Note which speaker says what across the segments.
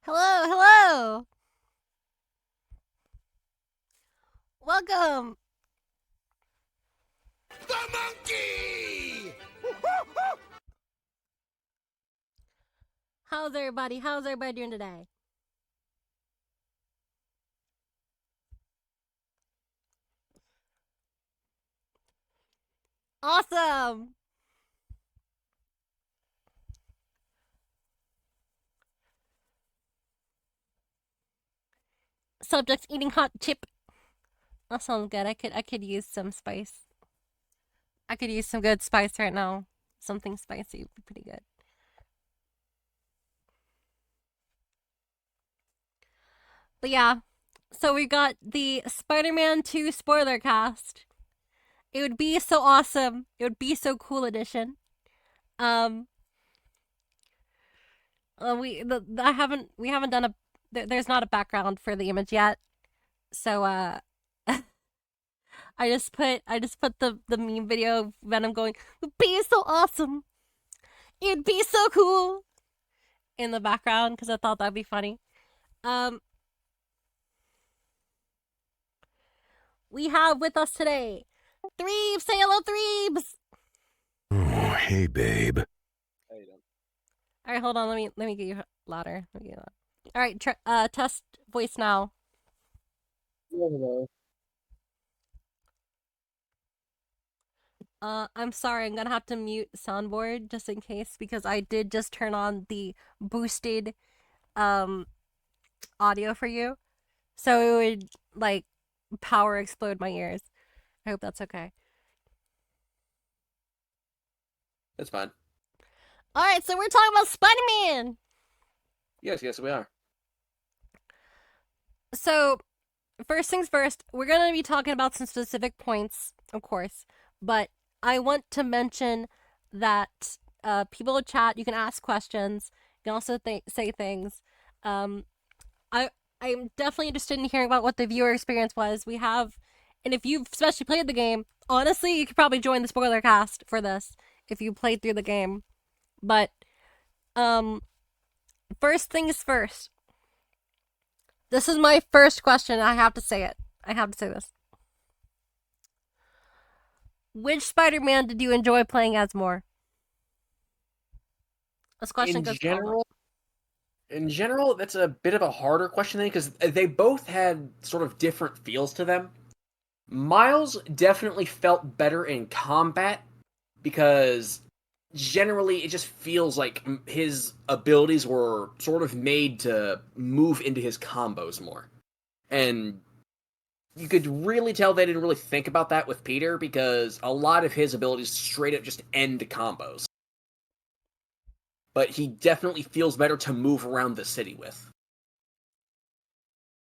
Speaker 1: Hello, hello. Welcome.
Speaker 2: The monkey!
Speaker 1: How's everybody? How's everybody doing today? Awesome. Subjects eating hot chip. That sounds good. I could use some spice. I could use some good spice right now. Something spicy would be pretty good. But yeah, so we got the Spider-Man 2 spoiler cast. It would be so awesome. It would be so cool edition. Um we haven't done a there's not a background for the image yet. So I just put the meme video of Venom going, "It'd be so awesome. It'd be so cool," in the background because I thought that'd be funny. Um, we have with us today Threebs. Say hello, Threebs.
Speaker 2: Oh, hey, babe.
Speaker 3: How you doing?
Speaker 1: All right, hold on. Let me get you louder. Let me get you louder. All right, test voice now.
Speaker 3: Hello.
Speaker 1: I'm sorry. I'm gonna have to mute soundboard just in case because I did just turn on the boosted um audio for you, so it would like power explode my ears. I hope that's okay.
Speaker 3: That's fine.
Speaker 1: All right, so we're talking about Spider-Man.
Speaker 3: Yes, we are.
Speaker 1: So first things first, we're gonna be talking about some specific points, of course, but I want to mention that people in chat, you can ask questions. You can also say things. Um, I I'm definitely interested in hearing about what the viewer experience was. We have, and if you've especially played the game, honestly, you could probably join the spoiler cast for this if you played through the game. But um, first things first. This is my first question. I have to say it. I have to say this. Which Spider-Man did you enjoy playing as more? This question
Speaker 3: In
Speaker 1: goes to all of them.
Speaker 3: general, that's a bit of a harder question because they both had sort of different feels to them. Miles definitely felt better in combat because generally it just feels like his abilities were sort of made to move into his combos more. And you could really tell they didn't really think about that with Peter because a lot of his abilities straight up just end combos. But he definitely feels better to move around the city with.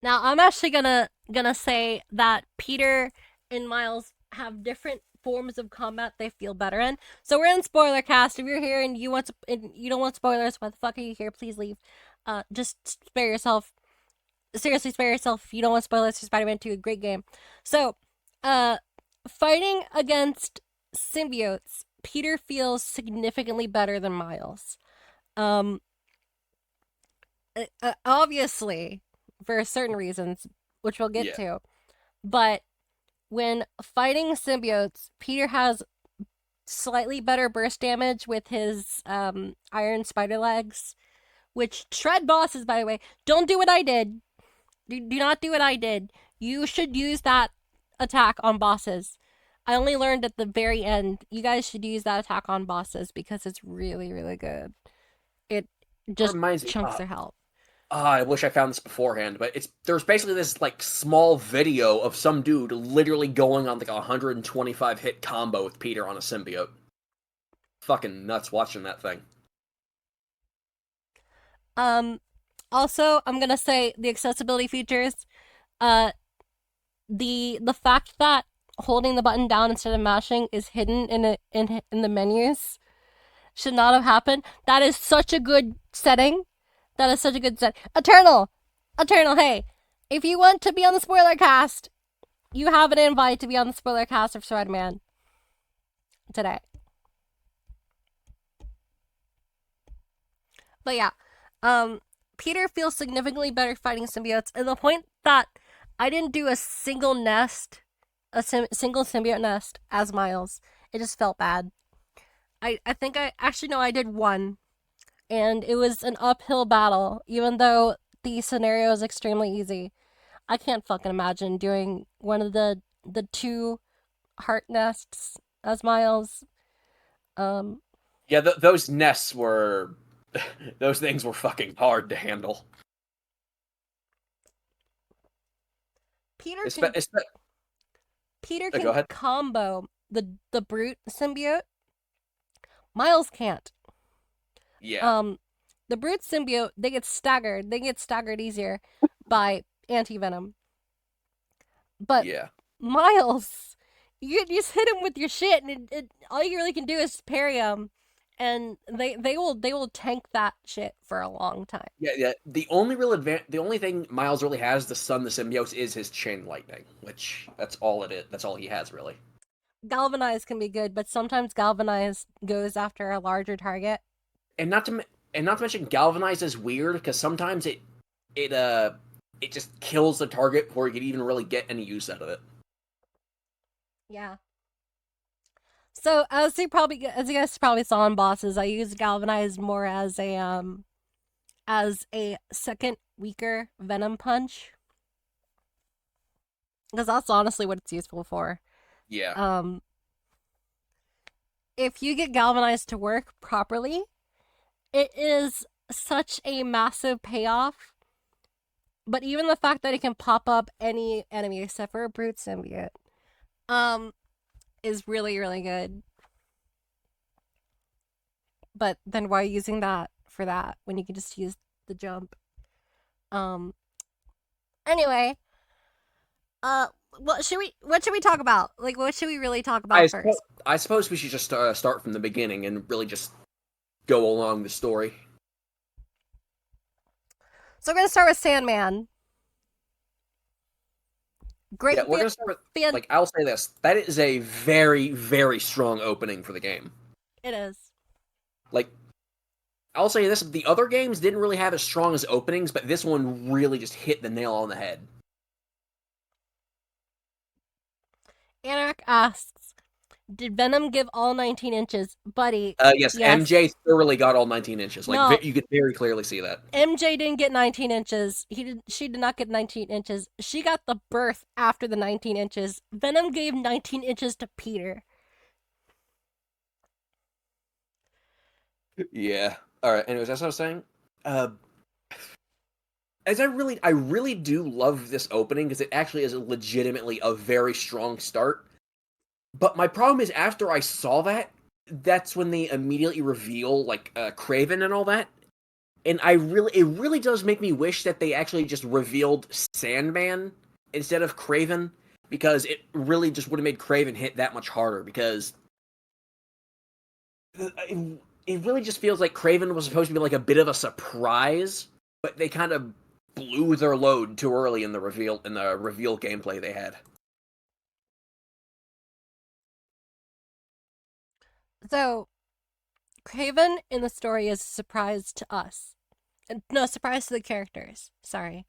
Speaker 1: Now, I'm actually gonna say that Peter and Miles have different forms of combat they feel better in. So we're in spoiler cast. If you're here and you don't want spoilers, why the fuck are you here? Please leave. Just spare yourself. Seriously, spare yourself. If you don't want spoilers for Spider-Man 2, great game. So, uh, fighting against symbiotes, Peter feels significantly better than Miles. Um, obviously, for certain reasons, which we'll get
Speaker 3: Yeah.
Speaker 1: to. But when fighting symbiotes, Peter has slightly better burst damage with his iron spider legs, which shred bosses, by the way. Don't do what I did. Do not do what I did. You should use that attack on bosses. I only learned at the very end. You guys should use that attack on bosses because it's really, really good. It
Speaker 3: That
Speaker 1: just
Speaker 3: reminds me.
Speaker 1: chunks their health.
Speaker 3: I wish I found this beforehand, but there's basically this like small video of some dude literally going on like a 125 hit combo with Peter on a symbiote. Fucking nuts watching that thing.
Speaker 1: Um, Also, I'm gonna say the accessibility features. Uh, the fact that holding the button down instead of mashing is hidden in the menus should not have happened. That is such a good setting. That is such a good set. Eternal. Hey, if you want to be on the spoiler cast, you have an invite to be on the spoiler cast of Spider-Man today. But yeah, Peter feels significantly better fighting symbiotes, and the point that I didn't do a single nest, single symbiote nest as Miles. It just felt bad. I think I actually no, I did one, and it was an uphill battle, even though the scenario is extremely easy. I can't fucking imagine doing one of the two heart nests as Miles. Um,
Speaker 3: Yeah, those nests were those things were fucking hard to handle.
Speaker 1: Peter
Speaker 3: Espe-
Speaker 1: can
Speaker 3: espe-
Speaker 1: Peter
Speaker 3: go
Speaker 1: can
Speaker 3: ahead.
Speaker 1: combo the brute symbiote. Miles can't.
Speaker 3: Yeah,
Speaker 1: Um, the brute symbiote they get staggered. They get staggered easier by anti venom. But
Speaker 3: yeah.
Speaker 1: Miles, you just hit him with your shit, and all you really can do is parry him, and they will tank that shit for a long time.
Speaker 3: Yeah, yeah. The only thing Miles really has to stun the symbiotes is his chain lightning, which that's all it is. That's all he has really.
Speaker 1: Galvanize can be good, but sometimes Galvanize goes after a larger target.
Speaker 3: And not to mention galvanize is weird because sometimes it it just kills the target before you can even really get any use out of it.
Speaker 1: Yeah. So as you guys probably saw in bosses, I use Galvanize more as a second weaker Venom punch because that's honestly what it's useful for.
Speaker 3: Yeah,
Speaker 1: Um, if you get Galvanized to work properly, it is such a massive payoff. But even the fact that it can pop up any enemy except for a brute symbiote, um, is really really good. But then why using that for that when you can just use the jump? Um. Anyway, uh, what should we talk about? Like, what should we really talk
Speaker 3: I
Speaker 1: about
Speaker 3: suppose,
Speaker 1: first?
Speaker 3: I suppose we should just start from the beginning and really just go along the story.
Speaker 1: So we're gonna start with Sandman.
Speaker 3: Yeah,
Speaker 1: Great
Speaker 3: we're gonna start with
Speaker 1: fan.
Speaker 3: like I'll say this: that is a very strong opening for the game.
Speaker 1: It is.
Speaker 3: Like I'll say this: the other games didn't really have as strong as openings, but this one really just hit the nail on the head.
Speaker 1: Anarch asks, "Did Venom give all 19 inches, buddy?"
Speaker 3: Yes,
Speaker 1: Yes.
Speaker 3: MJ thoroughly got all 19 inches. Like
Speaker 1: No,
Speaker 3: you could very clearly see that.
Speaker 1: MJ didn't get 19 inches. She did not get 19 inches. She got the birth after the 19 inches. Venom gave 19 inches to Peter.
Speaker 3: Yeah. All right. Anyways, that's what I was saying. Uh, as I really do love this opening because it actually is legitimately a very strong start. But my problem is after I saw that, that's when they immediately reveal like Craven and all that, and it really does make me wish that they actually just revealed Sandman instead of Craven because it really just would have made Craven hit that much harder because it really just feels like Craven was supposed to be like a bit of a surprise, but they kind of blew their load too early in the reveal gameplay they had.
Speaker 1: So, Craven in the story is a surprise to us. No, surprise to the characters. Sorry.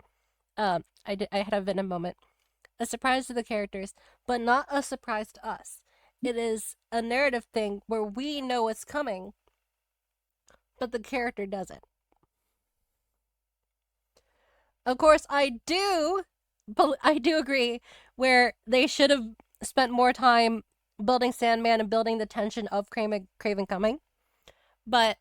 Speaker 1: I had a Venom moment. A surprise to the characters, but not a surprise to us. It is a narrative thing where we know what's coming, but the character doesn't. Of course, I do agree where they should have spent more time building Sandman and building the tension of Craven coming. But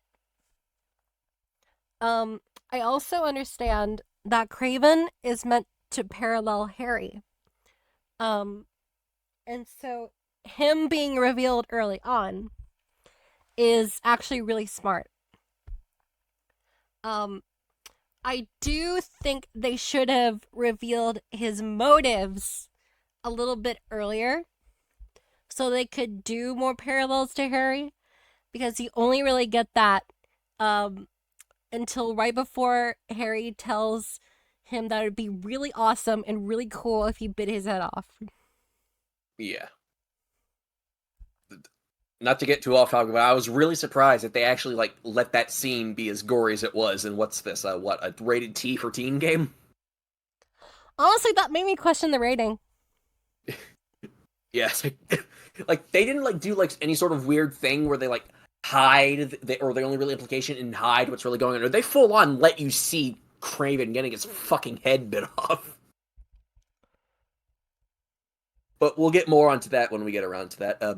Speaker 1: um, I also understand that Craven is meant to parallel Harry. Um, and so him being revealed early on is actually really smart. Um, I do think they should have revealed his motives a little bit earlier so they could do more parallels to Harry because you only really get that um, until right before Harry tells him that it would be really awesome and really cool if he bit his head off.
Speaker 3: Yeah. not to get too off topic, but I was really surprised that they actually like let that scene be as gory as it was. And what's this? What, a rated T for teen game?
Speaker 1: Honestly, that made me question the rating.
Speaker 3: Yes, like they didn't like do like any sort of weird thing where they like hide or the only really implication in hide what's really going on. Or they full on let you see Craven getting his fucking head bit off. But we'll get more onto that when we get around to that.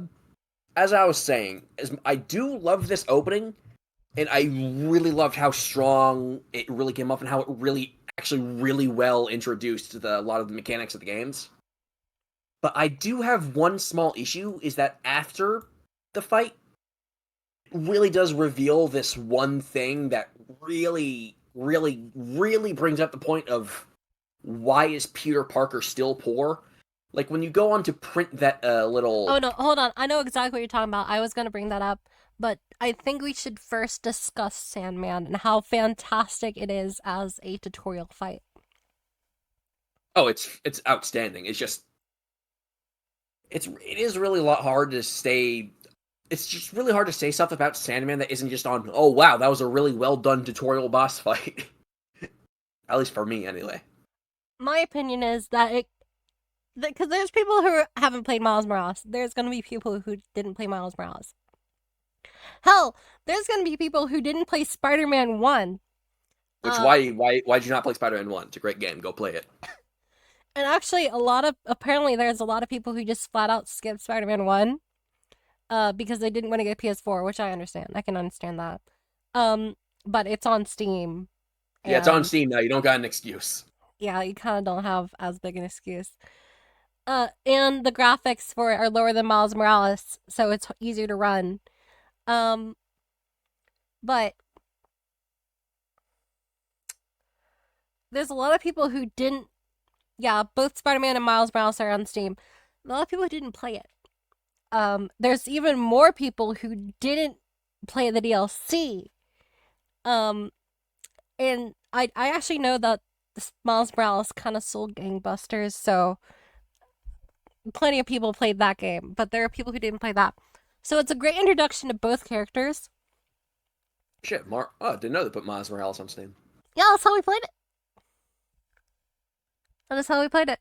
Speaker 3: As I was saying, I do love this opening, and I really loved how strong it really came off and how it really, actually, really well introduced a lot of the mechanics of the games. But I do have one small issue, is that after the fight, it really does reveal this one thing that really, really, really brings up the point of why is Peter Parker still poor? Like, when you go on to print that little...
Speaker 1: Oh no, hold on. I know exactly what you're talking about. I was gonna bring that up, but I think we should first discuss Sandman and how fantastic it is as a tutorial fight.
Speaker 3: Oh, it's outstanding. It's just... it is really a lot hard to stay... It's just really hard to say stuff about Sandman that isn't just on, oh wow, that was a really well done tutorial boss fight. At least for me, anyway.
Speaker 1: My opinion is that because there's people who haven't played Miles Morales. There's gonna be people who didn't play Miles Morales. Hell, there's gonna be people who didn't play Spider-Man 1.
Speaker 3: Which, why'd you not play Spider-Man 1? It's a great game. Go play it.
Speaker 1: And actually, apparently there's a lot of people who just flat out skipped Spider-Man 1. Because they didn't want to get PS4, which I understand. I can understand that. But it's on Steam.
Speaker 3: Yeah, it's on Steam now. You don't got an excuse.
Speaker 1: Yeah, you kind of don't have as big an excuse. And the graphics for it are lower than Miles Morales, so it's easier to run. But there's a lot of people who didn't. Yeah, both Spider-Man and Miles Morales are on Steam. A lot of people who didn't play it. There's even more people who didn't play the DLC. And I actually know that this Miles Morales kind of sold gangbusters, so plenty of people played that game, but there are people who didn't play that. So it's a great introduction to both characters.
Speaker 3: Shit, oh, didn't know they put Miles Morales on Steam.
Speaker 1: Yeah, that's how we played it. That is how we played it.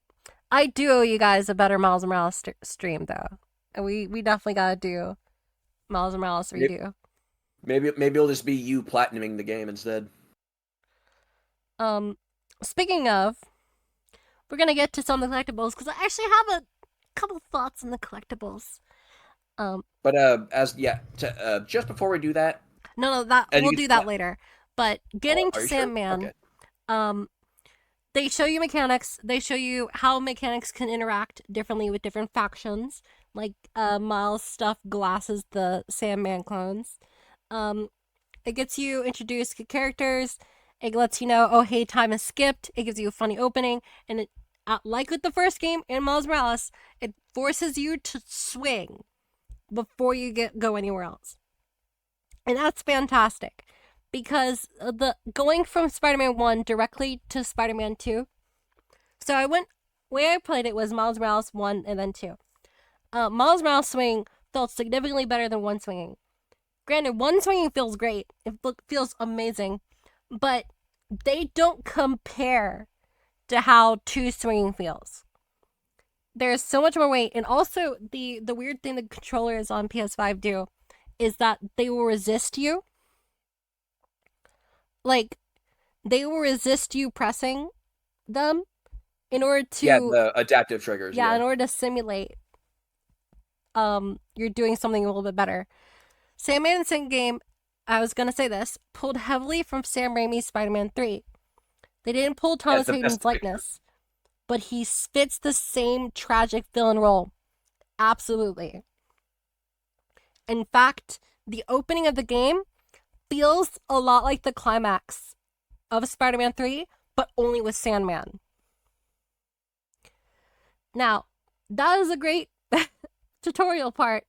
Speaker 1: I do owe you guys a better Miles Morales stream, though. And we definitely gotta do Miles Morales redo.
Speaker 3: Maybe it'll just be you platinuming the game instead.
Speaker 1: Speaking of, we're gonna get to some of the collectibles because I actually have a couple thoughts on the collectibles.
Speaker 3: But just before we do that,
Speaker 1: no, we'll do that later. But getting to Sandman,
Speaker 3: sure? Okay.
Speaker 1: They show you mechanics. They show you how mechanics can interact differently with different factions. Like Miles' stuff glasses the Sandman clones. It gets you introduced to characters. It lets you know, oh hey, time is skipped. It gives you a funny opening, and it, like with the first game in Miles Morales, it forces you to swing before you go anywhere else, and that's fantastic because the going from Spider-Man 1 directly to Spider-Man 2. So way I played it was Miles Morales 1 and then 2. Miles Morales swing felt significantly better than 1 swinging. Granted, 1 swinging feels great. It feels amazing. But they don't compare to how 2 swinging feels. There's so much more weight. And also, the weird thing the controllers on PS5 do is that they will resist you. Like, they will resist you pressing them in order to...
Speaker 3: Yeah, the adaptive triggers.
Speaker 1: Yeah, in order to simulate you're doing something a little bit better. Sandman and Sand Game, I was gonna say this, pulled heavily from Sam Raimi's Spider-Man 3. They didn't pull Thomas Hayden's likeness, but he fits the same tragic villain role. Absolutely. In fact, the opening of the game feels a lot like the climax of Spider-Man 3, but only with Sandman. Now, that is a great tutorial part.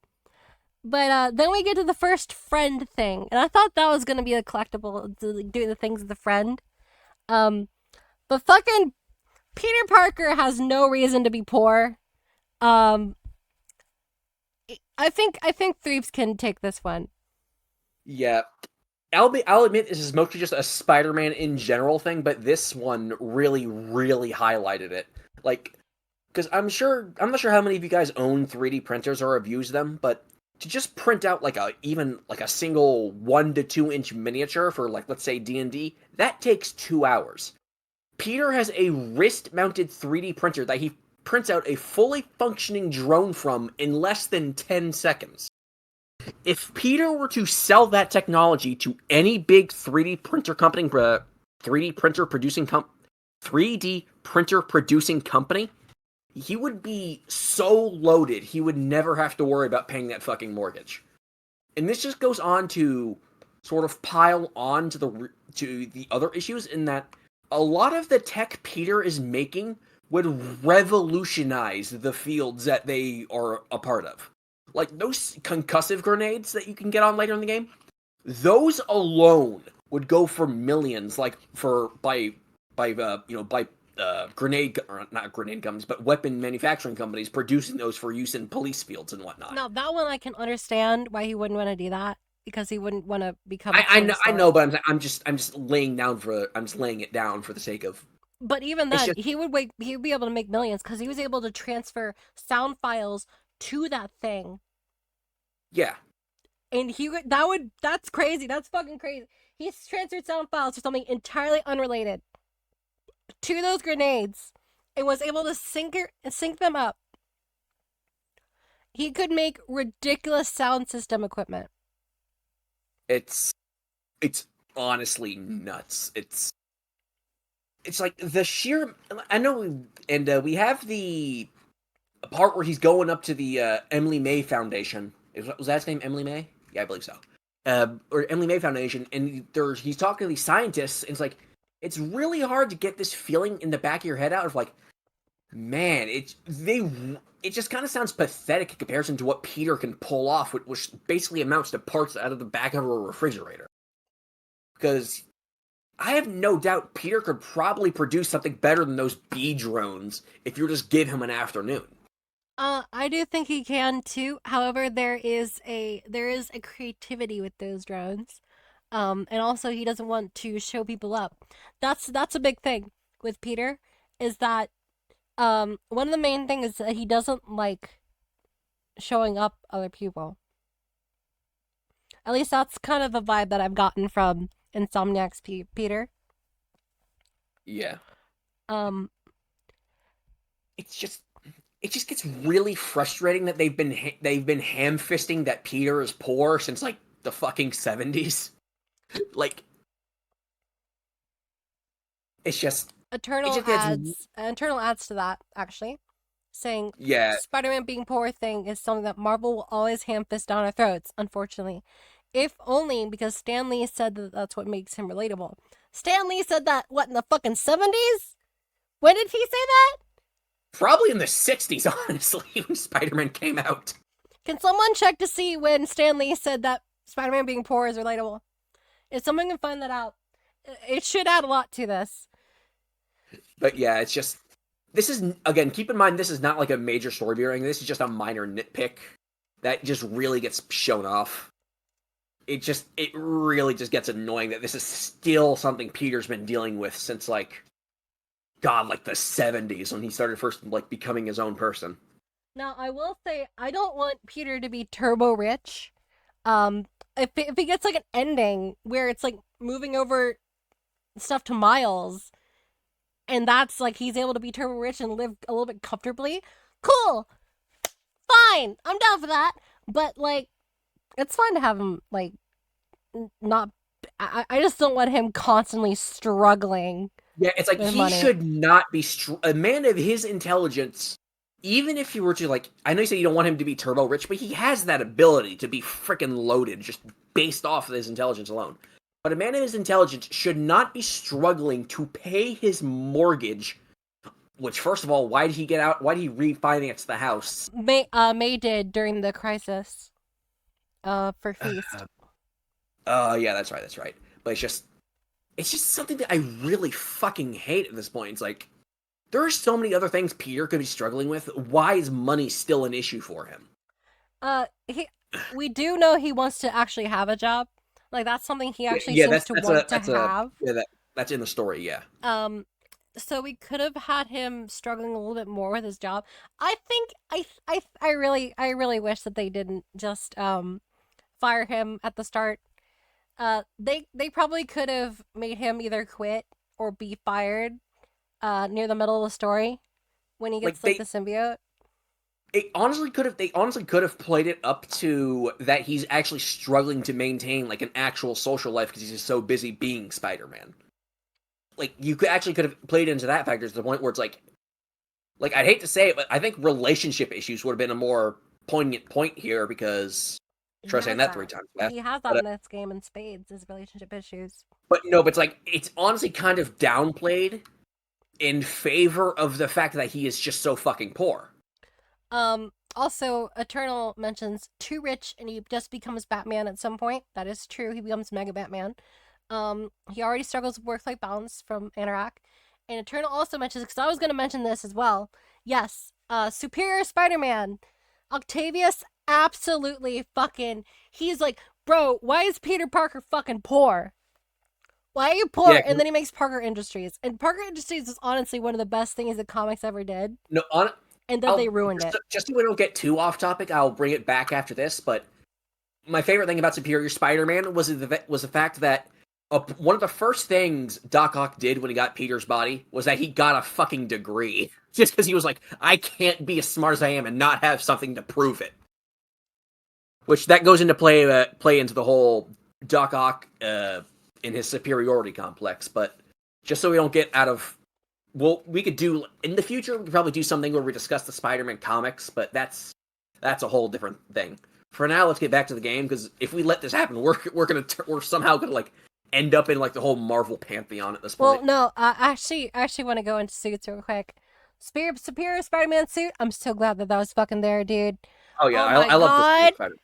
Speaker 1: But then we get to the first friend thing. And I thought that was going to be a collectible, doing the things with the friend. But fucking Peter Parker has no reason to be poor. I I think Threebs can take this one.
Speaker 3: Yeah. I'll admit this is mostly just a Spider-Man in general thing, but this one really, really highlighted it. Like, because I'm not sure how many of you guys own 3D printers or have used them, but to just print out even a single 1 to 2 inch miniature for like, let's say D&D, that takes 2 hours. Peter has a wrist-mounted 3D printer that he prints out a fully functioning drone from in less than 10 seconds. If Peter were to sell that technology to any big 3D printer company, 3D printer producing 3D printer producing company, he would be so loaded he would never have to worry about paying that fucking mortgage. And this just goes on to sort of pile on to the other issues in that a lot of the tech Peter is making would revolutionize the fields that they are a part of. Like those concussive grenades that you can get on later in the game, those alone would go for millions. Like by grenade or not grenade companies, but weapon manufacturing companies producing those for use in police fields and whatnot.
Speaker 1: Now that one I can understand why he wouldn't want to do that because he wouldn't want to become.
Speaker 3: I know, but I'm just laying it down for the sake of.
Speaker 1: But even then, he would be able to make millions because he was able to transfer sound files to that thing.
Speaker 3: Yeah.
Speaker 1: And that's crazy. That's fucking crazy. He's transferred sound files to something entirely unrelated to those grenades and was able to sync them up. He could make ridiculous sound system equipment.
Speaker 3: It's honestly nuts. It's like the sheer. I know, and we have the part where he's going up to the Emily May Foundation. Was that his name, Emily May? Yeah, I believe so. Or Emily May Foundation, and he's talking to these scientists, and it's really hard to get this feeling in the back of your head out of like, man, it just kind of sounds pathetic in comparison to what Peter can pull off, which basically amounts to parts out of the back of a refrigerator. Because I have no doubt Peter could probably produce something better than those bee drones if you just give him an afternoon.
Speaker 1: I do think he can too. However, there is a creativity with those drones. And also he doesn't want to show people up. That's a big thing with Peter, is that one of the main things is that he doesn't like showing up other people. At least that's kind of a vibe that I've gotten from Insomniac's Peter.
Speaker 3: Yeah. It just gets really frustrating that they've been ham-fisting that Peter is poor since like the fucking 70s. Like, it's just
Speaker 1: Eternal adds to that, actually, saying Spider-Man being poor thing is something that Marvel will always ham-fist down our throats, unfortunately. If only because Stan Lee said that that's what makes him relatable. Stan Lee said that, what, in the fucking 70s? When did he say that?
Speaker 3: Probably in the 60s, honestly, when Spider-Man came out.
Speaker 1: Can someone check to see when Stan Lee said that Spider-Man being poor is relatable? If someone can find that out, it should add a lot to this.
Speaker 3: But yeah, it's just... This is, again, keep in mind, this is not like a major story bearing. This is just a minor nitpick that just really gets shown off. It really just gets annoying that this is still something Peter's been dealing with since, like the 70s when he started first, becoming his own person.
Speaker 1: Now, I will say, I don't want Peter to be turbo rich. If he gets, an ending where it's, moving over stuff to Miles, and that's, he's able to be turbo rich and live a little bit comfortably, cool! Fine! I'm down for that! But, it's fine to have him, not... I just don't want him constantly struggling.
Speaker 3: Yeah, it's he should not be... A man of his intelligence, even if you were to, I know you said you don't want him to be turbo rich, but he has that ability to be freaking loaded just based off of his intelligence alone. But a man of his intelligence should not be struggling to pay his mortgage. Which, first of all, why did he get out? Why did he refinance the house?
Speaker 1: May did during the crisis. For Feast.
Speaker 3: Yeah, that's right. But it's just something that I really fucking hate at this point. It's there are so many other things Peter could be struggling with. Why is money still an issue for him?
Speaker 1: We do know he wants to actually have a job. Like that's something he actually
Speaker 3: Yeah,
Speaker 1: seems to want to have.
Speaker 3: that's in the story. Yeah,
Speaker 1: Um, so we could have had him struggling a little bit more with his job. I think I really wish that they didn't just fire him at the start. They probably could have made him either quit or be fired near the middle of the story when he
Speaker 3: like
Speaker 1: gets like the symbiote.
Speaker 3: they honestly could have played it up to that he's actually struggling to maintain like an actual social life because he's just so busy being Spider-Man. Like you could have played into that factor to the point where it's like I'd hate to say it, but I think relationship issues would have been a more poignant point here because
Speaker 1: He
Speaker 3: try saying
Speaker 1: has
Speaker 3: that three
Speaker 1: that.
Speaker 3: times fast.
Speaker 1: He has that
Speaker 3: But
Speaker 1: in this game in spades. His relationship issues.
Speaker 3: no, but it's like it's honestly kind of downplayed in favor of the fact that he is just so fucking poor.
Speaker 1: Also, Eternal mentions too rich and he just becomes Batman at some point. That is true. He becomes Mega Batman. He already struggles with work-life balance from Anorak. And Eternal also mentions, because I was going to mention this as well. Yes, Superior Spider-Man. Octavius absolutely fucking. He's like, bro, why is Peter Parker fucking poor? Why are you poor?
Speaker 3: Yeah,
Speaker 1: And then he makes Parker Industries. And Parker Industries is honestly one of the best things that comics ever did.
Speaker 3: no,
Speaker 1: And then they
Speaker 3: I'll
Speaker 1: ruined it.
Speaker 3: just so we don't get too off topic, I'll bring it back after this. But my favorite thing about Superior Spider-Man was the fact that one of the first things Doc Ock did when he got Peter's body was that he got a fucking degree, just because he was like, I can't be as smart as I am and not have something to prove it. Which that goes into play into the whole Doc Ock in his superiority complex. But just so we don't get out of, well, we could do in the future. We could probably do something where we discuss the Spider-Man comics, but that's a whole different thing. For now, let's get back to the game because if we let this happen, we're somehow gonna like end up in like the whole Marvel pantheon at this point.
Speaker 1: Well, no, I actually want to go into suits real quick. Superior Spider-Man suit. I'm so glad that was fucking there, dude.
Speaker 3: Oh yeah,
Speaker 1: Oh my
Speaker 3: I love
Speaker 1: god.
Speaker 3: the Spider.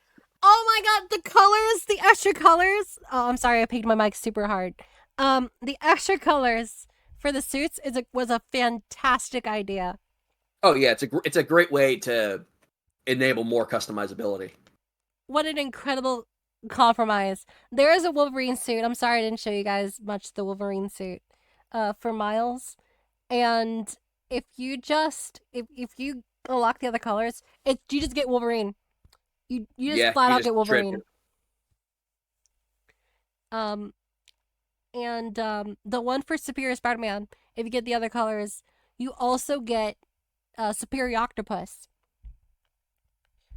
Speaker 1: Oh my god, the colors, the extra colors. Oh, I'm sorry, I peaked my mic super hard. The extra colors for the suits was a fantastic idea.
Speaker 3: Oh yeah, it's a great way to enable more customizability.
Speaker 1: What an incredible compromise. There is a Wolverine suit. I'm sorry I didn't show you guys much the Wolverine suit for Miles. And if you unlock the other colors, you just get Wolverine. You just flat out get Wolverine. Um and the one for Superior Spider-Man, if you get the other colors, you also get Superior Octopus.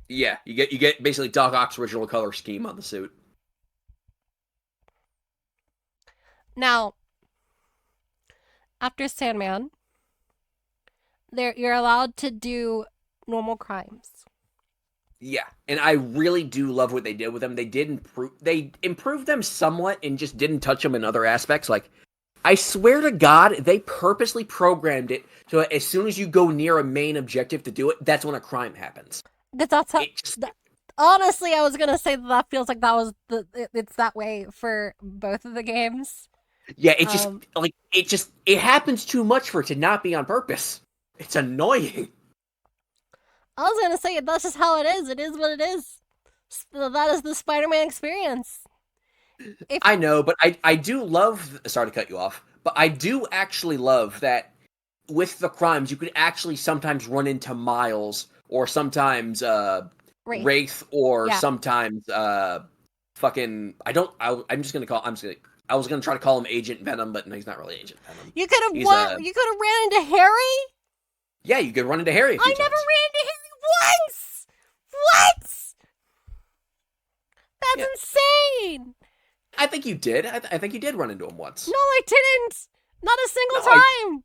Speaker 3: Yeah, you get basically Doc Ock's original color scheme on the suit.
Speaker 1: Now, after Sandman, you're allowed to do normal crimes.
Speaker 3: Yeah, and I really do love what they did with them. They improved them somewhat and just didn't touch them in other aspects. Like, I swear to God, they purposely programmed it so as soon as you go near a main objective to do it, that's when a crime happens.
Speaker 1: Because that's how. Honestly, I was gonna say that feels like it's that way for both of the games.
Speaker 3: Yeah, it happens too much for it to not be on purpose. It's annoying.
Speaker 1: I was gonna say that's just how it is. It is what it is. That is the Spider-Man experience.
Speaker 3: I know, but I do love. Sorry to cut you off, but I do actually love that with the crimes, you could actually sometimes run into Miles, or sometimes Wraith, or sometimes fucking. I'm just gonna call. I was gonna try to call him Agent Venom, but no, he's not really Agent Venom.
Speaker 1: You could have You could have ran into Harry.
Speaker 3: Yeah, you could run into Harry.
Speaker 1: I never ran into Harry once. What? That's insane.
Speaker 3: I think you did. I think you did run into him once.
Speaker 1: No, I didn't. Not a single time.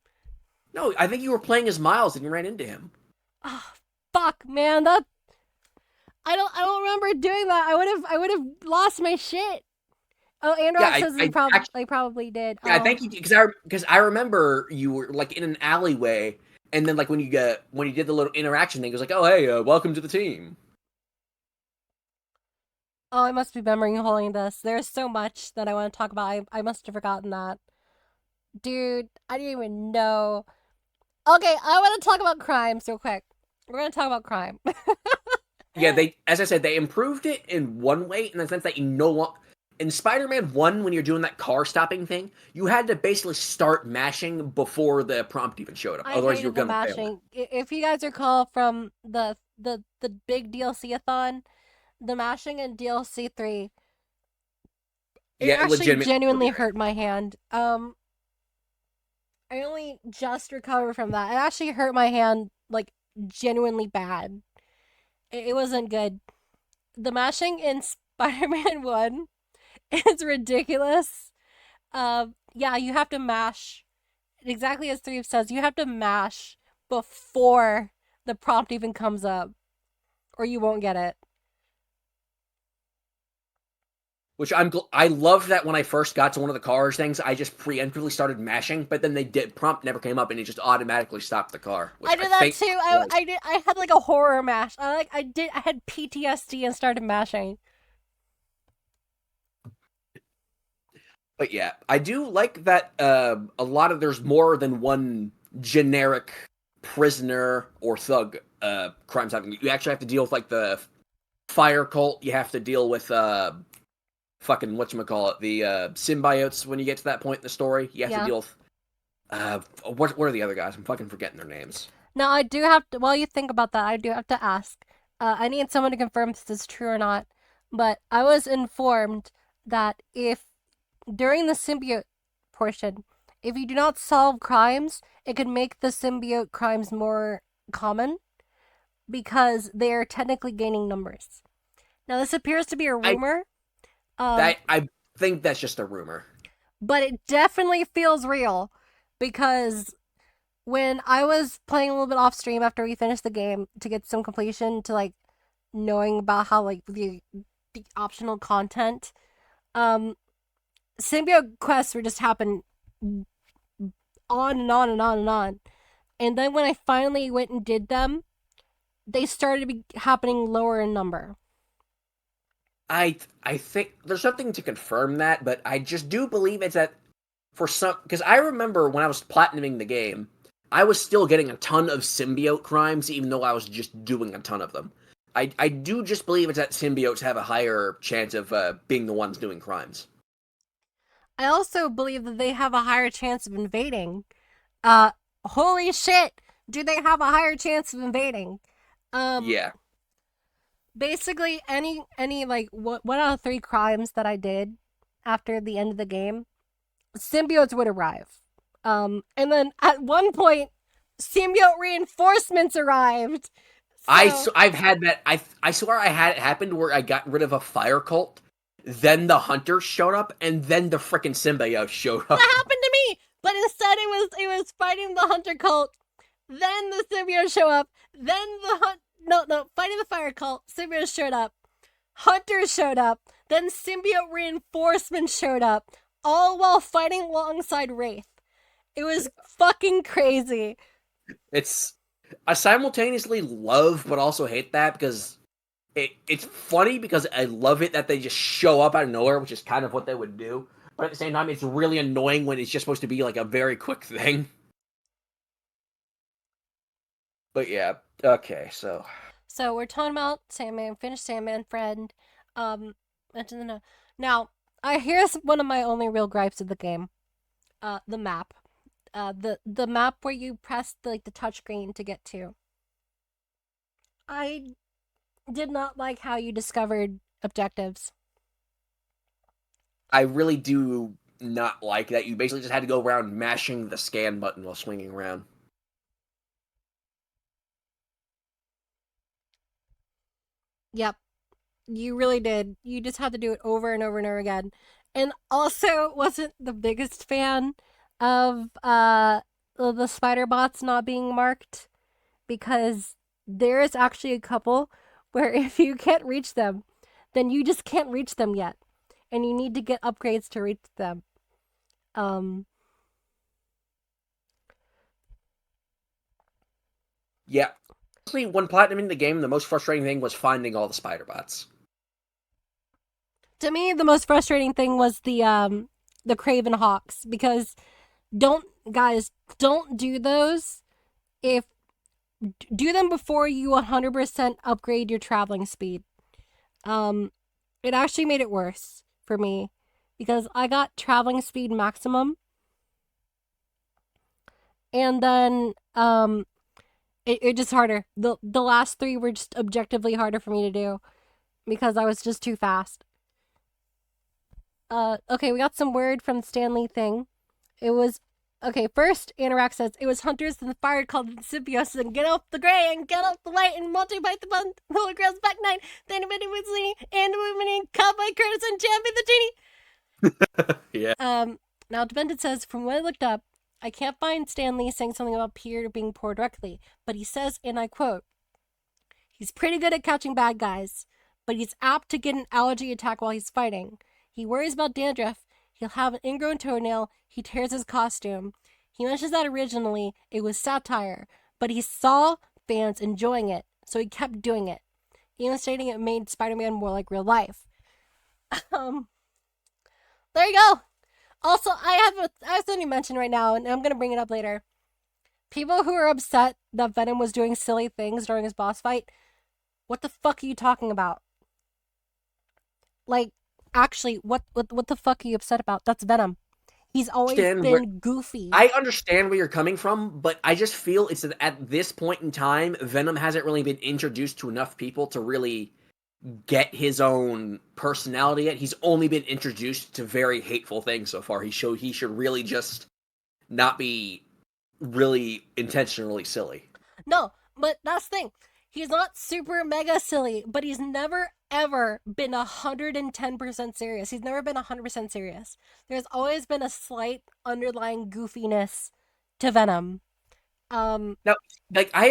Speaker 3: No, I think you were playing as Miles and you ran into him.
Speaker 1: Oh, fuck, man. I don't remember doing that. I would have lost my shit. Oh, Andrew says they probably did.
Speaker 3: Yeah, I think you did because I remember you were like in an alleyway, and then like when you did the little interaction thing, it was like, oh hey, welcome to the team.
Speaker 1: Oh, I must be memory holding this. There's so much that I want to talk about. I must have forgotten that. Dude, I didn't even know. Okay, I want to talk about crimes real quick. We're going to talk about crime.
Speaker 3: yeah, they, as I said, they improved it in one way, in the sense that you no longer, in Spider-Man 1, when you're doing that car stopping thing, you had to basically start mashing before the prompt even showed up.
Speaker 1: I
Speaker 3: Otherwise, you were
Speaker 1: hated the
Speaker 3: gonna fail it.
Speaker 1: mashing. If you guys recall from the big DLC-a-thon, the mashing in DLC 3, it
Speaker 3: Yeah,
Speaker 1: actually
Speaker 3: legitimately really
Speaker 1: genuinely
Speaker 3: hard.
Speaker 1: hurt my hand. I only just recovered from that. It actually hurt my hand like genuinely bad. It wasn't good. The mashing in Spider-Man 1 is ridiculous. Yeah, you have to mash exactly as Threebs says. You have to mash before the prompt even comes up, or you won't get it.
Speaker 3: Which I love that when I first got to one of the cars things, I just preemptively started mashing, but then they did prompt never came up, and it just automatically stopped the car,
Speaker 1: I
Speaker 3: which I
Speaker 1: did that
Speaker 3: think
Speaker 1: too.
Speaker 3: was.
Speaker 1: I had like a horror mash. I had PTSD and started mashing.
Speaker 3: But yeah, I do like that a lot of there's more than one generic prisoner or thug crimes happening. You actually have to deal with like the fire cult. You have to deal with fucking whatchamacallit, the symbiotes when you get to that point in the story. You have to
Speaker 1: Yeah.
Speaker 3: deal with what are the other guys? I'm fucking forgetting their names.
Speaker 1: Now I do have to. While you think about that, I do have to ask. I need someone to confirm if this is true or not. But I was informed that if during the symbiote portion, if you do not solve crimes, it could make the symbiote crimes more common because they are technically gaining numbers. Now this appears to be a
Speaker 3: I
Speaker 1: rumor,
Speaker 3: I think that's just a rumor.
Speaker 1: but it definitely feels real because when I was playing a little bit off stream after we finished the game to get some completion to like knowing about how like the optional content, um, symbiote quests were just happen on and on and on and on. And then when I finally went and did them, they started to be happening lower in number.
Speaker 3: I think there's nothing to confirm that, but I just do believe it's that for some, because I remember when I was platinuming the game, I was still getting a ton of symbiote crimes, even though I was just doing a ton of them. I do just believe it's that symbiotes have a higher chance of being the ones doing crimes.
Speaker 1: I also believe that they have a higher chance of invading. Uh, Holy shit! Do they have a higher chance of invading? Um,
Speaker 3: Yeah,
Speaker 1: Basically any like one out of three crimes that I did after the end of the game, symbiotes would arrive. And then at one point, symbiote reinforcements arrived. So
Speaker 3: I've had that. I swear I had it happen where I got rid of a fire cult, then the hunters showed up, and then the frickin' symbiote showed
Speaker 1: that
Speaker 3: up.
Speaker 1: happened to me, but instead it was fighting the hunter cult. Then the symbiote show up. Then the hunt no fighting the fire cult. Symbiote showed up. Hunters showed up. Then symbiote reinforcements showed up. All while fighting alongside Wraith. It was fucking crazy.
Speaker 3: It's I simultaneously love but also hate that because it's funny because I love it that they just show up out of nowhere, which is kind of what they would do. But at the same time, it's really annoying when it's just supposed to be like a very quick thing. But yeah, okay, so
Speaker 1: So we're talking about Sandman, finished Sandman friend. Into the now. Here's one of my only real gripes of the game. The map. The map where you press the touchscreen to get to. I did not like how you discovered objectives.
Speaker 3: I really do not like that. You basically just had to go around mashing the scan button while swinging around.
Speaker 1: Yep, you really did. You just had to do it over and over and over again. And also wasn't the biggest fan of the spider bots not being marked because there is actually a couple where if you can't reach them, then you just can't reach them yet. And you need to get upgrades to reach them. Um
Speaker 3: Yeah. Honestly, when platinuming the game, the most frustrating thing was finding all the spider bots.
Speaker 1: to me the most frustrating thing was the Craven Hawks because don't guys don't do those if do them before you 100% upgrade your traveling speed. It actually made it worse for me because I got traveling speed maximum, and then it just harder. The last three were just objectively harder for me to do because I was just too fast. Okay, we got some word from the Stanley thing. It was okay. First, Anorak says it was hunters and the fire called the symbiosis and get off the gray and get off the white and multiply the bun. Holy Grail's back nine. Then Weasley and women Cowboy Curtis and Champion the Genie.
Speaker 3: Yeah.
Speaker 1: Now Demented says from what I looked up, I can't find Stanley saying something about Peter being poor directly, but he says, and I quote, "He's pretty good at catching bad guys, but he's apt to get an allergy attack while he's fighting. He worries about dandruff. He'll have an ingrown toenail. He tears his costume. He mentions that originally it was satire, but he saw fans enjoying it, so he kept doing it, even stating it made Spider-Man more like real life." There you go. Also, I have something to mention right now, and I'm going to bring it up later. People who are upset that Venom was doing silly things during his boss fight, what the fuck are you talking about? Like, actually, what the fuck are you upset about? That's Venom. He's always been goofy.
Speaker 3: I understand where you're coming from, but I just feel it's that at this point in time, Venom hasn't really been introduced to enough people to really get his own personality yet. He's only been introduced to very hateful things so far. He should really just not be really intentionally silly.
Speaker 1: No, but that's the thing. He's not super mega silly, but he's never ever been 110% serious. He's never been 100% serious. There's always been a slight underlying goofiness to Venom.
Speaker 3: Now, I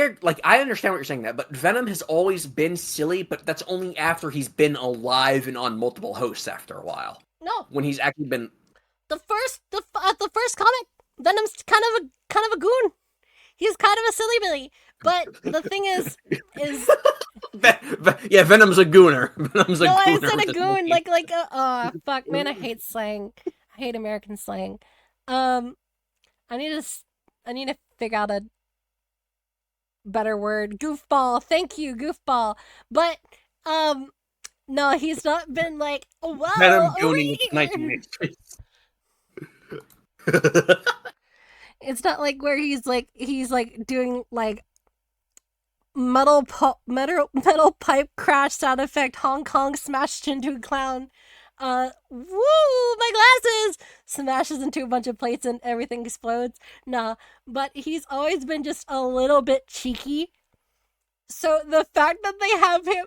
Speaker 3: understand what you're saying that, but Venom has always been silly, but that's only after he's been alive and on multiple hosts after a while.
Speaker 1: No,
Speaker 3: when he's actually been
Speaker 1: the first comic, Venom's kind of a goon. He's kind of a silly Billy, but the thing is
Speaker 3: yeah, Venom's a gooner. Venom's a
Speaker 1: no,
Speaker 3: gooner.
Speaker 1: I said a goon, fuck, man, I hate slang. I hate American slang. I need to figure out a better word. Goofball. Thank you, goofball. But no, he's not been like, wow.
Speaker 3: Venom gooning 1980s.
Speaker 1: It's not like where he's doing like metal pipe crash sound effect, Hong Kong smashed into a clown. Woo, my glasses! Smashes into a bunch of plates and everything explodes. Nah, but he's always been just a little bit cheeky. So the fact that they have him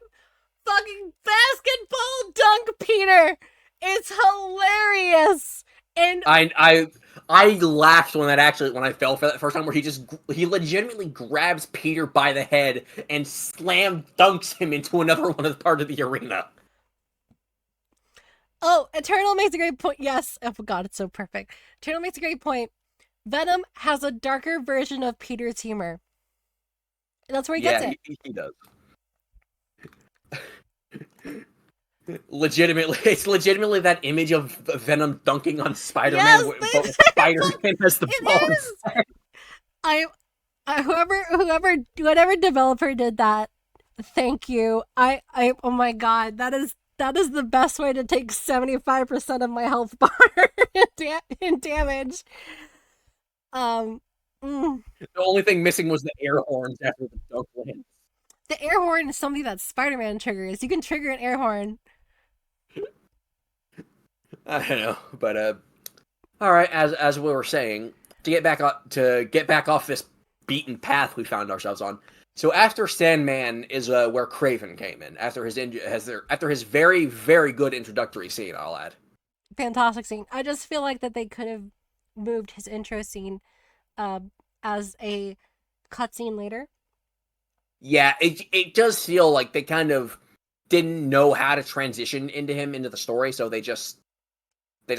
Speaker 1: fucking basketball dunk Peter, it's hilarious. And
Speaker 3: I laughed when I fell for that first time, where he legitimately grabs Peter by the head and slam dunks him into another one of the part of the arena.
Speaker 1: Oh, Eternal makes a great point. Yes. Oh, God, it's so perfect. Eternal makes a great point. Venom has a darker version of Peter's humor. And that's where he gets it.
Speaker 3: He does. It's legitimately that image of Venom dunking on Spider-Man.
Speaker 1: Yes,
Speaker 3: Spider-Man has the ball.
Speaker 1: Whatever developer did that, thank you. Oh my God, that is the best way to take 75% of my health bar in damage.
Speaker 3: The only thing missing was the air horns after the dunk lands.
Speaker 1: The air horn is something that Spider-Man triggers. You can trigger an air horn.
Speaker 3: I don't know, but all right. As we were saying, to get back off this beaten path we found ourselves on. So after Sandman is where Kraven came in after his very, very good introductory scene. I'll add.
Speaker 1: Fantastic scene. I just feel like that they could have moved his intro scene as a cutscene later.
Speaker 3: Yeah, it does feel like they kind of didn't know how to transition into the story, so they just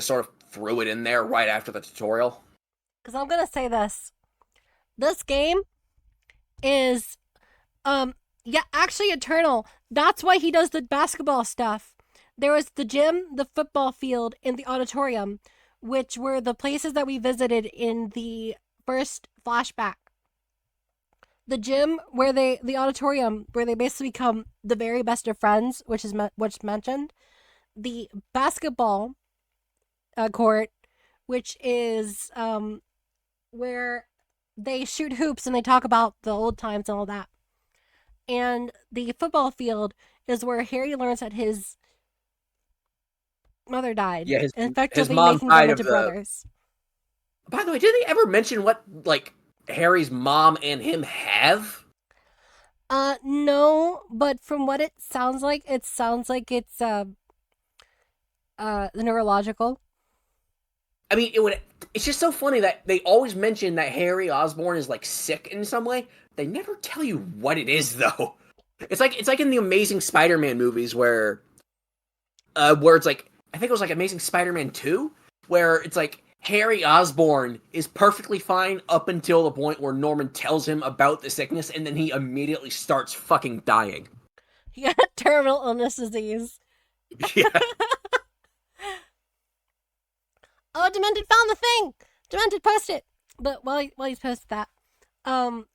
Speaker 3: sort of threw it in there right after the tutorial.
Speaker 1: Because I'm gonna say this game is actually Eternal. That's why he does the basketball stuff. There was the gym, the football field, and the auditorium, which were the places that we visited in the first flashback. the gym the auditorium where they basically become the very best of friends, which is what's mentioned. The basketball court, which is where they shoot hoops and they talk about the old times and all that. And the football field is where Harry learns that his mother died,
Speaker 3: Yeah, his
Speaker 1: effectively
Speaker 3: mom
Speaker 1: making them
Speaker 3: died
Speaker 1: into
Speaker 3: of the.
Speaker 1: brothers.
Speaker 3: By the way, did they ever mention what like Harry's mom and him have?
Speaker 1: No, but from what it sounds like it's neurological.
Speaker 3: I mean, it would. It's just so funny that they always mention that Harry Osborn is like sick in some way. They never tell you what it is, though. It's like in the Amazing Spider-Man movies where it's like I think it was like Amazing Spider-Man 2, where it's like Harry Osborn is perfectly fine up until the point where Norman tells him about the sickness, and then he immediately starts fucking dying.
Speaker 1: He got terminal illness disease.
Speaker 3: Yeah.
Speaker 1: Oh, Demented found the thing. Demented posted it. But while he's posted that, um,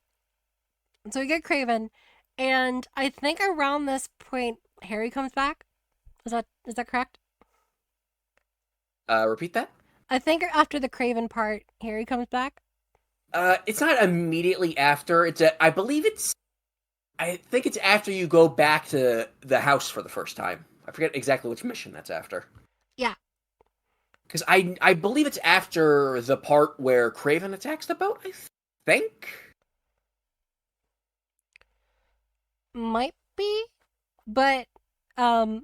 Speaker 1: so we get Craven, and I think around this point Harry comes back. Is that correct?
Speaker 3: Repeat that.
Speaker 1: I think after the Craven part, Harry comes back.
Speaker 3: It's not immediately after. I believe it's. I think it's after you go back to the house for the first time. I forget exactly which mission that's after.
Speaker 1: Yeah.
Speaker 3: Because I believe it's after the part where Craven attacks the boat, I think?
Speaker 1: Might be, but oh,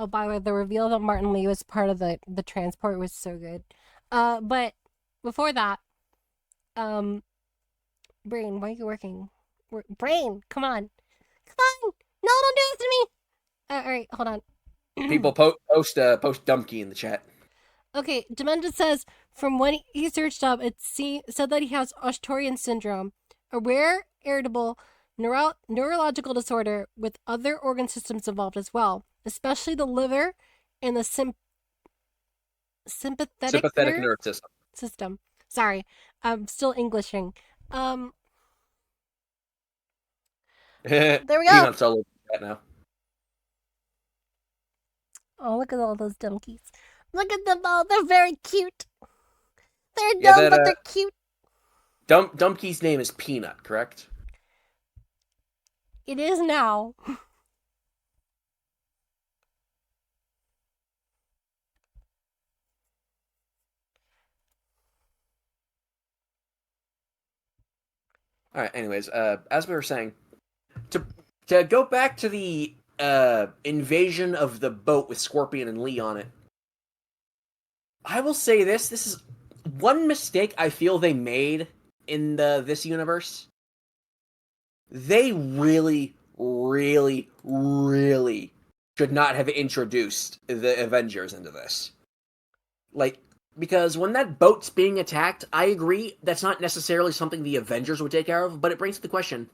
Speaker 1: by the way, the reveal that Martin Lee was part of the transport was so good. But before that, um, Brain, why are you working? Brain, come on, come on! No, don't do this to me. All right, hold on.
Speaker 3: People post Dumpkey in the chat.
Speaker 1: Okay, Demented says from when he searched up, said that he has Ostorian syndrome, a rare, irritable, neurological disorder with other organ systems involved as well, especially the liver and the sympathetic
Speaker 3: Nerve system.
Speaker 1: system. Sorry, I'm still Englishing. There we go.
Speaker 3: Peanut solo chat now.
Speaker 1: Oh, look at all those donkeys. Look at them all. They're very cute. They're dumb, but they're cute.
Speaker 3: Dumpkey's name is Peanut, correct?
Speaker 1: It is now.
Speaker 3: All right. Anyways, as we were saying, to go back to the invasion of the boat with Scorpion and Lee on it, I will say this: this is one mistake I feel they made in this universe. They really, really, really should not have introduced the Avengers into this. Like, because when that boat's being attacked, I agree that's not necessarily something the Avengers would take care of, but it brings to the question,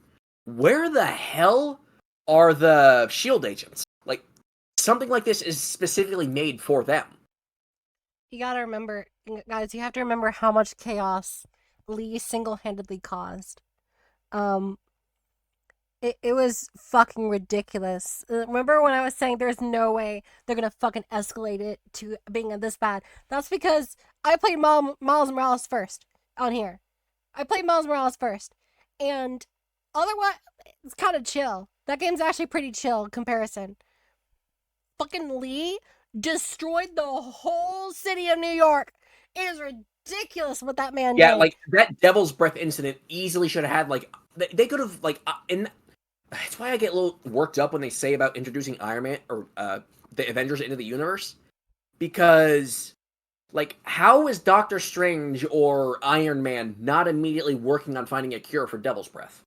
Speaker 3: where the hell are the S.H.I.E.L.D. agents? Like, something like this is specifically made for them.
Speaker 1: You gotta remember, guys, you have to remember how much chaos Lee single-handedly caused. It was fucking ridiculous. Remember when I was saying there's no way they're gonna fucking escalate it to being this bad? That's because I played Miles Morales first on here. I played Miles Morales first. And otherwise, it's kind of chill. That game's actually pretty chill in comparison. Fucking Lee destroyed the whole city of New York. It is ridiculous what that man did.
Speaker 3: Yeah, like, that Devil's Breath incident easily should have had, like, they could have, like, that's why I get a little worked up when they say about introducing Iron Man or the Avengers into the universe. Because, like, how is Doctor Strange or Iron Man not immediately working on finding a cure for Devil's Breath?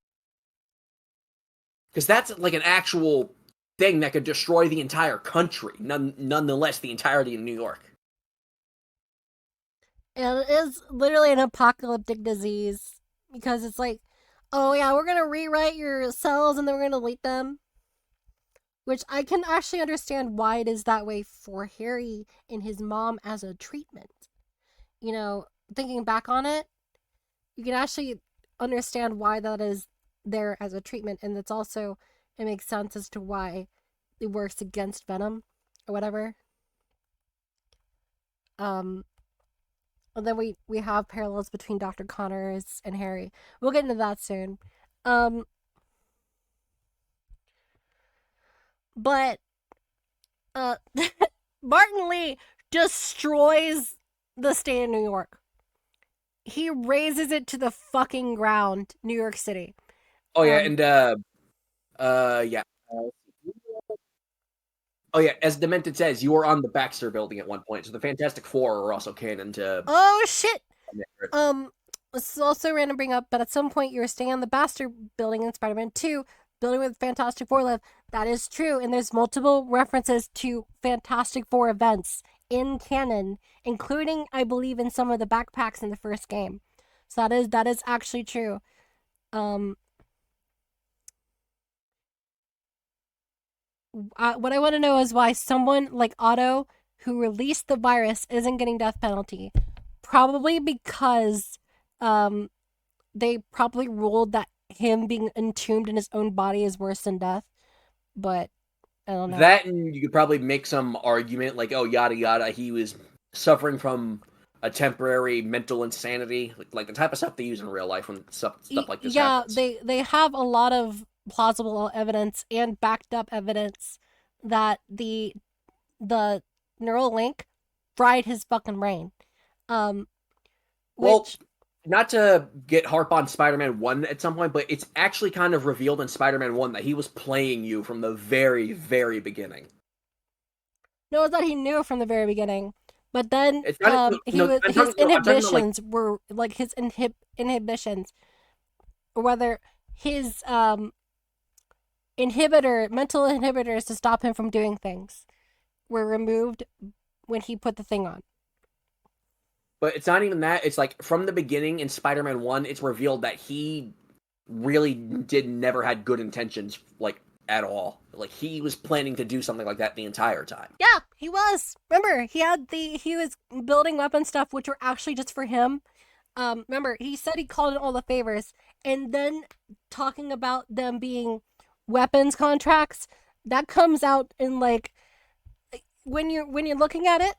Speaker 3: Because that's, like, an actual thing that could destroy the entire country, nonetheless, the entirety of New York.
Speaker 1: And it is literally an apocalyptic disease. Because it's like, oh yeah, we're gonna rewrite your cells and then we're gonna delete them. Which I can actually understand why it is that way for Harry and his mom as a treatment. You know, thinking back on it, you can actually understand why that is there as a treatment, and it's also, it makes sense as to why it works against Venom or whatever. Um, and then we have parallels between Dr. Connors and Harry. We'll get into that soon. Um, but uh, Martin Lee destroys the state of New York. He razes it to the fucking ground, New York City.
Speaker 3: Oh yeah,
Speaker 1: Um,
Speaker 3: and yeah. Oh yeah, as Demented says, you were on the Baxter Building at one point, so the Fantastic Four are also canon to.
Speaker 1: oh shit! This is also random bring up, but at some point you were staying on the Baxter Building in Spider-Man 2, building with Fantastic Four live. That is true, and there's multiple references to Fantastic Four events in canon, including, I believe, in some of the backpacks in the first game. So that is actually true. Um, what I want to know is why someone like Otto, who released the virus, isn't getting death penalty. Probably because um, they probably ruled that him being entombed in his own body is worse than death. But I don't know.
Speaker 3: That, and you could probably make some argument like, oh, yada yada, he was suffering from a temporary mental insanity, like the type of stuff they use in real life when stuff like this
Speaker 1: Yeah,
Speaker 3: happens.
Speaker 1: they have a lot of plausible evidence and backed up evidence that the neural link fried his fucking brain. Um,
Speaker 3: Well,
Speaker 1: which
Speaker 3: not to get harp on Spider-Man 1 at some point, but it's actually kind of revealed in Spider-Man 1 that he was playing you from the very, very beginning.
Speaker 1: knows that he knew from the very beginning. But then
Speaker 3: It's not,
Speaker 1: he
Speaker 3: no,
Speaker 1: was
Speaker 3: I'm
Speaker 1: his
Speaker 3: talking, no, I'm talking about like,
Speaker 1: inhibitions were like his inhibitions, or whether his mental inhibitors to stop him from doing things were removed when he put the thing on.
Speaker 3: but it's not even that. It's like from the beginning in Spider-Man 1, it's revealed that he really did never had good intentions, like, at all. Like, he was planning to do something like that the entire time.
Speaker 1: Yeah, he was. Remember, he was building weapon stuff which were actually just for him. Remember, he said he called in all the favors, and then talking about them being weapons contracts, that comes out in like when you're looking at it,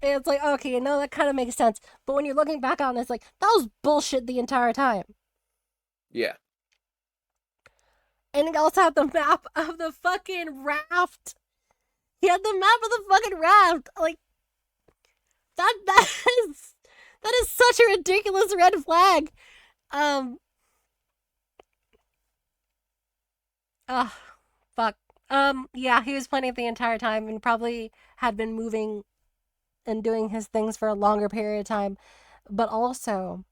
Speaker 1: it's like, okay, no, that kind of makes sense. But when you're looking back on it, it's like, that was bullshit the entire time.
Speaker 3: Yeah.
Speaker 1: And he also had the map of the fucking raft. He had the map of the fucking raft. Like, that is that is such a ridiculous red flag. Um uh fuck. Yeah, he was planning it the entire time and probably had been moving and doing his things for a longer period of time. But also,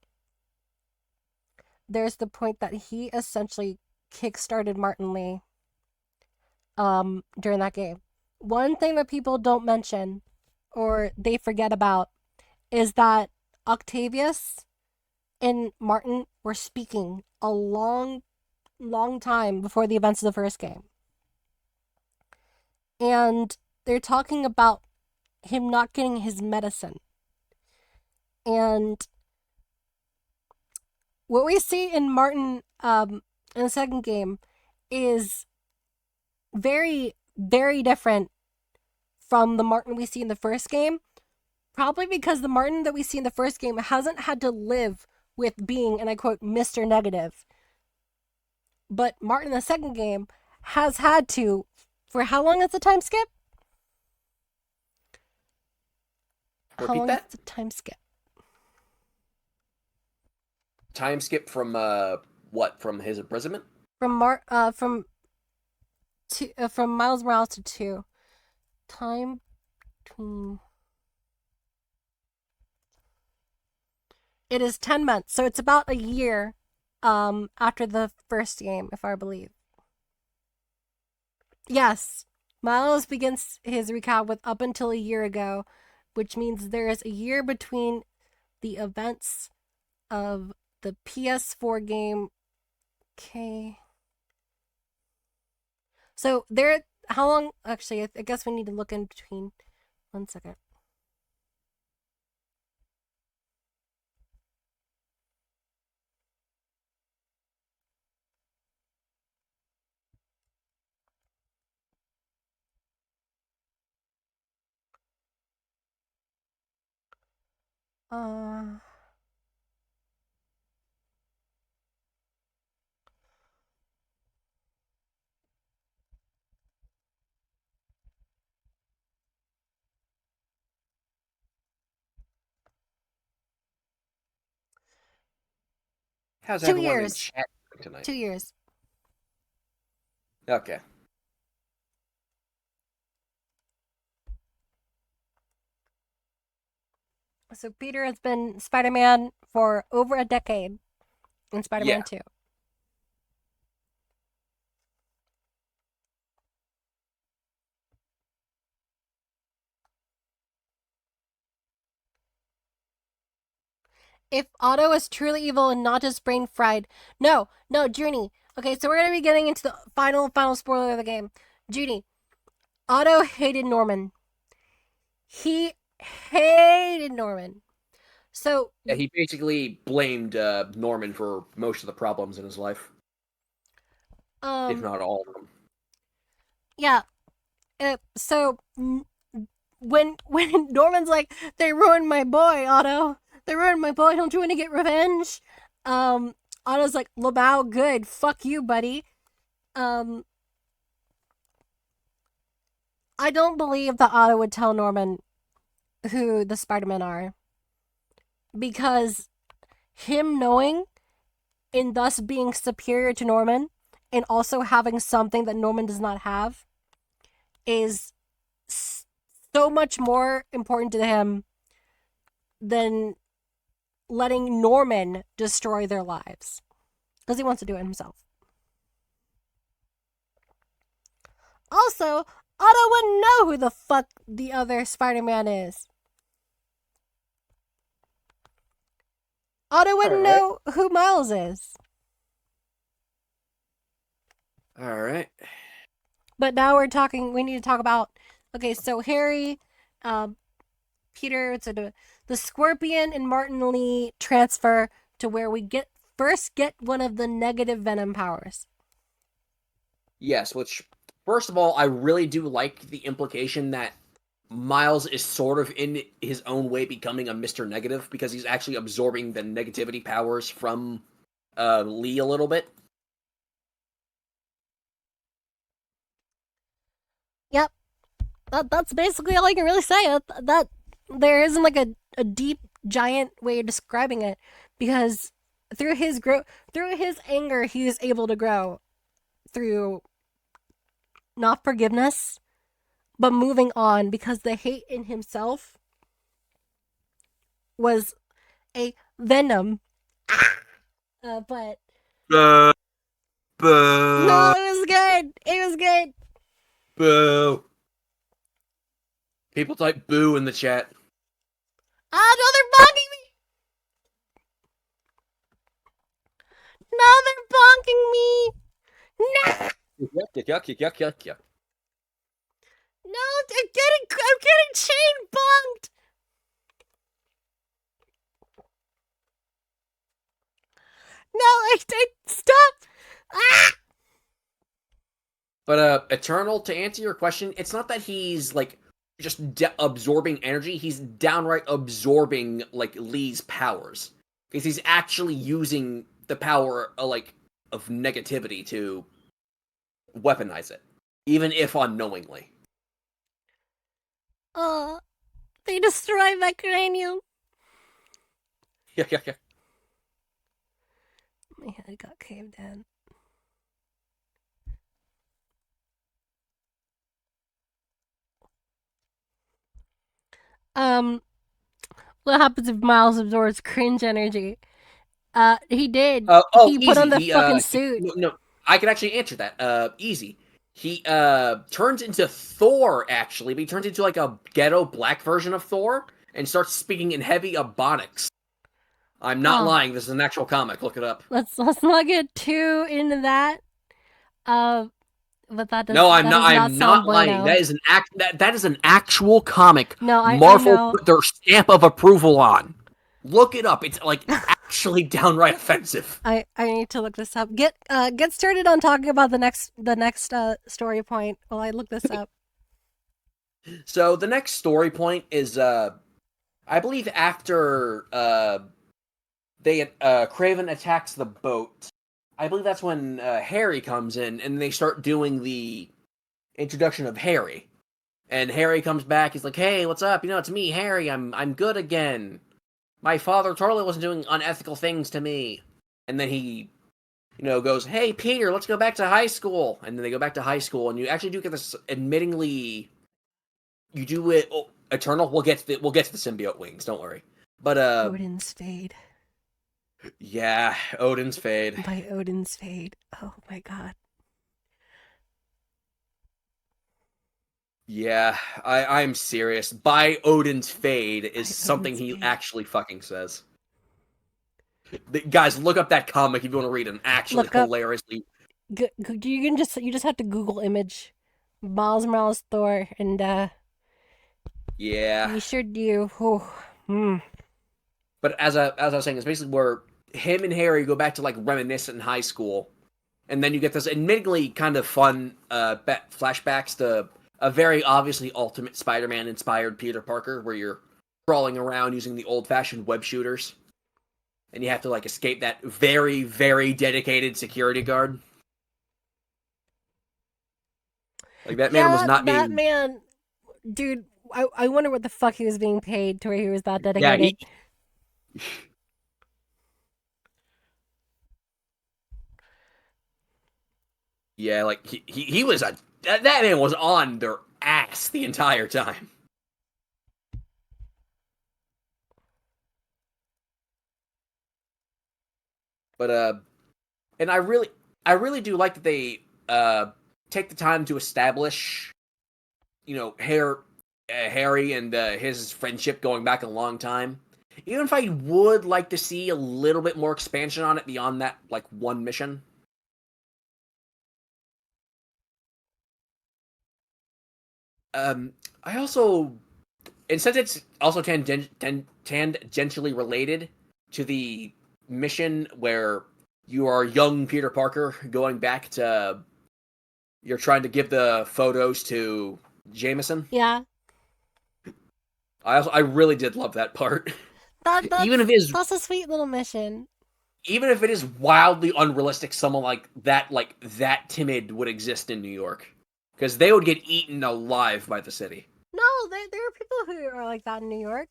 Speaker 1: there's the point that he essentially kickstarted Martin Lee during that game. One thing that people don't mention or they forget about is that Octavius and Martin were speaking a long time before the events of the first game. And they're talking about him not getting his medicine. And what we see in Martin in the second game is very, very different from the Martin we see in the first game. Probably because the Martin that we see in the first game hasn't had to live with being, and I quote, Mr. Negative. But Martin in the second game has had to, for how long is the time skip? How
Speaker 3: Repeat
Speaker 1: long is
Speaker 3: that?
Speaker 1: the time skip?
Speaker 3: Time skip from, what? From his imprisonment?
Speaker 1: From Miles Morales to 2. Time between, it is 10 months, so it's about a year after the first game, if I believe. Yes. Miles begins his recap with up until a year ago, which means there is a year between the events of the PS4 game. Okay. So there, how long? Actually, I guess we need to look in between. 1 second. Uh,
Speaker 3: How's2 everyone in
Speaker 1: years.
Speaker 3: chat tonight?
Speaker 1: 2 years.
Speaker 3: Okay.
Speaker 1: So Peter has been Spider-Man for over a decade in
Speaker 3: Yeah.
Speaker 1: Spider-Man 2. If Otto is truly evil and not just brain fried. No, Junie. Okay, so we're going to be getting into the final spoiler of the game. Junie, Otto hated Norman. He hated Norman. So,
Speaker 3: Yeah, he basically blamed Norman for most of the problems in his life, if not all of them.
Speaker 1: yeah. So, when Norman's like, they ruined my boy, Otto. They ruined my boy. Don't you want to get revenge? Otto's like, Lamau, good. Fuck you, buddy. I don't believe that Otto would tell Norman who the Spider-Men are. Because him knowing and thus being superior to Norman and also having something that Norman does not have is so much more important to him than letting Norman destroy their lives. Because he wants to do it himself. Also, Otto wouldn't know who the fuck the other Spider-Man is. Otto wouldn't know who Miles is.
Speaker 3: Alright.
Speaker 1: But now we need to talk about, okay, so Harry, Peter, so the Scorpion and Martin Lee transfer to where we first get one of the negative Venom powers.
Speaker 3: Yes, which, first of all, I really do like the implication that Miles is sort of in his own way becoming a Mr. Negative because he's actually absorbing the negativity powers from Lee a little bit.
Speaker 1: Yep. That's basically all I can really say. That there isn't like a deep, giant way of describing it because through his anger, he is able to grow through not forgiveness, but moving on because the hate in himself was a venom. But
Speaker 3: Boo.
Speaker 1: no, it was good. It was good.
Speaker 3: Boo. People type boo in the chat.
Speaker 1: Ah, no, they're bonking me. No, they're bonking me. No,
Speaker 3: Yuck.
Speaker 1: no, I'm getting chain bonked. No, I stop. Ah.
Speaker 3: But Eternal, to answer your question, it's not that he's like just absorbing energy. He's downright absorbing like Lee's powers because he's actually using the power of negativity to weaponize it, even if unknowingly.
Speaker 1: Oh, they destroyed my cranium.
Speaker 3: Yeah.
Speaker 1: My head got caved in. What happens if Miles absorbs cringe energy? He did. He put on
Speaker 3: Easy.
Speaker 1: the fucking suit.
Speaker 3: No, I can actually answer that. Easy. He turns into Thor actually, but he turns into like a ghetto black version of Thor and starts speaking in heavy Ebonics. I'm not lying. This is an actual comic. Look it up.
Speaker 1: Let's not get too into that. But
Speaker 3: No, I'm not.
Speaker 1: does
Speaker 3: I'm
Speaker 1: sound
Speaker 3: not lying.
Speaker 1: bueno.
Speaker 3: That is that is an actual comic.
Speaker 1: No, I
Speaker 3: Marvel
Speaker 1: know.
Speaker 3: put their stamp of approval on. Look it up. It's like actually downright offensive.
Speaker 1: I need to look this up. Get started on talking about the next story point while I look this up.
Speaker 3: So the next story point is I believe after they Craven attacks the boat, I believe that's when Harry comes in and they start doing the introduction of Harry. And Harry comes back. He's like, "Hey, what's up? It's me, Harry. I'm good again. My father totally wasn't doing unethical things to me." And then he, goes, "Hey, Peter, let's go back to high school." And then they go back to high school, and you actually do get this. Admittingly, you do it. Oh, Eternal. We'll get to the symbiote wings. Don't worry. But
Speaker 1: Odin's Fade.
Speaker 3: yeah, Odin's Fade.
Speaker 1: By Odin's Fade. Oh my god.
Speaker 3: Yeah, I'm serious. By Odin's Fade is
Speaker 1: By
Speaker 3: something
Speaker 1: Odin's
Speaker 3: he
Speaker 1: Fade.
Speaker 3: actually fucking says. Guys, look up that comic if you want to read an actually
Speaker 1: Look up.
Speaker 3: hilariously.
Speaker 1: You just have to Google image Miles Morales Thor, and
Speaker 3: Yeah,
Speaker 1: you sure do.
Speaker 3: but as I was saying, it's basically where him and Harry go back to like reminisce in high school, and then you get this admittedly kind of fun flashbacks to a very obviously Ultimate Spider-Man inspired Peter Parker, where you're crawling around using the old-fashioned web shooters, and you have to like escape that very very dedicated security guard. Like that man was
Speaker 1: Yeah,
Speaker 3: not
Speaker 1: that
Speaker 3: being.
Speaker 1: man, dude. I wonder what the fuck he was being paid to where he was that
Speaker 3: Yeah,
Speaker 1: dedicated.
Speaker 3: yeah, like he was that man was on their ass the entire time. But and I really do like that they take the time to establish, Harry and his friendship going back a long time. Even if I would like to see a little bit more expansion on it beyond that, like one mission. I also, and since it's also tangentially related to the mission where you are young Peter Parker going back to, you're trying to give the photos to Jameson.
Speaker 1: Yeah,
Speaker 3: I really did love that part.
Speaker 1: that
Speaker 3: even
Speaker 1: that's
Speaker 3: if it is
Speaker 1: that's a sweet little mission.
Speaker 3: even if it is wildly unrealistic, someone like that timid would exist in New York, because they would get eaten alive by the city.
Speaker 1: No, there are people who are like that in New York,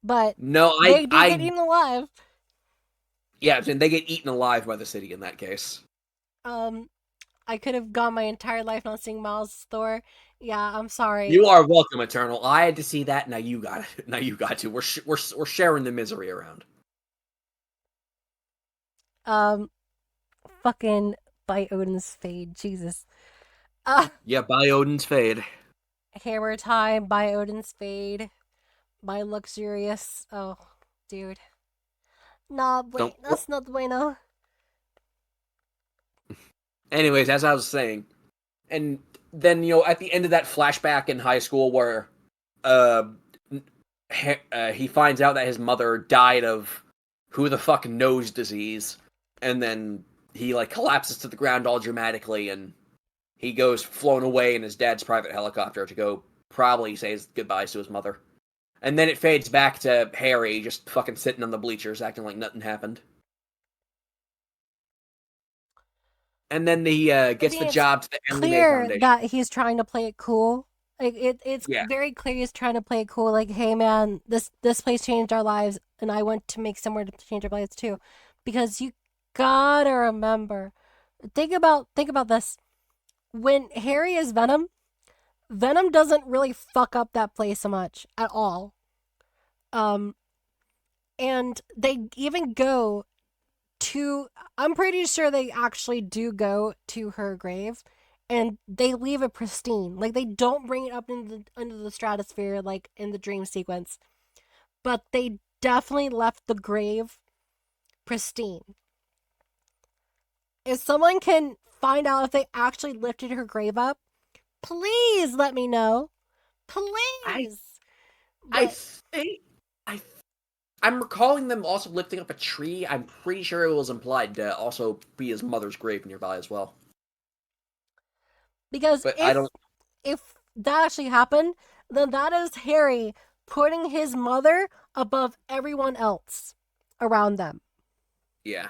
Speaker 1: but
Speaker 3: No,
Speaker 1: they do get
Speaker 3: I
Speaker 1: eaten alive.
Speaker 3: yeah, and they get eaten alive by the city in that case.
Speaker 1: Um, I could have gone my entire life not seeing Miles Thor. Yeah, I'm sorry.
Speaker 3: You are welcome, Eternal. I had to see that. Now you got it. Now you got to. We're sharing the misery around.
Speaker 1: Um, fucking by Odin's Fade. Jesus. Uh,
Speaker 3: Yeah, by Odin's Fade.
Speaker 1: Hammer Time by Odin's Fade. By Luxurious. Oh, dude. Nah,
Speaker 3: Don't.
Speaker 1: wait, that's not bueno.
Speaker 3: Anyways, as I was saying, and then at the end of that flashback in high school where uh, he finds out that his mother died of who the fuck knows disease, and then he like collapses to the ground all dramatically, and he goes flown away in his dad's private helicopter to go probably say his goodbyes to his mother. And then it fades back to Harry just fucking sitting on the bleachers acting like nothing happened. And then he
Speaker 1: I
Speaker 3: gets the
Speaker 1: mean, it's
Speaker 3: job to the Emily May
Speaker 1: clear
Speaker 3: Foundation.
Speaker 1: that he's trying to play it cool. Like it's
Speaker 3: Yeah.
Speaker 1: very clear he's trying to play it cool. Like, hey man, this place changed our lives, and I want to make somewhere to change our lives too, because you gotta remember. Think about this. When Harry is Venom, Venom doesn't really fuck up that place so much at all. Um, and they even go to. I'm pretty sure they actually do go to her grave, and they leave it pristine. Like they don't bring it up into the stratosphere like in the dream sequence, but they definitely left the grave pristine. If someone can find out if they actually lifted her grave up, please let me know.
Speaker 3: I
Speaker 1: Please.
Speaker 3: I
Speaker 1: But
Speaker 3: think I I'm recalling them also lifting up a tree. I'm pretty sure it was implied to also be his mother's grave nearby as well.
Speaker 1: because
Speaker 3: But I
Speaker 1: if
Speaker 3: don't.
Speaker 1: if that actually happened, then that is Harry putting his mother above everyone else around them.
Speaker 3: Yeah.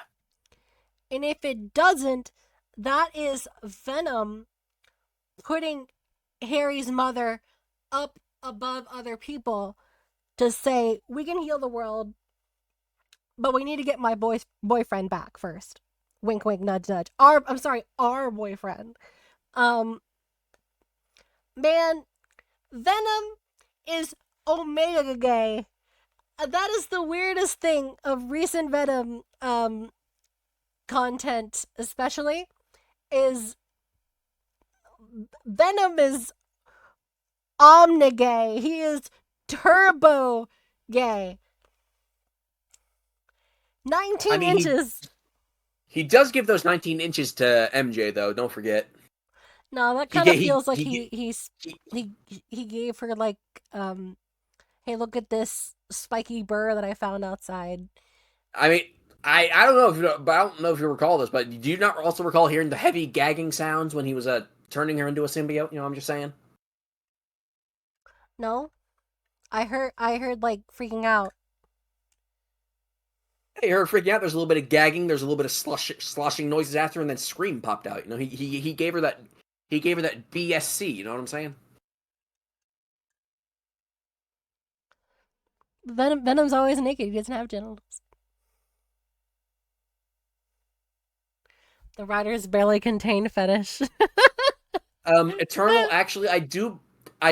Speaker 1: And if it doesn't, that is Venom putting Harry's mother up above other people to say, we can heal the world, but we need to get my boyfriend back first. Wink, wink, nudge, nudge. Our boyfriend. Um, man, Venom is Omega gay. That is the weirdest thing of recent Venom content, especially, is Venom is omni-gay. He is turbo gay. 19 inches.
Speaker 3: He does give those 19 inches to MJ though. Don't forget.
Speaker 1: No, that kind of feels like he gave her like, hey, look at this spiky burr that I found outside.
Speaker 3: I mean, I don't know if you recall this, but do you not also recall hearing the heavy gagging sounds when he was turning her into a symbiote? You know, I'm just saying.
Speaker 1: No, I heard like freaking out.
Speaker 3: I heard freaking out. There's a little bit of gagging. There's a little bit of sloshing noises after, and then scream popped out. You know, he gave her that. He gave her that BSC. You know what I'm saying?
Speaker 1: Venom's always naked. He doesn't have genitals. The writers barely contained fetish.
Speaker 3: Eternal. Actually, I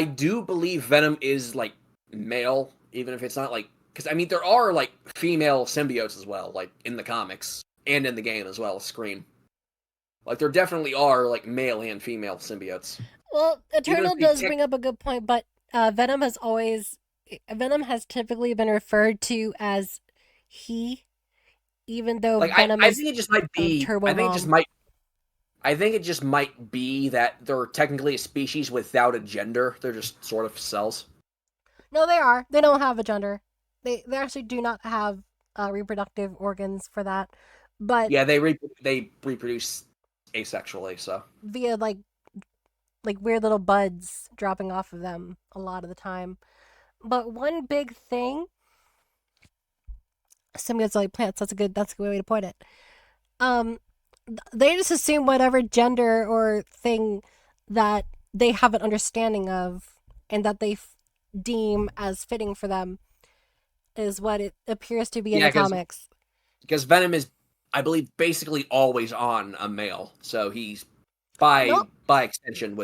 Speaker 3: do believe Venom is like male, even if it's not like, because I mean there are like female symbiotes as well, like in the comics and in the game as well. Scream. Like there definitely are like male and female symbiotes.
Speaker 1: Well, Eternal does bring up a good point, but Venom has typically been referred to as he, even though
Speaker 3: like
Speaker 1: Venom
Speaker 3: I
Speaker 1: is
Speaker 3: think it just might be.
Speaker 1: Turbo
Speaker 3: I think
Speaker 1: Mom.
Speaker 3: it just might. I think it just might be that they're technically a species without a gender. They're just sort of cells.
Speaker 1: No, they are. They don't have a gender. They actually do not have reproductive organs for that. But
Speaker 3: yeah, they reproduce asexually, so
Speaker 1: via like weird little buds dropping off of them a lot of the time. But one big thing, symbiotes are like plants. That's a good way to put it. They just assume whatever gender or thing that they have an understanding of and that they deem as fitting for them is what it appears to be in the comics.
Speaker 3: Because Venom is, I believe, basically always on a male, so he's by extension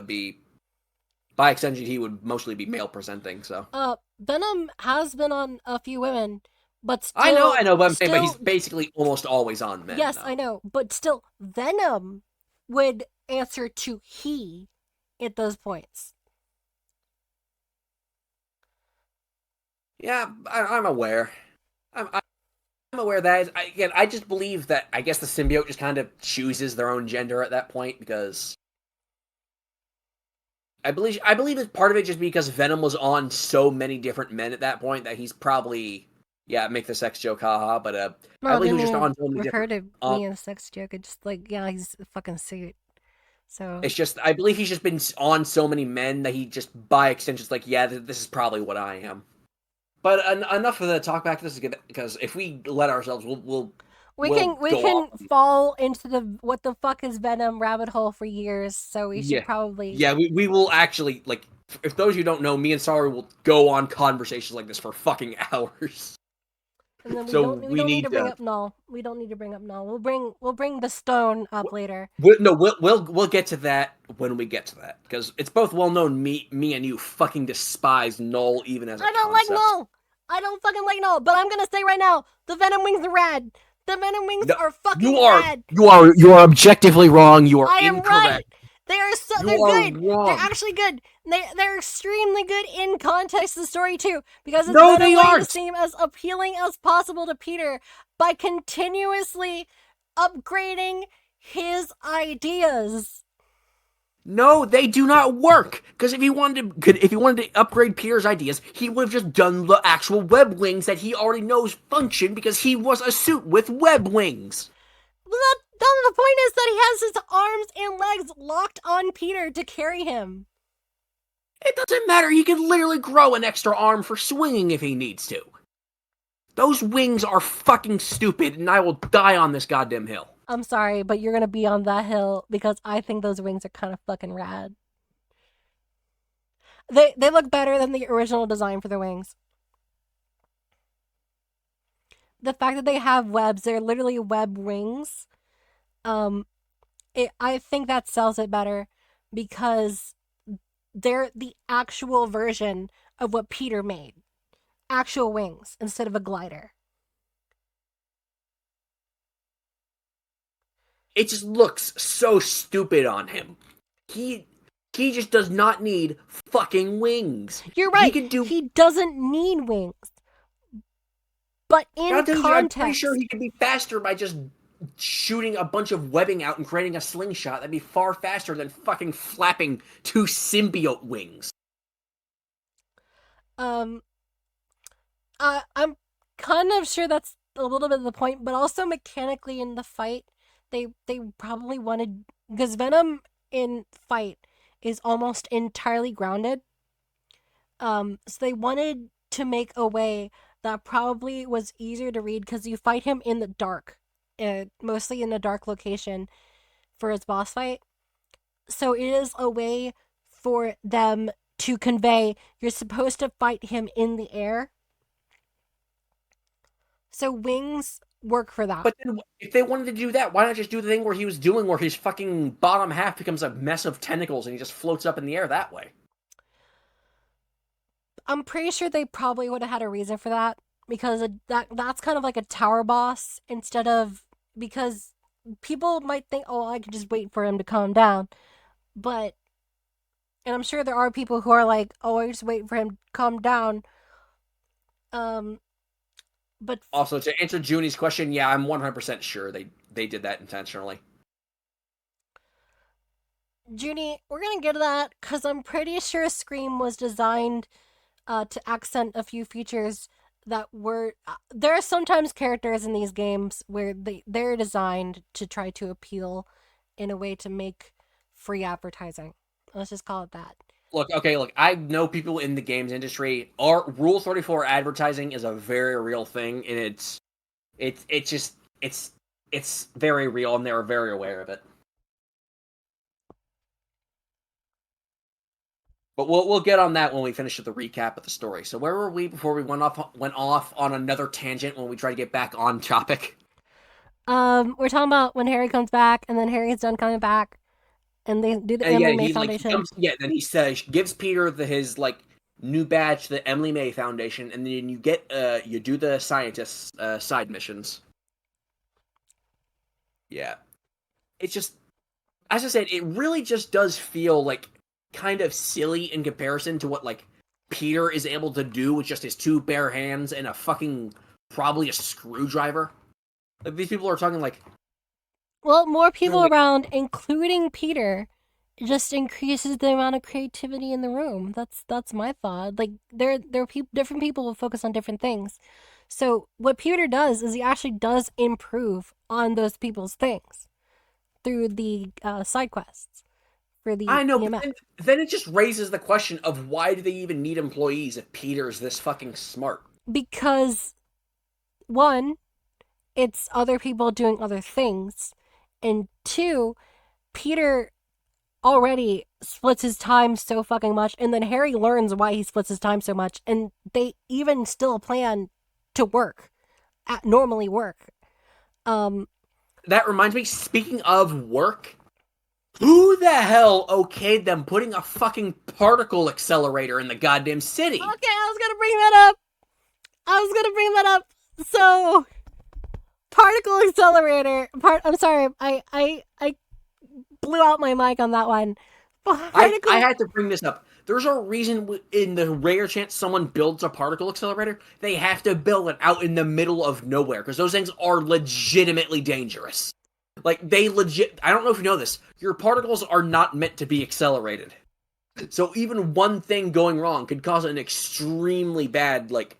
Speaker 3: he would mostly be male presenting. So
Speaker 1: Venom has been on a few women. But still,
Speaker 3: I know, but I'm saying, but he's basically almost always on men.
Speaker 1: Yes, I know, but still, Venom would answer to he at those points.
Speaker 3: Yeah, I'm aware. I'm aware that I just believe that I guess the symbiote just kind of chooses their own gender at that point because I believe that part of it just because Venom was on so many different men at that point that he's probably. Yeah, make the sex joke, haha. But I believe he was just on so many different.
Speaker 1: Refer to me in a sex joke. It's just like, yeah, he's a fucking suit. So
Speaker 3: it's just I believe he's just been on so many men that he just by extension is like, yeah, this is probably what I am. But enough of the talk back to this because if we let ourselves, we
Speaker 1: can fall into the what the fuck is Venom rabbit hole for years. So we should probably
Speaker 3: we will actually like if those who don't know, me and Saru will go on conversations like this for fucking hours.
Speaker 1: And then we don't need to bring up Null. We don't need to bring up Null. We'll bring the stone up later.
Speaker 3: We'll get to that when we get to that because it's both well known. Me and you fucking despise Null even as
Speaker 1: I don't like Null. I don't fucking like Null. But I'm gonna say right now, the Venom wings are rad. The Venom wings are fucking rad.
Speaker 3: You are objectively wrong. You are incorrect.
Speaker 1: Right. They're good. Wrong. They're actually good. They're extremely good in context of the story too, because it's a way to seem as appealing as possible to Peter by continuously upgrading his ideas.
Speaker 3: No, they do not work. Because if he wanted to upgrade Peter's ideas, he would have just done the actual web wings that he already knows function because he was a suit with web wings.
Speaker 1: The point is that he has his arms and legs locked on Peter to carry him.
Speaker 3: It doesn't matter. He can literally grow an extra arm for swinging if he needs to. Those wings are fucking stupid, and I will die on this goddamn hill.
Speaker 1: I'm sorry, but you're gonna be on that hill because I think those wings are kind of fucking rad. They look better than the original design for the wings. The fact that they have webs, they're literally web wings. Um, I think that sells it better because they're the actual version of what Peter made. Actual wings instead of a glider.
Speaker 3: It just looks so stupid on him. He just does not need fucking wings.
Speaker 1: You're
Speaker 3: He
Speaker 1: right.
Speaker 3: could do.
Speaker 1: He doesn't need wings. But in
Speaker 3: I'm pretty sure
Speaker 1: context,
Speaker 3: he could be faster by just shooting a bunch of webbing out and creating a slingshot. That'd be far faster than fucking flapping two symbiote wings.
Speaker 1: um, I'm kind of sure that's a little bit of the point, but also mechanically in the fight, they probably wanted because Venom in fight is almost entirely grounded. So they wanted to make a way that probably was easier to read because you fight him in the dark, mostly in a dark location for his boss fight. So it is a way for them to convey you're supposed to fight him in the air. So wings work for that.
Speaker 3: But then, if they wanted to do that, why not just do the thing where he was doing, where his fucking bottom half becomes a mess of tentacles and he just floats up in the air that way?
Speaker 1: I'm pretty sure they probably would have had a reason for that because that's kind of like a tower boss instead of because people might think, oh, I could just wait for him to calm down, but and I'm sure there are people who are like, oh, I just wait for him to calm down. Um, but
Speaker 3: Also, to answer Junie's question, yeah, I'm 100% sure they did that intentionally.
Speaker 1: Junie, we're gonna get to that because I'm pretty sure Scream was designed to accent a few features that were. There are sometimes characters in these games where they're designed to try to appeal in a way to make free advertising. Let's just call it that.
Speaker 3: Look, I know people in the games industry. Our Rule 34 advertising is a very real thing, and it's just it's very real, and they're very aware of it. But we'll get on that when we finish with the recap of the story. So where were we before we went off on another tangent when we try to get back on topic?
Speaker 1: We're talking about when Harry comes back, and then Harry's done coming back, and they do the
Speaker 3: And yeah,
Speaker 1: Emily May
Speaker 3: he
Speaker 1: Foundation.
Speaker 3: then he says gives Peter his new badge to the Emily May Foundation, and then you do the scientist side missions. Yeah, it's just, as I said, it really just does feel like kind of silly in comparison to what Peter is able to do with just his two bare hands and a fucking probably a screwdriver. Like, these people are talking
Speaker 1: Well, more people
Speaker 3: like,
Speaker 1: around, including Peter, just increases the amount of creativity in the room. That's my thought. Like there are different people who focus on different things. So what Peter does is he actually does improve on those people's things through the side quests for the
Speaker 3: I know, but
Speaker 1: EMF.
Speaker 3: then it just raises the question of why do they even need employees if Peter's this fucking smart?
Speaker 1: Because one, it's other people doing other things, and two, Peter already splits his time so fucking much, and then Harry learns why he splits his time so much, and they even still plan to normally work.
Speaker 3: That reminds me, speaking of work, who the hell okayed them putting a fucking particle accelerator in the goddamn city?
Speaker 1: Okay, I was gonna bring that up. So, particle accelerator. I'm sorry. I blew out my mic on that one.
Speaker 3: I had to bring this up. There's a reason in the rare chance someone builds a particle accelerator, they have to build it out in the middle of nowhere, because those things are legitimately dangerous. I don't know if you know this, your particles are not meant to be accelerated. So even one thing going wrong could cause an extremely bad, like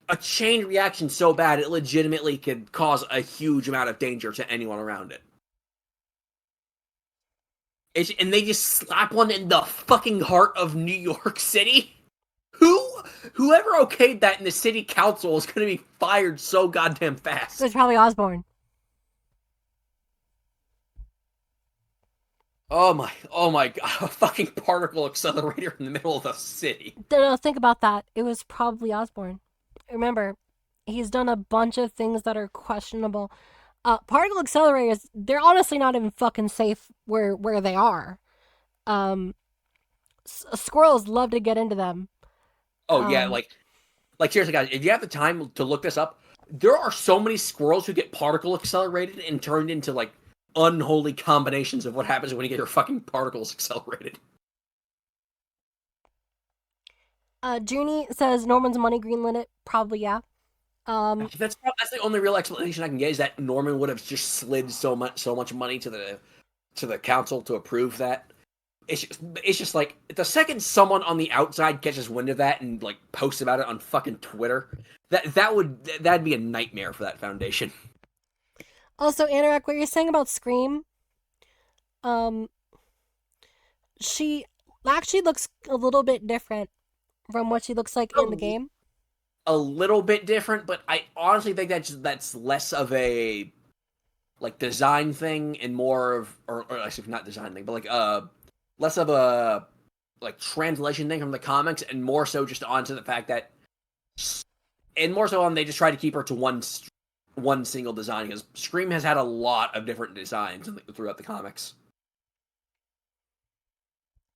Speaker 3: a chain reaction so bad it legitimately could cause a huge amount of danger to anyone around it. And they just slap one in the fucking heart of New York City? Whoever okayed that in the city council is going to be fired so goddamn
Speaker 1: It
Speaker 3: fast.
Speaker 1: was probably Osborne.
Speaker 3: Oh my god, a fucking particle accelerator in the middle of the city.
Speaker 1: No, think about that. It was probably Osborne. Remember, he's done a bunch of things that are questionable. Particle accelerators, they're honestly not even fucking safe where they are. Um, squirrels love to get into them.
Speaker 3: Oh yeah,
Speaker 1: Um,
Speaker 3: like seriously guys, if you have the time to look this up, there are so many squirrels who get particle accelerated and turned into like unholy combinations of what happens when you get your fucking particles accelerated.
Speaker 1: Junie says Norman's money greenlit it. Probably, yeah. Um,
Speaker 3: That's the only real explanation I can get is that Norman would have just slid so much money to the council to approve that. It's just like the second someone on the outside catches wind of that and like posts about it on fucking Twitter, that'd be a nightmare for that foundation.
Speaker 1: also, Anorak, what you're saying about Scream, um, she actually looks a little bit different from what she looks like in the game.
Speaker 3: A little bit different, but I honestly think that's less of a like design thing and more of or actually not design thing, but like less of a like translation thing from the comics and more so just onto the fact that and more so on they just try to keep her to one single design because Scream has had a lot of different designs throughout the comics.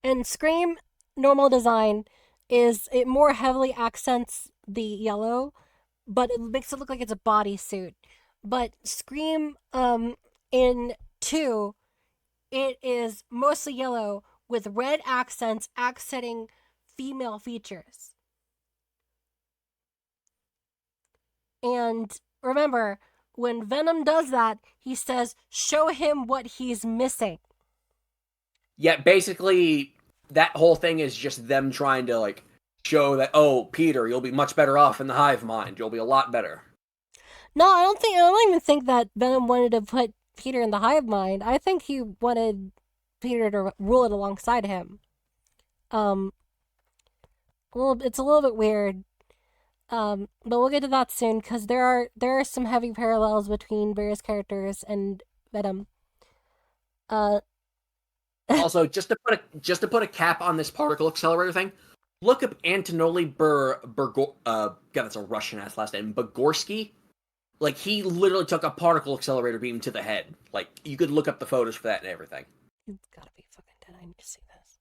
Speaker 1: And Scream normal design is it more heavily accents the yellow, but it makes it look like it's a bodysuit. But Scream in 2, it is mostly yellow with red accents accenting female features. And remember, when Venom does that, he says, "Show him what he's missing."
Speaker 3: Yeah, basically that whole thing is just them trying to like show that oh Peter, you'll be much better off in the hive mind. You'll be a lot better.
Speaker 1: No, I don't even think that Venom wanted to put Peter in the hive mind. I think he wanted Peter to rule it alongside him. Um, it's a little bit weird. But we'll get to that soon because there are some heavy parallels between various characters and Venom. Uh,
Speaker 3: Also, just to put a cap on this particle accelerator thing, look up Antonoli God, that's a Russian ass last name. Bogorsky. Like he literally took a particle accelerator beam to the head. Like you could look up the photos for that and everything.
Speaker 1: He's gotta be fucking dead. I need to see this.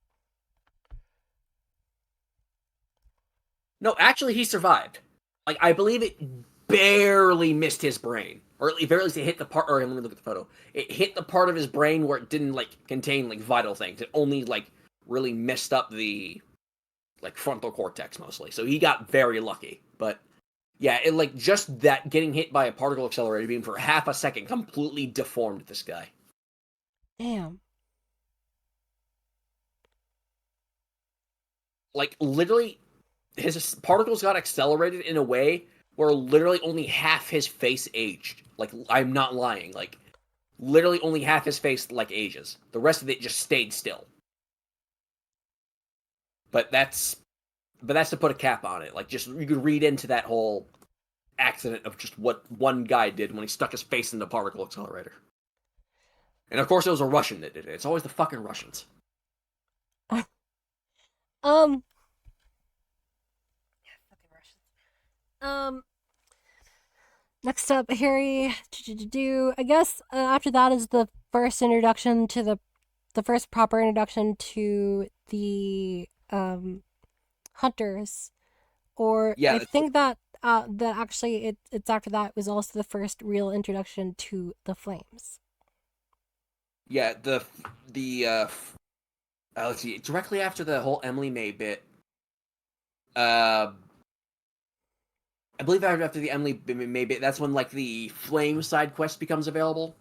Speaker 3: No, actually, he survived. Like I believe it barely missed his brain, or at very least it hit the part. Or let me look at the photo. It hit the part of his brain where it didn't like contain like vital things. It only like really messed up the like frontal cortex mostly. So he got very lucky. But yeah, it like just that getting hit by a particle accelerator beam for half a second completely deformed this guy.
Speaker 1: Damn.
Speaker 3: Like literally, his particles got accelerated in a way where literally only half his face aged. Like I'm not lying. Like literally only half his face like ages. The rest of it just stayed still. But that's to put a cap on it. Like just you could read into that whole accident of just what one guy did when he stuck his face in the particle accelerator. And of course it was a Russian that did it. It's always the fucking Russians.
Speaker 1: Um. Yeah, fucking Russians. Next up, Harry. I guess after that is the first introduction to the first proper introduction to the hunters, or
Speaker 3: Yeah,
Speaker 1: I think that that actually it's after that was also the first real introduction to the flames.
Speaker 3: yeah. The let's see. Directly after the whole Emily May bit, I believe after the Emily May bit, that's when like the flame side quest becomes available.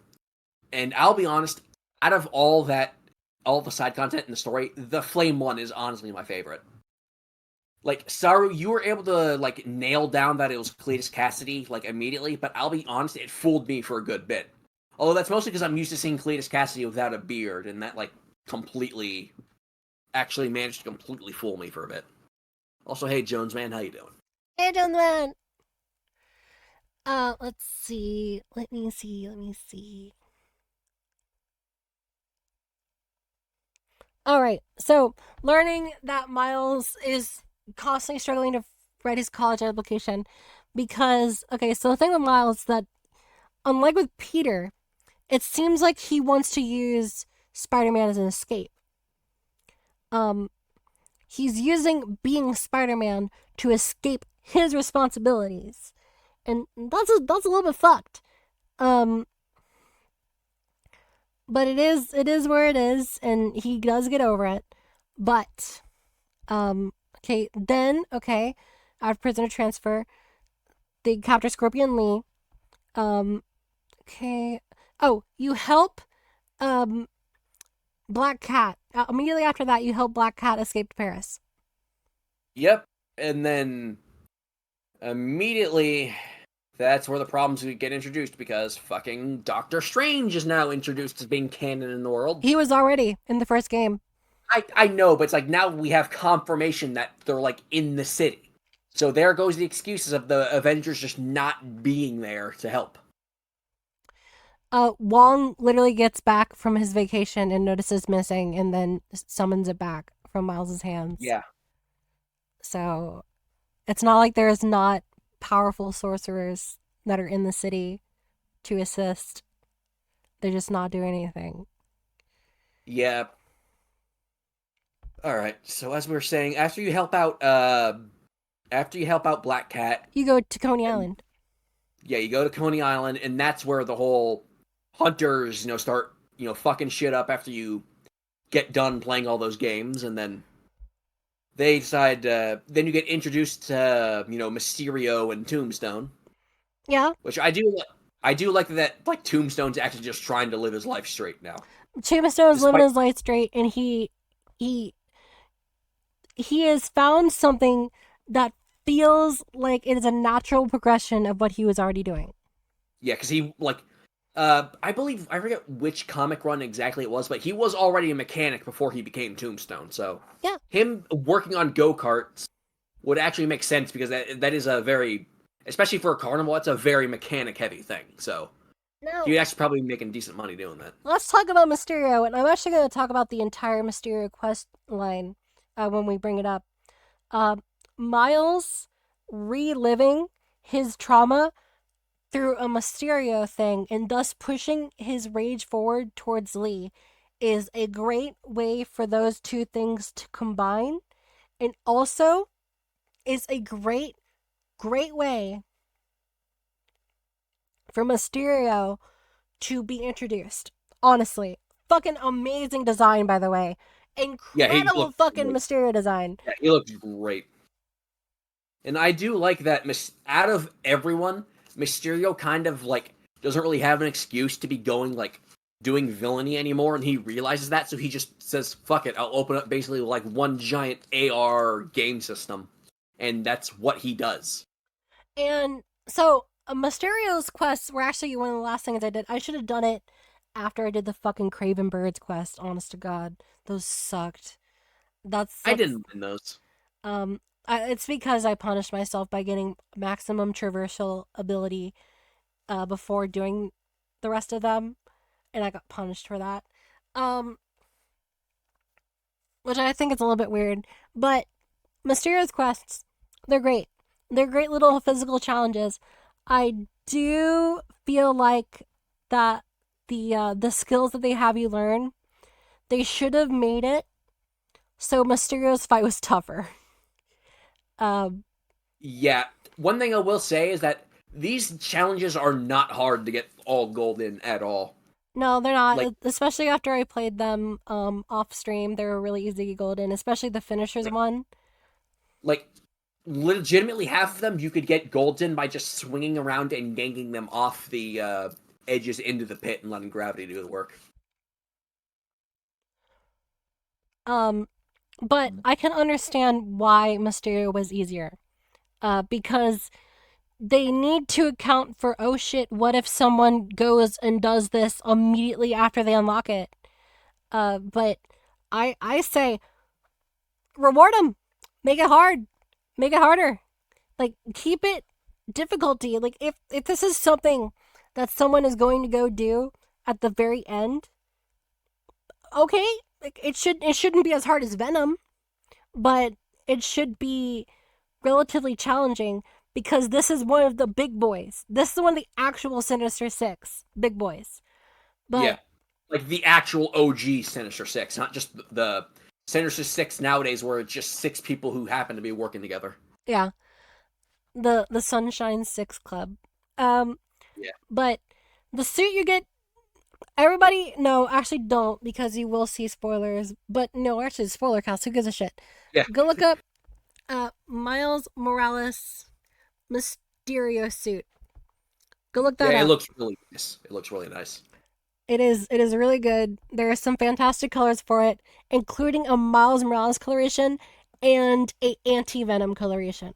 Speaker 3: And I'll be honest, out of all the side content in the story, the flame one is honestly my favorite. Like Saru, you were able to like nail down that it was Cletus Cassidy like immediately, but I'll be honest, it fooled me for a good bit. Although that's mostly because I'm used to seeing Cletus Cassidy without a beard, and that like completely actually managed to completely fool me for a bit. Also, hey Jones, man, how you doing?
Speaker 1: Hey, gentlemen. Let's see. Let me see. All right. So, learning that Miles is constantly struggling to write his college application because, okay, so the thing with Miles is that, unlike with Peter, it seems like he wants to use Spider-Man as an escape. Um, he's using being Spider-Man to escape his responsibilities, and that's a little bit fucked. Um, but it is where it is, and he does get over it. But okay, out of prisoner transfer, they capture Scorpion Lee. Um, okay. Oh, you help um Black Cat. Immediately after that, you help Black Cat escape to Paris.
Speaker 3: Yep. And then immediately, that's where the problems get introduced because fucking Doctor Strange is now introduced as being canon in the world.
Speaker 1: He was already in the first game.
Speaker 3: I know, but it's like now we have confirmation that they're like in the city. So there goes the excuses of the Avengers just not being there to help.
Speaker 1: Wong literally gets back from his vacation and notices missing, and then summons it back from Miles's hands.
Speaker 3: Yeah.
Speaker 1: So it's not like there's not powerful sorcerers that are in the city to assist. They're just not doing anything.
Speaker 3: Yeah. All right. So as we were saying, after you help out Black Cat,
Speaker 1: You go to Coney
Speaker 3: and,
Speaker 1: Island.
Speaker 3: yeah, you go to Coney Island, and that's where the whole hunters, start, fucking shit up after you get done playing all those games, and then they decide. Then you get introduced to, Mysterio and Tombstone,
Speaker 1: Yeah,
Speaker 3: which I do. I do like that. Like Tombstone's actually just trying to live his life straight now,
Speaker 1: Chimpus is living
Speaker 3: despite.
Speaker 1: his life straight, and he he has found something that feels like it is a natural progression of what he was already doing.
Speaker 3: Yeah, because he like. I believe I forget which comic run exactly it was, but he was already a mechanic before he became Tombstone. So
Speaker 1: Yeah.
Speaker 3: him working on go karts would actually make sense because that is a very, especially for a carnival, that's a very mechanic heavy thing. So
Speaker 1: Now,
Speaker 3: he'd actually probably be making decent money doing that.
Speaker 1: let's talk about Mysterio, and I'm actually going to talk about the entire Mysterio quest line when we bring it up. Uh, Miles reliving his trauma through a Mysterio thing and thus pushing his rage forward towards Lee is a great way for those two things to combine, and also is a great way for Mysterio to be introduced. Honestly, fucking amazing design, by the way.
Speaker 3: Yeah, he
Speaker 1: Incredible
Speaker 3: looked
Speaker 1: fucking
Speaker 3: great.
Speaker 1: Mysterio design.
Speaker 3: Yeah, he looked great. And I do like that out of everyone, Mysterio kind of like doesn't really have an excuse to be going like doing villainy anymore, and he realizes that, so he just says, "Fuck it, I'll open up basically like one giant AR game system," and that's what he does.
Speaker 1: And so, Mysterio's quests were actually one of the last things I did. I should have done it after I did the fucking Craven Birds quest, honest to God. Those sucked.
Speaker 3: I
Speaker 1: That's
Speaker 3: didn't win those.
Speaker 1: um it's because I punished myself by getting maximum traversal ability before doing the rest of them, and I got punished for that. Um which I think is a little bit weird, but Mysterio's quests, they're great. They're great little physical challenges. I do feel like that the skills that they have you learn, they should have made it so Mysterio's fight was tougher. Um,
Speaker 3: Yeah, one thing I will say is that these challenges are not hard to get all gold in at all.
Speaker 1: no, they're not.
Speaker 3: Like,
Speaker 1: Especially after I played them off stream, they were really easy to get gold in. Especially the finishers
Speaker 3: like,
Speaker 1: one.
Speaker 3: like legitimately half of them you could get golds in by just swinging around and yanking them off the edges into the pit and letting gravity do the work.
Speaker 1: Um, but I can understand why Mysterio was easier. Because they need to account for, oh shit, what if someone goes and does this immediately after they unlock it? But I say reward them, make it hard. Make it harder. Like, keep it difficulty. Like, if this is something that someone is going to go do at the very end, okay, like it shouldn't be as hard as Venom, but it should be relatively challenging because this is one of the big boys. This is one of the actual Sinister Six big boys. But
Speaker 3: Yeah, like the actual OG Sinister Six, not just the Sinister Six nowadays, where it's just six people who happen to be working together.
Speaker 1: yeah, the Sunshine Six Club. Um,
Speaker 3: Yeah,
Speaker 1: but the suit you get, everybody, no, actually don't because you will see spoilers. But no, actually, Spoilercast. Who gives a shit?
Speaker 3: yeah,
Speaker 1: Go look up Miles Morales Mysterio suit. Go look
Speaker 3: yeah.
Speaker 1: that
Speaker 3: It
Speaker 1: up.
Speaker 3: looks really nice. It looks really nice.
Speaker 1: It is really good. There are some fantastic colors for it, including a Miles Morales coloration and a anti-Venom coloration.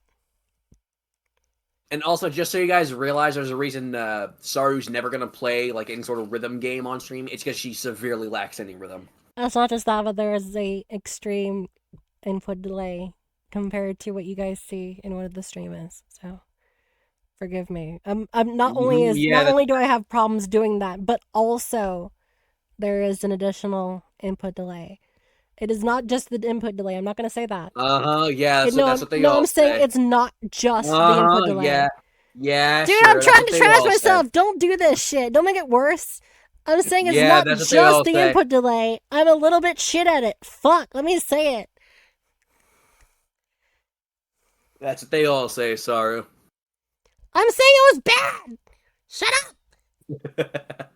Speaker 3: And also, just so you guys realize, there's a reason Saru's never gonna play like any sort of rhythm game on stream. It's because she severely lacks any rhythm.
Speaker 1: It's not just that, but there is a extreme input delay compared to what you guys see in what the stream is. So forgive me. I'm
Speaker 3: Yeah,
Speaker 1: not only do I have problems doing that, but also there is an additional input delay. It is not just the input delay. I'm not going to say that.
Speaker 3: yeah.
Speaker 1: It,
Speaker 3: So
Speaker 1: no,
Speaker 3: that's what they
Speaker 1: no,
Speaker 3: all
Speaker 1: I'm saying
Speaker 3: say.
Speaker 1: it's not just the input delay.
Speaker 3: Yeah, yeah,
Speaker 1: Dude, I'm
Speaker 3: sure. That's
Speaker 1: trying
Speaker 3: what
Speaker 1: to
Speaker 3: they
Speaker 1: trash
Speaker 3: all say.
Speaker 1: myself. Don't do this shit. Don't make it worse. I'm saying it's
Speaker 3: Yeah,
Speaker 1: not
Speaker 3: that's what they
Speaker 1: just
Speaker 3: all
Speaker 1: the
Speaker 3: say.
Speaker 1: input delay. I'm a little bit shit at it. Fuck, let me say it.
Speaker 3: That's what they all say, Saru.
Speaker 1: I'm saying it was bad. Shut up.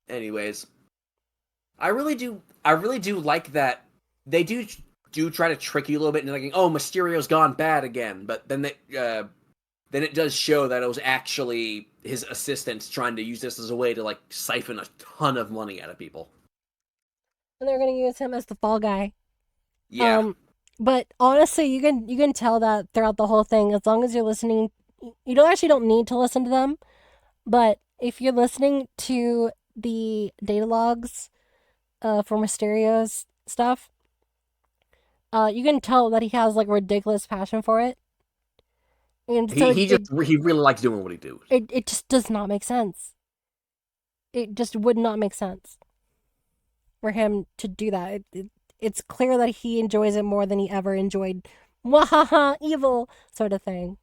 Speaker 3: Anyways, I really do like that they do try to trick you a little bit and like, oh, Mysterio's gone bad again, but then it does show that it was actually his assistants trying to use this as a way to like siphon a ton of money out of people.
Speaker 1: And they're gonna use him as the fall guy.
Speaker 3: Yeah,
Speaker 1: Um, but honestly, you can tell that throughout the whole thing. As long as you're listening, you don't need to listen to them. But if you're listening to the data logs, for Mysterio's stuff, you can tell that he has like ridiculous passion for it, and so
Speaker 3: he really likes doing what he do.
Speaker 1: it just does not make sense. It just would not make sense for him to do that. It's clear that he enjoys it more than he ever enjoyed wahaha evil sort of thing.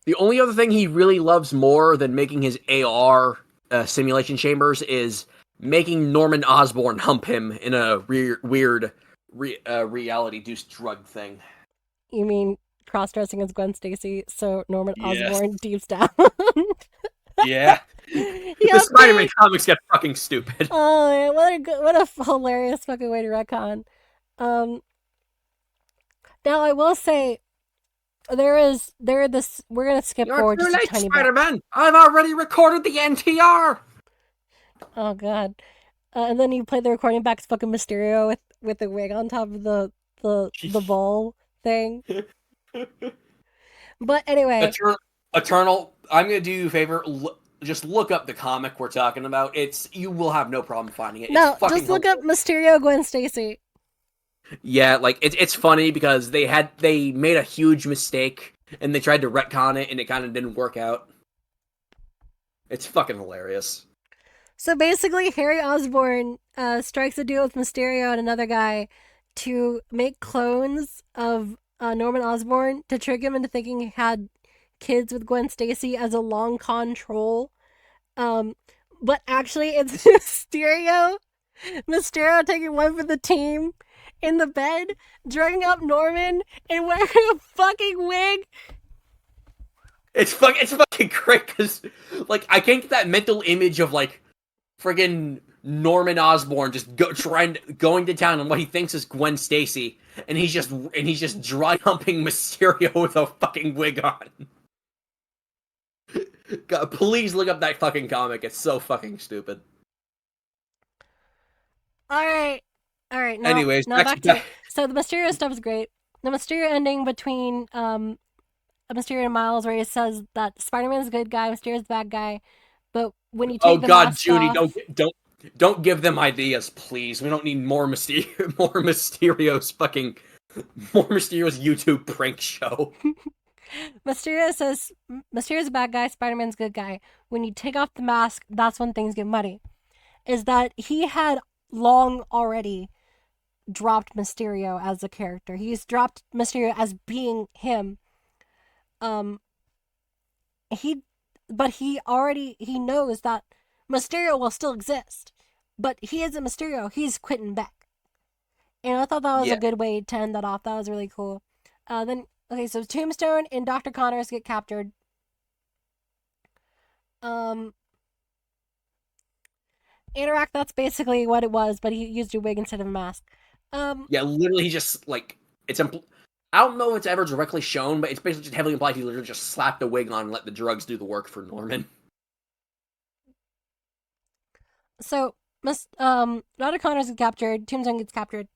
Speaker 3: The only other thing he really loves more than making his AR simulation chambers is making Norman Osborn hump him in a weird reality-induced drug thing.
Speaker 1: You mean cross-dressing as Gwen Stacy so Norman
Speaker 3: Yes.
Speaker 1: Osborn deeps down?
Speaker 3: Yeah. The Spider-Man comics get fucking stupid.
Speaker 1: Oh man, what a hilarious fucking way to retcon. Um, Now I will say there is this. We're gonna skip
Speaker 3: You're
Speaker 1: forward
Speaker 3: too
Speaker 1: just a
Speaker 3: late,
Speaker 1: tiny bit.
Speaker 3: Spider-Man! I've already recorded the NTR!
Speaker 1: Oh god. And then you play the recording back to fucking Mysterio with the wig on top of the ball thing. But anyway,
Speaker 3: Eternal, I'm gonna do you a favor. Just look up the comic we're talking about. You will have no problem finding it.
Speaker 1: no,
Speaker 3: It's fucking
Speaker 1: just look up Mysterio Gwen Stacy.
Speaker 3: Yeah, like it's funny because they made a huge mistake and they tried to retcon it and it kind of didn't work out. It's fucking hilarious.
Speaker 1: So basically, Harry Osborn strikes a deal with Mysterio and another guy to make clones of Norman Osborn to trick him into thinking he had kids with Gwen Stacy as a long con troll. But actually, it's Mysterio taking one for the team in the bed, drugging up Norman, and wearing a fucking wig.
Speaker 3: It's fucking great because like I can't get that mental image of like friggin' Norman Osborn just going to town on what he thinks is Gwen Stacy, and he's just dry humping Mysterio with a fucking wig on. God, please look up that fucking comic. It's so fucking stupid.
Speaker 1: All right. Now,
Speaker 3: Anyways,
Speaker 1: back to so the Mysterio stuff is great. The Mysterio ending between Mysterio and Miles, where he says that Spider-Man is a good guy, Mysterio's the bad guy, but when you take the
Speaker 3: God,
Speaker 1: mask
Speaker 3: Junie,
Speaker 1: off,
Speaker 3: Don't give them ideas, please. We don't need more more Mysterio's fucking, more Mysterio's YouTube prank show.
Speaker 1: Mysterio says Mysterio's a bad guy, Spider-Man's a good guy. When you take off the mask, that's when things get muddy. Is that he had long already dropped Mysterio as a character. He's dropped Mysterio as being him. Um he but he knows that Mysterio will still exist. But he isn't Mysterio, he's Quentin Beck. And I thought that was a
Speaker 3: Yeah.
Speaker 1: good way to end that off. That was really cool. Then okay, so Tombstone and Dr. Connors get captured. Um Interact, that's basically what it was, but he used a wig instead of a mask. Um
Speaker 3: Yeah, literally just, like, I don't know if it's ever directly shown, but it's basically just heavily implied he literally just slapped the wig on and let the drugs do the work for Norman.
Speaker 1: so Dr. Connors gets captured, Tombstone gets captured.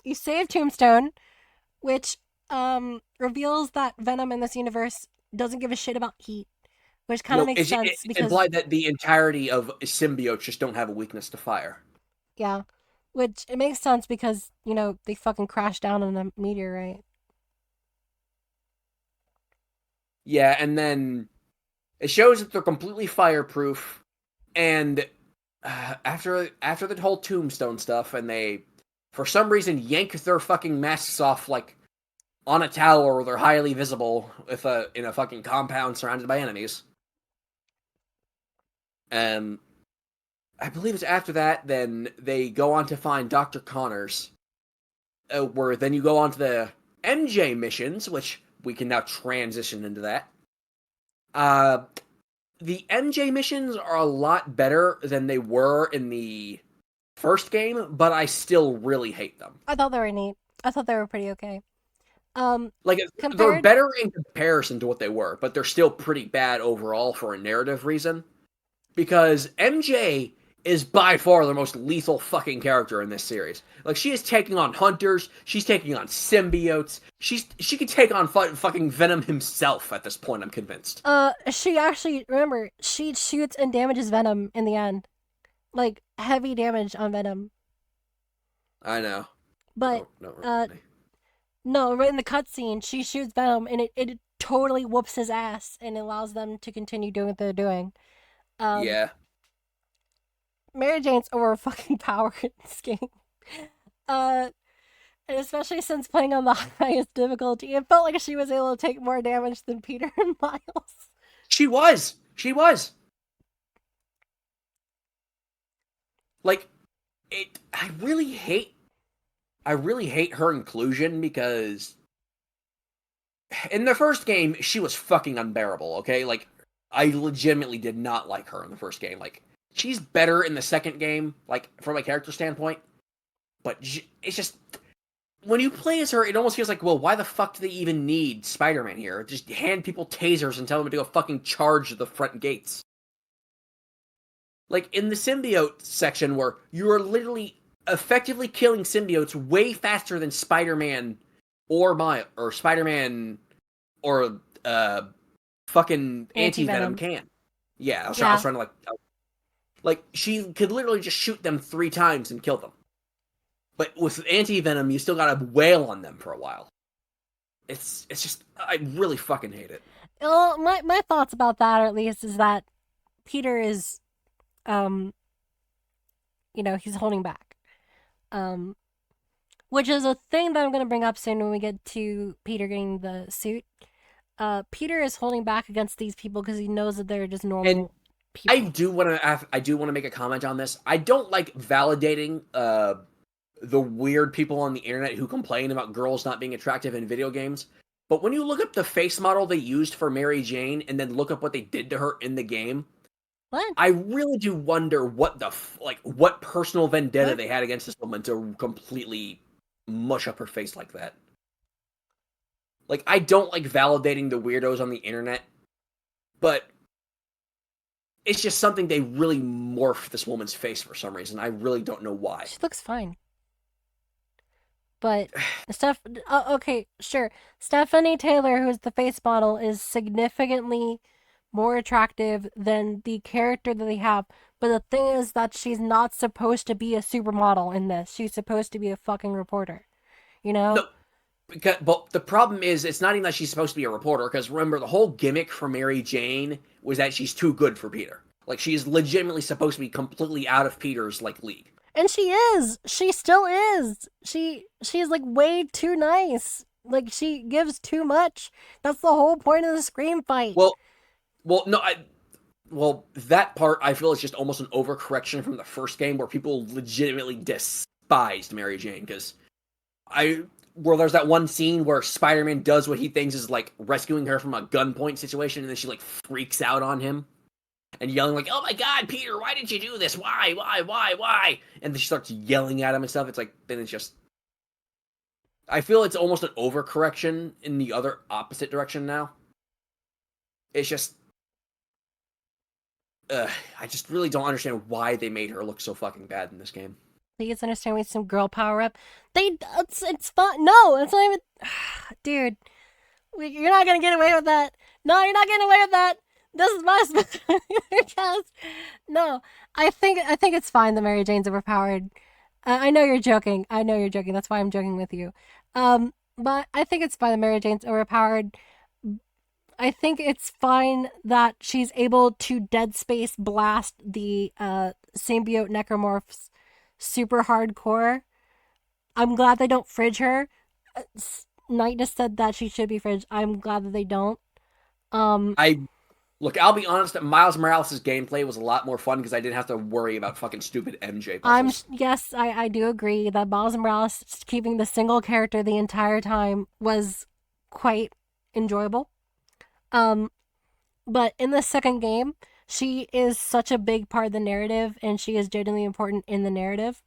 Speaker 1: You save Tombstone, which reveals that Venom in this universe doesn't give a shit about heat, which kind of
Speaker 3: No,
Speaker 1: makes sense
Speaker 3: it's
Speaker 1: because
Speaker 3: implied that the entirety of symbiotes just don't have a weakness to fire.
Speaker 1: yeah, which it makes sense because they fucking crashed down on a meteorite.
Speaker 3: Yeah, and then it shows that they're completely fireproof, and after the whole Tombstone stuff, and they, for some reason, yank their fucking masks off, like, on a tower where they're highly visible in a fucking compound surrounded by enemies. I believe it's after that, then they go on to find Dr. Connors, where then you go on to the MJ missions, which we can now transition into that. The MJ missions are a lot better than they were in the first game, but I still really hate them.
Speaker 1: I thought they were neat. I thought they were pretty okay.
Speaker 3: Like, they're
Speaker 1: Compared,
Speaker 3: better in comparison to what they were, but they're still pretty bad overall for a narrative reason. Because MJ is by far the most lethal fucking character in this series. Like, she is taking on hunters, she's taking on symbiotes, she could take on fucking Venom himself at this point, I'm convinced.
Speaker 1: she actually remember she shoots and damages Venom in the end, like heavy damage on Venom.
Speaker 3: I know.
Speaker 1: But
Speaker 3: No,
Speaker 1: uh, no, right in the cutscene, she shoots Venom, and it totally whoops his ass and allows them to continue doing what they're doing. Um,
Speaker 3: yeah.
Speaker 1: Mary Jane's over fucking power in this game. Uh, and especially since playing on the highest difficulty, it felt like she was able to take more damage than Peter and Miles.
Speaker 3: She was! She was! Like, I really hate her inclusion because in the first game, she was fucking unbearable, okay? Like, I legitimately did not like her in the first game. Like, she's better in the second game, like, from a character standpoint, but it's just, when you play as her, it almost feels like, well, why the fuck do they even need Spider-Man here? Just hand people tasers and tell them to go fucking charge the front gates. Like, in the symbiote section where you are literally effectively killing symbiotes way faster than Spider-Man or Spider-Man or fucking Anti-Venom
Speaker 1: Anti-Venom.
Speaker 3: can. Yeah, I was
Speaker 1: Yeah.
Speaker 3: trying to like she could literally just shoot them 3 times and kill them. But with Anti-Venom, you still gotta wail on them for a while. It's just, I really fucking hate it.
Speaker 1: Well, my thoughts about that, or at least, is that Peter is, um, he's holding back. Which is a thing that I'm going to bring up soon when we get to Peter getting the suit. Peter is holding back against these people because he knows that they're just normal
Speaker 3: And
Speaker 1: people.
Speaker 3: I do want to make a comment on this. I don't like validating the weird people on the internet who complain about girls not being attractive in video games. But when you look up the face model they used for Mary Jane and then look up what they did to her in the game,
Speaker 1: What?
Speaker 3: I really do wonder what personal vendetta
Speaker 1: What?
Speaker 3: they had against this woman to completely mush up her face like that. Like, I don't like validating the weirdos on the internet, but it's just something they really morphed this woman's face for some reason. I really don't know why.
Speaker 1: She looks fine. But okay, sure. Stephanie Taylor, who's the face model, is significantly more attractive than the character that they have. But the thing is that she's not supposed to be a supermodel in this. She's supposed to be a fucking reporter. You know?
Speaker 3: No, but the problem is, it's not even that she's supposed to be a reporter, because remember, the whole gimmick for Mary Jane was that she's too good for Peter. Like, she is legitimately supposed to be completely out of Peter's, like, league.
Speaker 1: And she is. She still is. She's like way too nice. Like she gives too much. That's the whole point of the Scream fight.
Speaker 3: No, well, that part I feel is just almost an overcorrection from the first game, where people legitimately despised Mary Jane, because there's that one scene where Spider-Man does what he thinks is like rescuing her from a gunpoint situation, and then she like freaks out on him and yelling like, "Oh my God, Peter, why did you do this? Why?" And then she starts yelling at him and stuff. It's like, then it's just, I feel it's almost an overcorrection in the other opposite direction now. It's just, I just really don't understand why they made her look so fucking bad in this game.
Speaker 1: Please understand me some girl power up. It's fun. No, it's not even. Dude, you're not gonna get away with that. No, you're not getting away with that. This is my Spoilercast. No, I think it's fine that Mary Jane's overpowered. I know you're joking. I know you're joking. That's why I'm joking with you. But I think it's fine that Mary Jane's overpowered. I think it's fine that she's able to dead space blast the symbiote necromorphs super hardcore. I'm glad they don't fridge her. Knight just said that she should be fridged. I'm glad that they don't.
Speaker 3: I'll be honest, that Miles Morales' gameplay was a lot more fun because I didn't have to worry about fucking stupid MJ puzzles.
Speaker 1: Yes, I do agree that Miles Morales keeping the single character the entire time was quite enjoyable. But in the second game, she is such a big part of the narrative, and she is genuinely important in the narrative.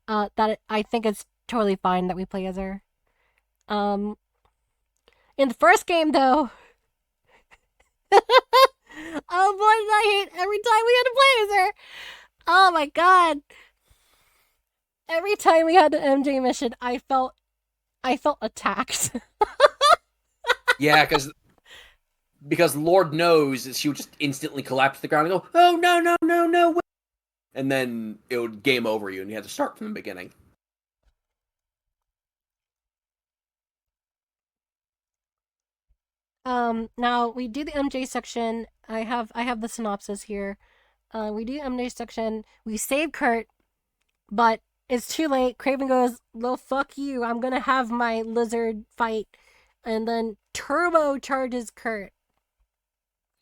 Speaker 1: I think it's totally fine that we play as her. In the first game, though, oh boy, did I hate every time we had to play as her. Oh my god! Every time we had an MJ mission, I felt attacked.
Speaker 3: Yeah, because Lord knows she would just instantly collapse to the ground and go, "Oh no, wait." And then it would game over you, and you had to start from the beginning.
Speaker 1: Now we do the MJ section. I have the synopsis here. We do the MJ section. We save Kurt, but it's too late. Craven goes, "Well, fuck you. I'm gonna have my lizard fight," and then turbo charges Kurt.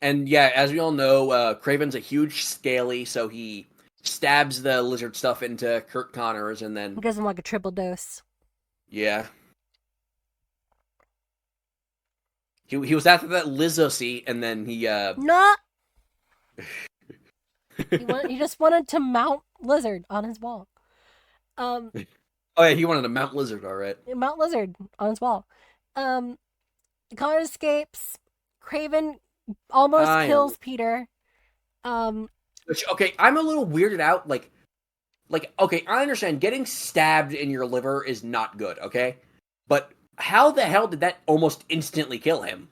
Speaker 3: And yeah, as we all know, Craven's a huge scaly, so he stabs the lizard stuff into Kurt Connors, and then
Speaker 1: Gives him like a triple dose.
Speaker 3: yeah, he was after that Lizzo seat, and then he
Speaker 1: No. He just wanted to mount lizard on his wall.
Speaker 3: Oh yeah, he wanted to mount lizard, all right.
Speaker 1: Mount lizard on his wall. Connor escapes. Craven almost kills Peter.
Speaker 3: Which, okay, I'm a little weirded out. Like, okay, I understand getting stabbed in your liver is not good, okay? But how the hell did that almost instantly kill him?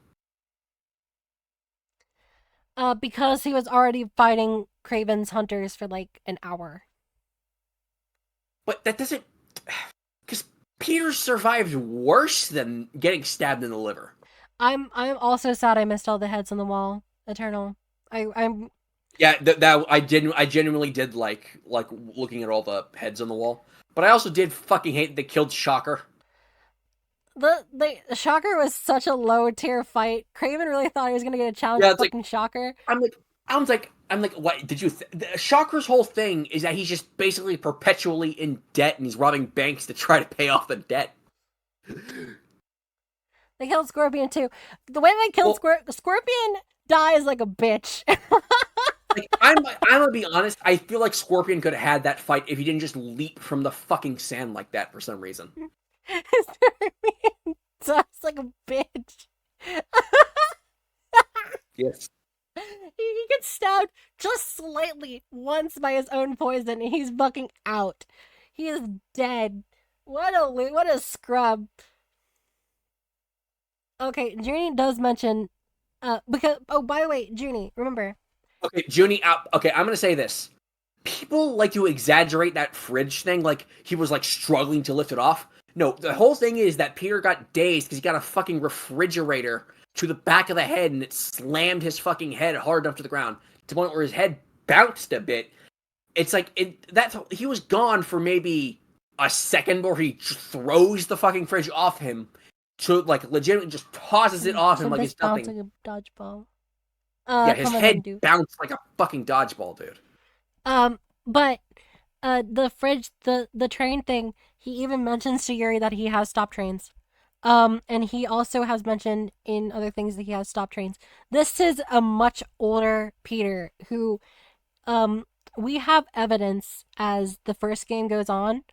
Speaker 1: Because he was already fighting Craven's hunters for like an hour.
Speaker 3: But that doesn't... Because Peter survived worse than getting stabbed in the liver.
Speaker 1: I'm also sad I missed all the heads on the wall. Eternal. I'm
Speaker 3: Yeah, that I genuinely did like looking at all the heads on the wall. But I also did fucking hate that they killed Shocker.
Speaker 1: the Shocker was such a low tier fight. Craven really thought he was gonna get a challenge
Speaker 3: Yeah,
Speaker 1: with fucking Shocker.
Speaker 3: I'm like, what did you? Shocker's whole thing is that he's just basically perpetually in debt, and he's robbing banks to try to pay off the debt.
Speaker 1: They killed Scorpion too. The way they killed Scorpion dies like a bitch.
Speaker 3: Like, I'm gonna be honest. I feel like Scorpion could have had that fight if he didn't just leap from the fucking sand like that for some reason.
Speaker 1: Scorpion dies like a bitch.
Speaker 3: Yes.
Speaker 1: He gets stabbed just slightly once by his own poison, and he's fucking out. He is dead. What a scrub. Okay, Journey does mention Because by the way, Junie, remember.
Speaker 3: Okay, Junie, okay, I'm gonna say this. People like to exaggerate that fridge thing, like he was like struggling to lift it off. No, the whole thing is that Peter got dazed because he got a fucking refrigerator to the back of the head and it slammed his fucking head hard enough to the ground to the point where his head bounced a bit. It's like that's he was gone for maybe a second where he throws the fucking fridge off him to like legitimately just tosses it off him like
Speaker 1: Chimpus
Speaker 3: it's
Speaker 1: bounced
Speaker 3: nothing.
Speaker 1: like a dodgeball.
Speaker 3: Yeah, his
Speaker 1: Come on,
Speaker 3: head
Speaker 1: undo.
Speaker 3: bounced like a fucking dodgeball, dude.
Speaker 1: But the fridge, the train thing. He even mentions to Yuri that he has stop trains. And he also has mentioned in other things that he has stop trains. This is a much older Peter who, we have evidence as the first game goes on.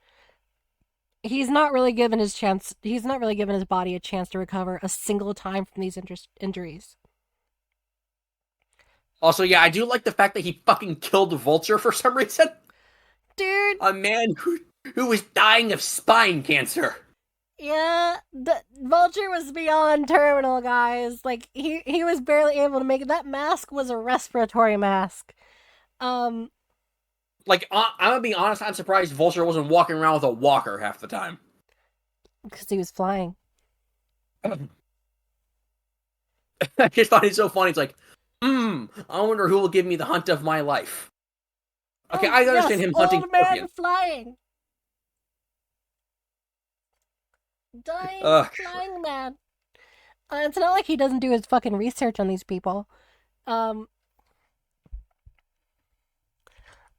Speaker 1: He's not really given his chance. He's not really given his body a chance to recover a single time from these injuries.
Speaker 3: Also, yeah, I do like the fact that he fucking killed Vulture for some reason.
Speaker 1: Dude,
Speaker 3: A man who was dying of spine cancer.
Speaker 1: yeah, the Vulture was beyond terminal, guys. Like he was barely able to make it. That mask was a respiratory mask. Um,
Speaker 3: Like, I'm gonna be honest, I'm surprised Vulture wasn't walking around with a walker half the time.
Speaker 1: because he was flying.
Speaker 3: I just thought it's so funny. It's like, I wonder who will give me the hunt of my life. Okay,
Speaker 1: Oh
Speaker 3: I
Speaker 1: yes,
Speaker 3: understand him hunting
Speaker 1: old man
Speaker 3: Scorpion.
Speaker 1: flying, dying
Speaker 3: Ugh.
Speaker 1: flying man. It's not like he doesn't do his fucking research on these people. Um,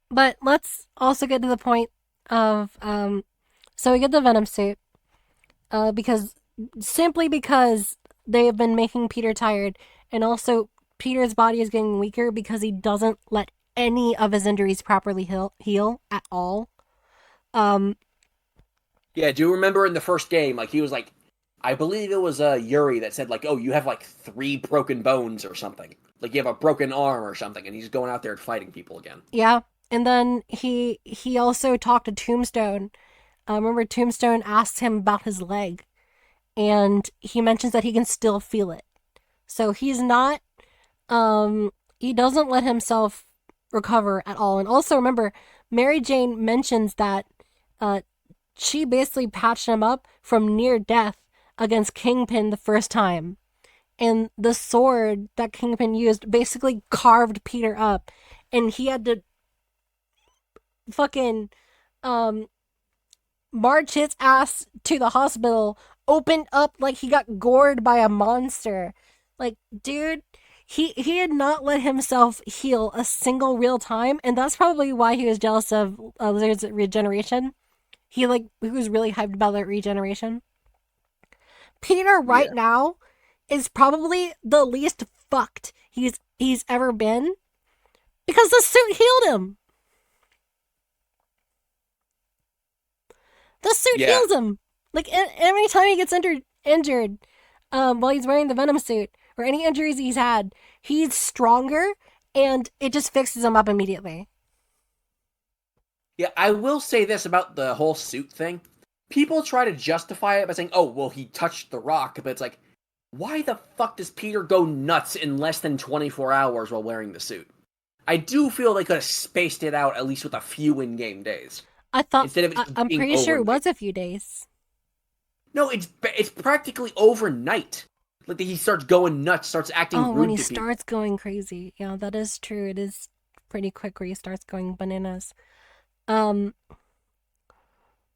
Speaker 1: but let's also get to the point of So we get the Venom suit, because simply because they have been making Peter tired, and also Peter's body is getting weaker because he doesn't let any of his injuries properly heal at all. Um,
Speaker 3: Yeah, do you remember in the first game, like, he was like, I believe it was Yuri that said, like, oh, you have, like, 3 broken bones or something. Like, you have a broken arm or something, and he's going out there fighting people again.
Speaker 1: yeah, and then he also talked to Tombstone. Remember, Tombstone asked him about his leg, and he mentions that he can still feel it. So he's not he doesn't let himself recover at all. And also remember, Mary Jane mentions that uh she basically patched him up from near death against Kingpin the first time. And the sword that Kingpin used basically carved Peter up, and he had to fucking um march his ass to the hospital, opened up like he got gored by a monster. Like, dude, he had not let himself heal a single real time, and that's probably why he was jealous of Lizard's regeneration. He was really hyped about that regeneration. Peter right
Speaker 3: Yeah.
Speaker 1: now is probably the least fucked he's ever been because the suit healed him. The suit
Speaker 3: Yeah.
Speaker 1: heals him. Like every time he gets injured, while he's wearing the Venom suit or any injuries he's had, he's stronger, and it just fixes him up immediately.
Speaker 3: Yeah, I will say this about the whole suit thing. People try to justify it by saying, oh, well, he touched the rock, but it's like, why the fuck does Peter go nuts in less than 24 hours while wearing the suit? I do feel they could have spaced it out at least with a few in-game days
Speaker 1: I thought
Speaker 3: instead of it just
Speaker 1: I'm
Speaker 3: being
Speaker 1: pretty sure it
Speaker 3: overnight.
Speaker 1: was a few days.
Speaker 3: No, it's practically overnight. Like he starts going nuts, starts acting
Speaker 1: Oh, when
Speaker 3: rude
Speaker 1: he
Speaker 3: to people.
Speaker 1: starts going crazy, yeah, that is true. It is pretty quick where he starts going bananas. Um,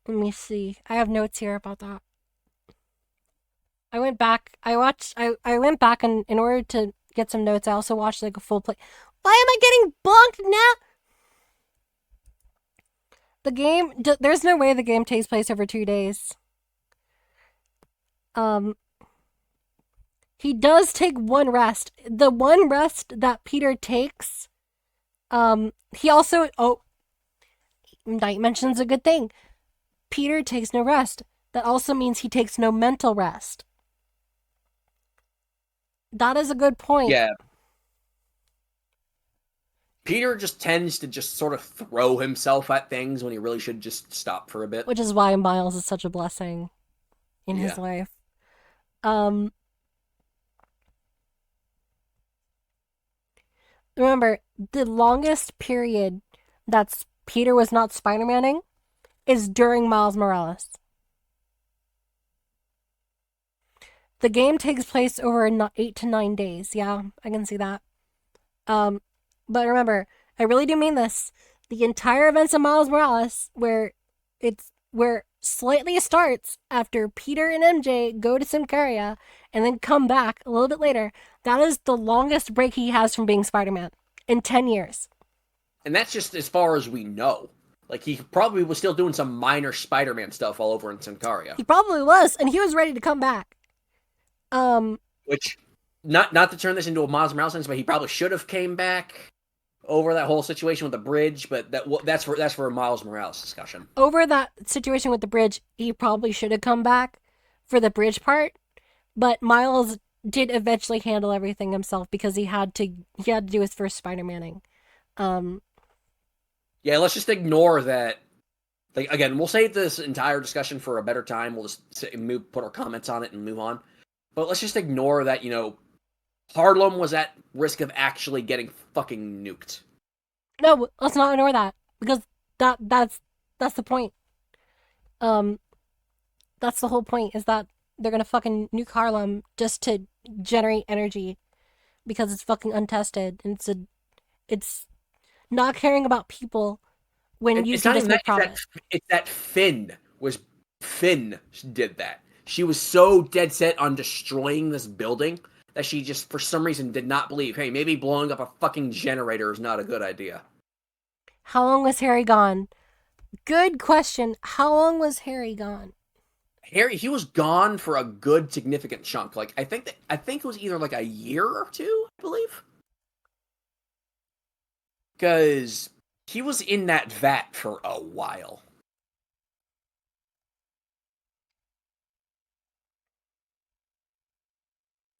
Speaker 1: Let me see. I have notes here about that. I went back. I went back, and in order to get some notes, I also watched like a full play. Why am I getting bonked now? The game. There's no way the game takes place over 2 days. Um, he does take one rest. The one rest that Peter takes. He also. Oh, Knight mentions a good thing. Peter takes no rest. That also means he takes no mental rest. That is a good point.
Speaker 3: Yeah. Peter just tends to just sort of throw himself at things when he really should just stop for a bit.
Speaker 1: Which is why Miles is such a blessing in his
Speaker 3: Yeah.
Speaker 1: life. Um, Remember, the longest period that Peter was not Spider-Manning is during Miles Morales. The game takes place over 8 to 9 days. Yeah, I can see that. Um, but remember, I really do mean this. The entire events of Miles Morales, where slightly starts after Peter and MJ go to Symkaria and then come back a little bit later. That is the longest break he has from being Spider-Man in 10 years.
Speaker 3: And that's just as far as we know. Like, he probably was still doing some minor Spider-Man stuff all over in Sincaria.
Speaker 1: He probably was, and he was ready to come back. Um,
Speaker 3: Which, not to turn this into a Miles Morales sense, but he probably should have came back over that whole situation with the bridge. But that's for a Miles Morales discussion.
Speaker 1: over that situation with the bridge, he probably should have come back for the bridge part, but Miles did eventually handle everything himself because he had to do his first Spider-Manning. Um,
Speaker 3: Yeah, let's just ignore that. Like, again, we'll save this entire discussion for a better time. We'll just put our comments on it and move on. But let's just ignore that, Harlem was at risk of actually getting fucking nuked.
Speaker 1: no, let's not ignore that because that's the point. Um, that's the whole point is that they're gonna fucking nuke Harlem just to generate energy because it's fucking untested and it's not caring about people when
Speaker 3: And
Speaker 1: you
Speaker 3: it's
Speaker 1: can
Speaker 3: not
Speaker 1: just
Speaker 3: even
Speaker 1: make
Speaker 3: that.
Speaker 1: profit.
Speaker 3: It's that Finn did that. She was so dead set on destroying this building that she just, for some reason, did not believe. Hey, maybe blowing up a fucking generator is not a good idea.
Speaker 1: How long was Harry gone? Good question. How long was Harry gone?
Speaker 3: Harry, he was gone for a good significant chunk. Like, I think it was either like a year or two, I believe, because he was in that vat for a while.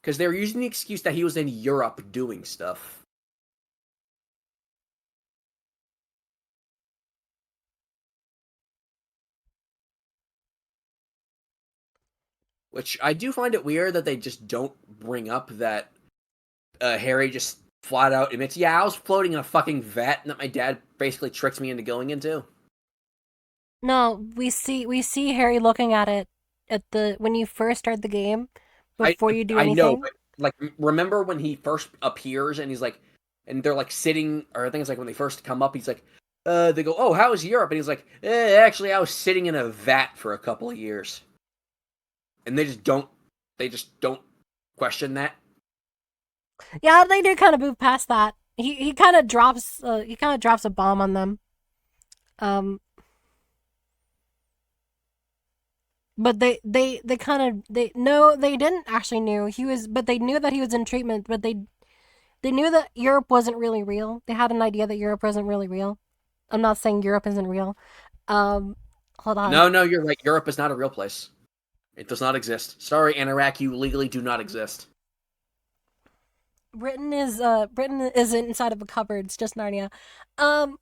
Speaker 3: Because they were using the excuse that he was in Europe doing stuff. Which I do find it weird that they just don't bring up that Harry just flat out admits, yeah, I was floating in a fucking vat that my dad basically tricked me into going into.
Speaker 1: No, we see Harry looking at it at the when you first start the game
Speaker 3: I
Speaker 1: before you do
Speaker 3: I know,
Speaker 1: anything.
Speaker 3: but like, remember when he first appears and he's like, and they're like sitting, or I think it's like when they first come up, he's like, they go, oh, how is Europe? And he's like, actually, I was sitting in a vat for a couple of years, and they just don't question that.
Speaker 1: Yeah, they do kind of move past that. He kind of drops a bomb on them. Um, but they kind of they no they didn't actually knew he was, but they knew that he was in treatment. But they knew that Europe wasn't really real. They had an idea that Europe wasn't really real. I'm not saying Europe isn't real. Um, hold on.
Speaker 3: No, no, you're right. Europe is not a real place. It does not exist. Sorry, Anorak, you legally do not exist.
Speaker 1: Britain is inside of a cupboard. It's just Narnia. Um,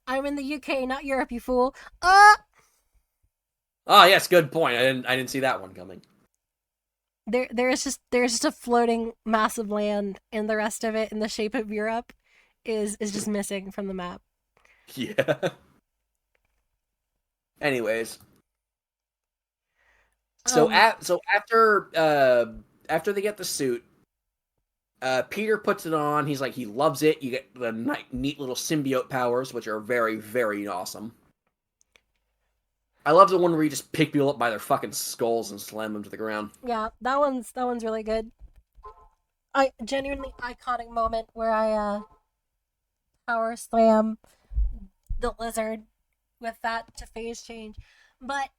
Speaker 1: I'm in the UK, not Europe, you fool.
Speaker 3: Ah, yes, good point. I didn't see that one coming.
Speaker 1: There's just a floating mass of land, and the rest of it in the shape of Europe is just missing from the map.
Speaker 3: Yeah. Anyways, so
Speaker 1: Um,
Speaker 3: after they get the suit, Peter puts it on. He's like, he loves it. You get the neat little symbiote powers, which are very, very awesome. I love the one where you just pick people up by their fucking skulls and slam them to the ground.
Speaker 1: yeah, that one's really good. I genuinely iconic moment where I power slam the lizard with that to phase change. But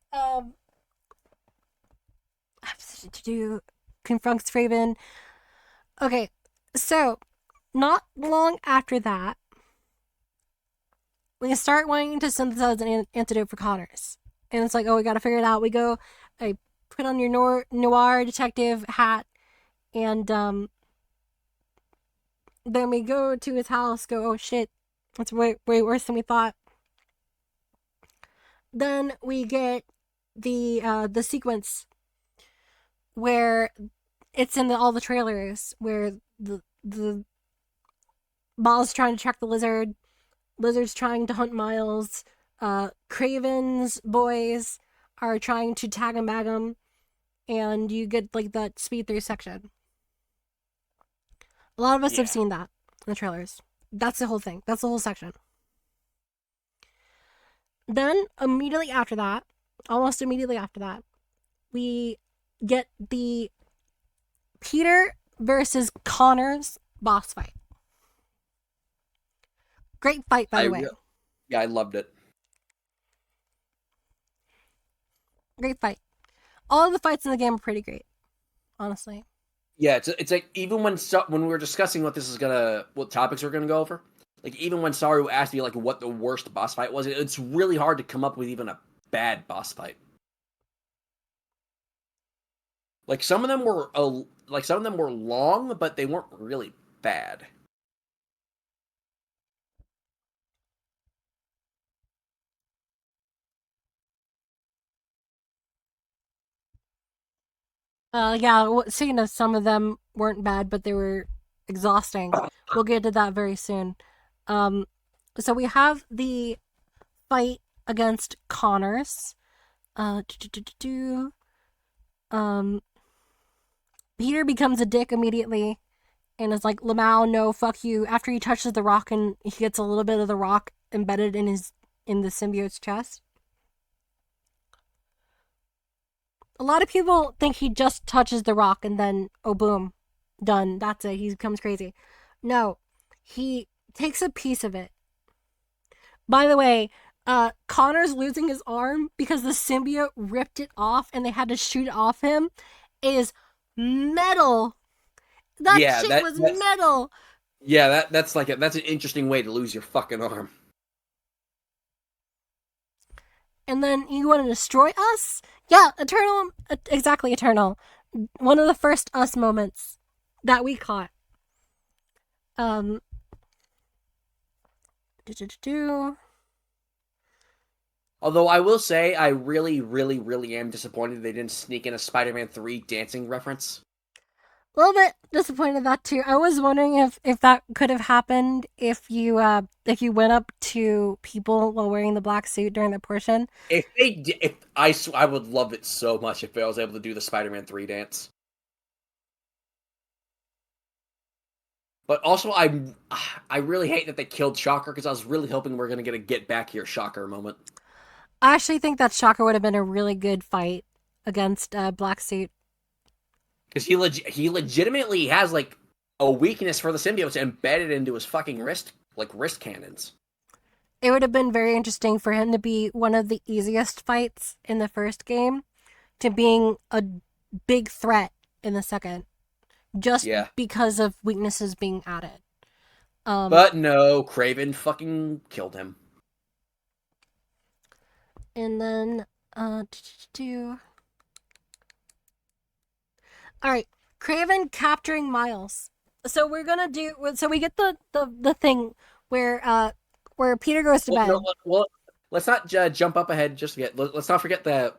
Speaker 1: to do confronts Raven. Okay, so not long after that, we start wanting to synthesize an antidote for Connors, and it's like, oh, we got to figure it out. We go, I put on your noir detective hat, and then we go to his house. Go, oh shit, it's way worse than we thought. Then we get the sequence where it's in all the trailers where the Miles trying to track the lizard, lizard's trying to hunt Miles, Craven's boys are trying to tag and bag him, and you get like that speed through section. A lot of us have
Speaker 3: Yeah.
Speaker 1: seen that in the trailers. That's the whole thing. That's the whole section. Then immediately after that, almost immediately after that, we get the Peter versus Connor's boss fight. Great fight, by the way.
Speaker 3: Yeah, I loved it.
Speaker 1: Great fight. All of the fights in the game are pretty great, honestly.
Speaker 3: Yeah, it's like even when we were discussing what topics we're gonna go over, like even when Saru asked me like what the worst boss fight was, it's really hard to come up with even a bad boss fight. Like some of them were long, but they weren't really bad.
Speaker 1: Yeah, so some of them weren't bad, but they were exhausting. We'll get to that very soon. So we have the fight against Connors. Uh, do, do, do, do, um, Peter becomes a dick immediately and is like, Lamau, no, fuck you. After he touches the rock and he gets a little bit of the rock embedded in the symbiote's chest. A lot of people think he just touches the rock and then, oh boom, done. That's it. He becomes crazy. No, he takes a piece of it. By the way, Connor's losing his arm because the symbiote ripped it off and they had to shoot it off him is metal. That shit was metal.
Speaker 3: Yeah, that's an interesting way to lose your fucking arm.
Speaker 1: And then you want to destroy us? Yeah, Eternal, exactly, Eternal. One of the first us moments that we caught. Um.
Speaker 3: Although I will say, I really, really, really am disappointed they didn't sneak in a Spider-Man 3 dancing reference.
Speaker 1: A little bit disappointed that too. I was wondering if that could have happened if you went up to people while wearing the black suit during the portion.
Speaker 3: I would love it so much if I was able to do the Spider-Man 3 dance. But also, I really hate that they killed Shocker because I was really hoping we were going to get a get back here Shocker moment.
Speaker 1: I actually think that Shocker would have been a really good fight against Black Suit.
Speaker 3: Because he legitimately has like a weakness for the symbiotes embedded into his fucking wrist cannons.
Speaker 1: It would have been very interesting for him to be one of the easiest fights in the first game to being a big threat in the second. Just because of weaknesses being added.
Speaker 3: But no, Craven fucking killed him.
Speaker 1: And then, Alright, Craven capturing Miles. So we get the thing where Peter goes to bed.
Speaker 3: Well, let's not jump up ahead just yet. Let's not forget the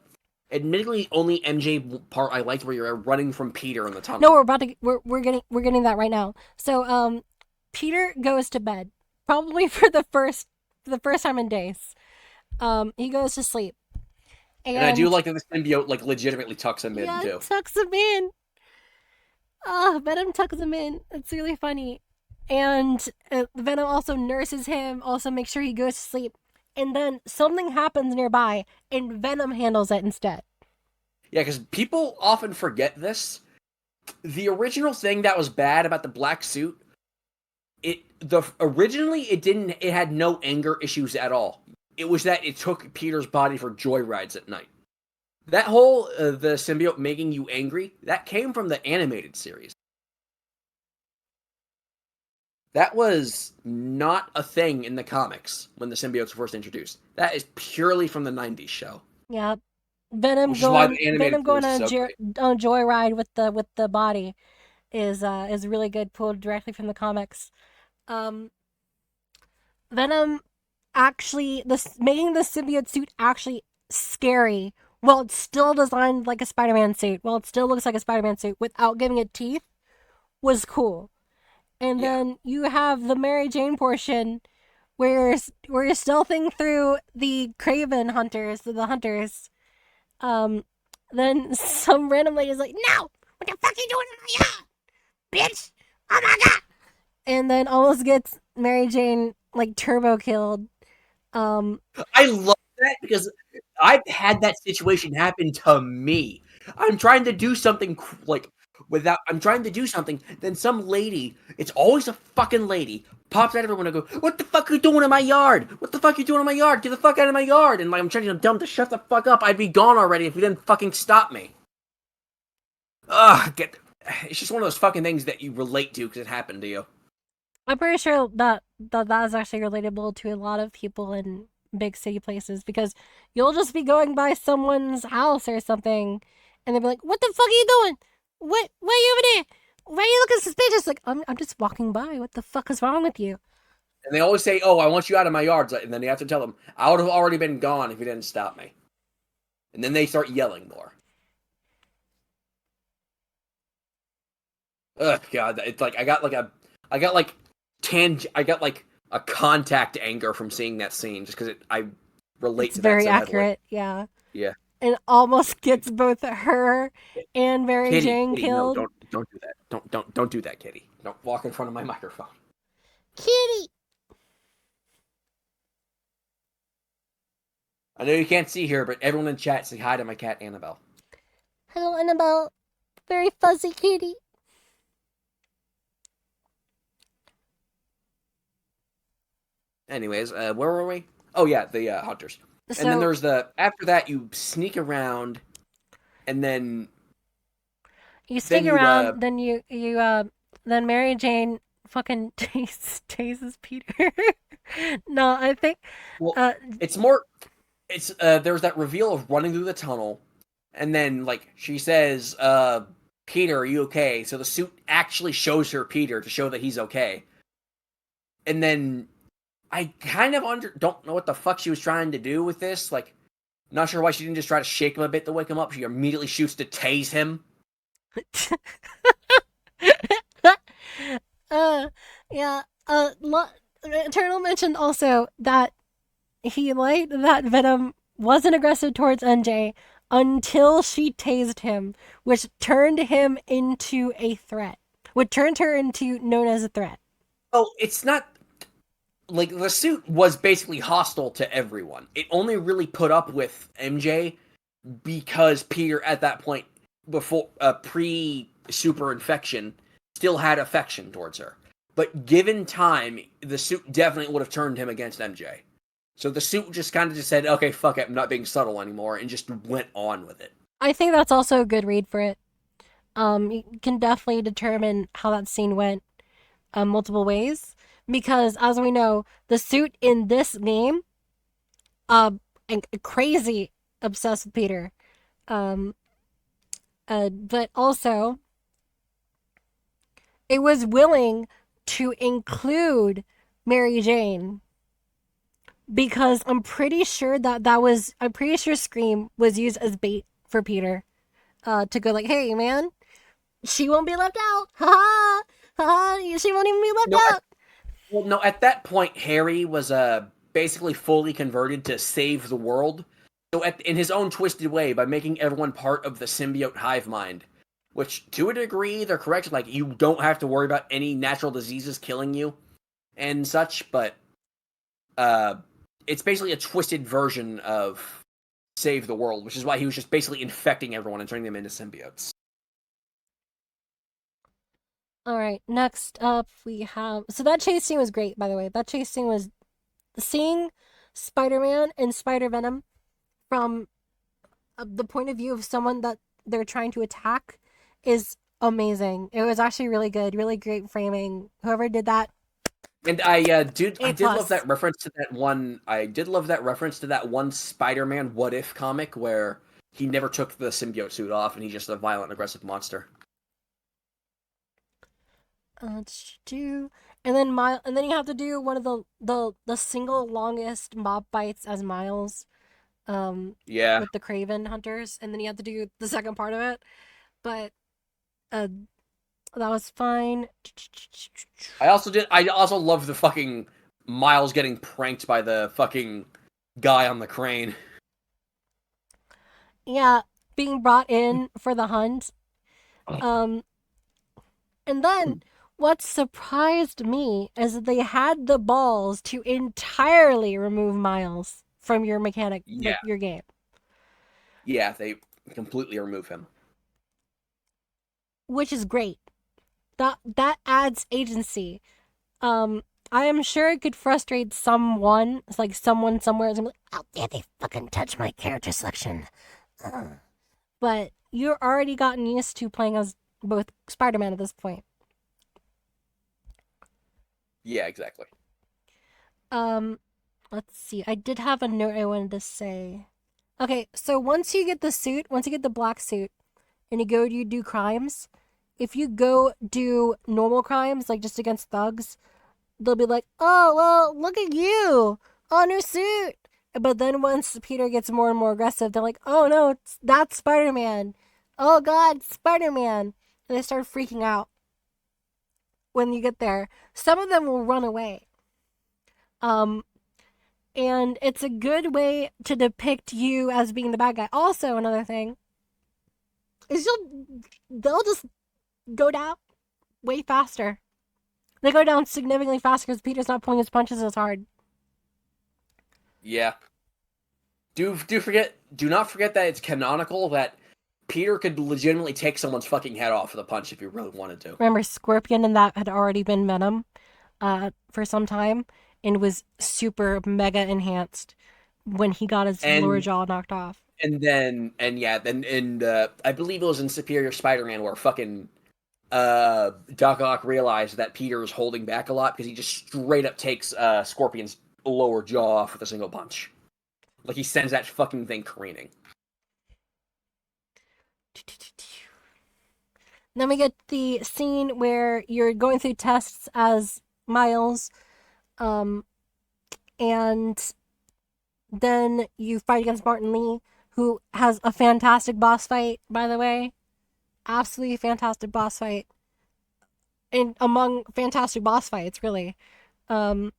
Speaker 3: admittedly only MJ part I liked where you're running from Peter in the tunnel.
Speaker 1: No, we're getting that right now. So Peter goes to bed, probably for the first time in days. He goes to sleep.
Speaker 3: And I do like that the symbiote like legitimately tucks him in too.
Speaker 1: Yeah, tucks him in. Venom tucks him in. It's really funny. And Venom also nurses him, also makes sure he goes to sleep. And then something happens nearby, and Venom handles it instead.
Speaker 3: Yeah, because people often forget this. The original thing that was bad about the black suit, it had no anger issues at all. It was that it took Peter's body for joyrides at night. That whole the symbiote making you angry, that came from the animated series. That was not a thing in the comics when the symbiotes were first introduced. That is purely from the 90s show.
Speaker 1: Yeah. Venom going on a joyride with the body is really good, pulled directly from the comics. Venom actually making the symbiote suit actually scary Well, it's still designed like a Spider-Man suit. Well, it still looks like a Spider-Man suit without giving it teeth was cool. And
Speaker 3: Yeah.
Speaker 1: then you have the Mary Jane portion where you're stealthing through the Craven hunters, the hunters. Um, then some random lady is like, "No, what the fuck are you doing in my yard, bitch? Oh my god!" And then almost gets Mary Jane like turbo killed. Um,
Speaker 3: I love that because I've had that situation happen to me. I'm trying to do something like without. I'm trying to do something, then some lady. It's always a fucking lady pops out everyone and go, "What the fuck are you doing in my yard? What the fuck are you doing in my yard? Get the fuck out of my yard!" And like I'm trying to tell them to shut the fuck up. I'd be gone already if you didn't fucking stop me. Ugh, get. It's just one of those fucking things that you relate to because it happened to you.
Speaker 1: I'm pretty sure that is actually relatable to a lot of people in big city places because you'll just be going by someone's house or something, and they'll be like, "What the fuck are you doing? What? Why are you over there? Why are you looking suspicious?" Like, I'm just walking by. What the fuck is wrong with you?
Speaker 3: And they always say, "Oh, I want you out of my yard," and then you have to tell them, "I would have already been gone if you didn't stop me." And then they start yelling more. Ugh, God, it's like I got like I got like a contact anger from seeing that scene just because I relate
Speaker 1: It's
Speaker 3: to that
Speaker 1: very
Speaker 3: so heavily.
Speaker 1: accurate, yeah.
Speaker 3: Yeah,
Speaker 1: And almost gets both her and Mary Jane
Speaker 3: Kitty, no,
Speaker 1: killed.
Speaker 3: don't do that. Don't do that, Kitty. Don't walk in front of my microphone.
Speaker 1: Kitty.
Speaker 3: I know you can't see here, but everyone in chat say hi to my cat Annabelle.
Speaker 1: Hello, Annabelle. Very fuzzy kitty.
Speaker 3: Anyways, where were we? Oh yeah, the hunters. And then
Speaker 1: So
Speaker 3: there's the after that you sneak around, and
Speaker 1: you
Speaker 3: then
Speaker 1: sneak
Speaker 3: you
Speaker 1: around, then then Mary Jane fucking chases Peter. No, I think
Speaker 3: well,
Speaker 1: uh
Speaker 3: it's more it's there's that reveal of running through the tunnel, and then like she says, Peter, are you okay? So the suit actually shows her Peter to show that he's okay. And then I kind of don't know what the fuck she was trying to do with this. Like, not sure why she didn't just try to shake him a bit to wake him up. She immediately shoots to tase him.
Speaker 1: uh yeah, Eternal mentioned also that he liked that Venom wasn't aggressive towards NJ until she tased him, which turned him into a threat. Which turned her into known as a threat.
Speaker 3: Oh, it's not like the suit was basically hostile to everyone. It only really put up with MJ because Peter at that point before pre super infection still had affection towards her. But given time, the suit definitely would have turned him against MJ. So the suit just kind of just said, "Okay, fuck it, I'm not being subtle anymore," and just went on with it.
Speaker 1: I think that's also a good read for it. You can definitely determine how that scene went multiple ways because, as we know, the suit in this game, uh, and crazy obsessed with Peter, um, but also it was willing to include Mary Jane because I'm pretty sure Scream was used as bait for Peter, to go like, "Hey man, she won't be left out, ha ha, ha, she won't even be left
Speaker 3: No,
Speaker 1: out."
Speaker 3: no. At that point, Harry was basically fully converted to save the world. So, in his own twisted way, by making everyone part of the symbiote hive mind, which to a degree they're correct. Like you don't have to worry about any natural diseases killing you and such, but uh, it's basically a twisted version of save the world, which is why he was just basically infecting everyone and turning them into symbiotes.
Speaker 1: All right, next up we have. So that chase scene was great, by the way. That chase scene was seeing Spider-Man and Spider-Venom from the point of view of someone that they're trying to attack is amazing. It was actually really good, really great framing. Whoever did that,
Speaker 3: And I
Speaker 1: A
Speaker 3: did love
Speaker 1: plus.
Speaker 3: that reference to that one. I did love that reference to that one Spider-Man What If comic where he never took the symbiote suit off and he's just a violent, aggressive monster.
Speaker 1: Do and then and then you have to do one of the single longest mob bites as Miles.
Speaker 3: Yeah.
Speaker 1: with the Craven hunters, and then you have to do the second part of it. But uh, that was fine.
Speaker 3: I also love the fucking Miles getting pranked by the fucking guy on the crane.
Speaker 1: Yeah, being brought in for the hunt. Um, and then what surprised me is that they had the balls to entirely remove Miles from your mechanic,
Speaker 3: Yeah.
Speaker 1: like your game,
Speaker 3: Yeah, they completely remove him.
Speaker 1: which is great. That adds agency. Um, I am sure it could frustrate someone. It's like someone somewhere is gonna be like, "How dare they fucking touch my character selection?" Ugh. But you're already gotten used to playing as both Spider-Man at this point.
Speaker 3: Yeah, exactly.
Speaker 1: Um, let's see. I did have a note I wanted to say. Okay, so once you get the suit, once you get the black suit, and you do crimes, if you go do normal crimes, like just against thugs, they'll be like, "Oh, well, look at you, on your suit." But then once Peter gets more and more aggressive, they're like, "Oh no, that's Spider Man. Oh God, Spider Man!" And they start freaking out when you get there. Some of them will run away. Um, and it's a good way to depict you as being the bad guy. Also, another thing is they'll just go down way faster. They go down significantly faster because Peter's not pulling his punches as hard.
Speaker 3: Yeah. Do not forget that it's canonical that Peter could legitimately take someone's fucking head off with a punch if he really wanted to.
Speaker 1: Remember, Scorpion and that had already been Venom for some time and was super mega enhanced when he got his lower
Speaker 3: And
Speaker 1: jaw knocked off.
Speaker 3: I believe it was in Superior Spider-Man where fucking Doc Ock realized that Peter is holding back a lot because he just straight up takes Scorpion's lower jaw off with a single punch. Like he sends that fucking thing careening.
Speaker 1: Then we get the scene where you're going through tests as Miles, um, and then you fight against Martin Lee, who has a fantastic boss fight, by the way. Absolutely fantastic boss fight. And among fantastic boss fights, really. Um,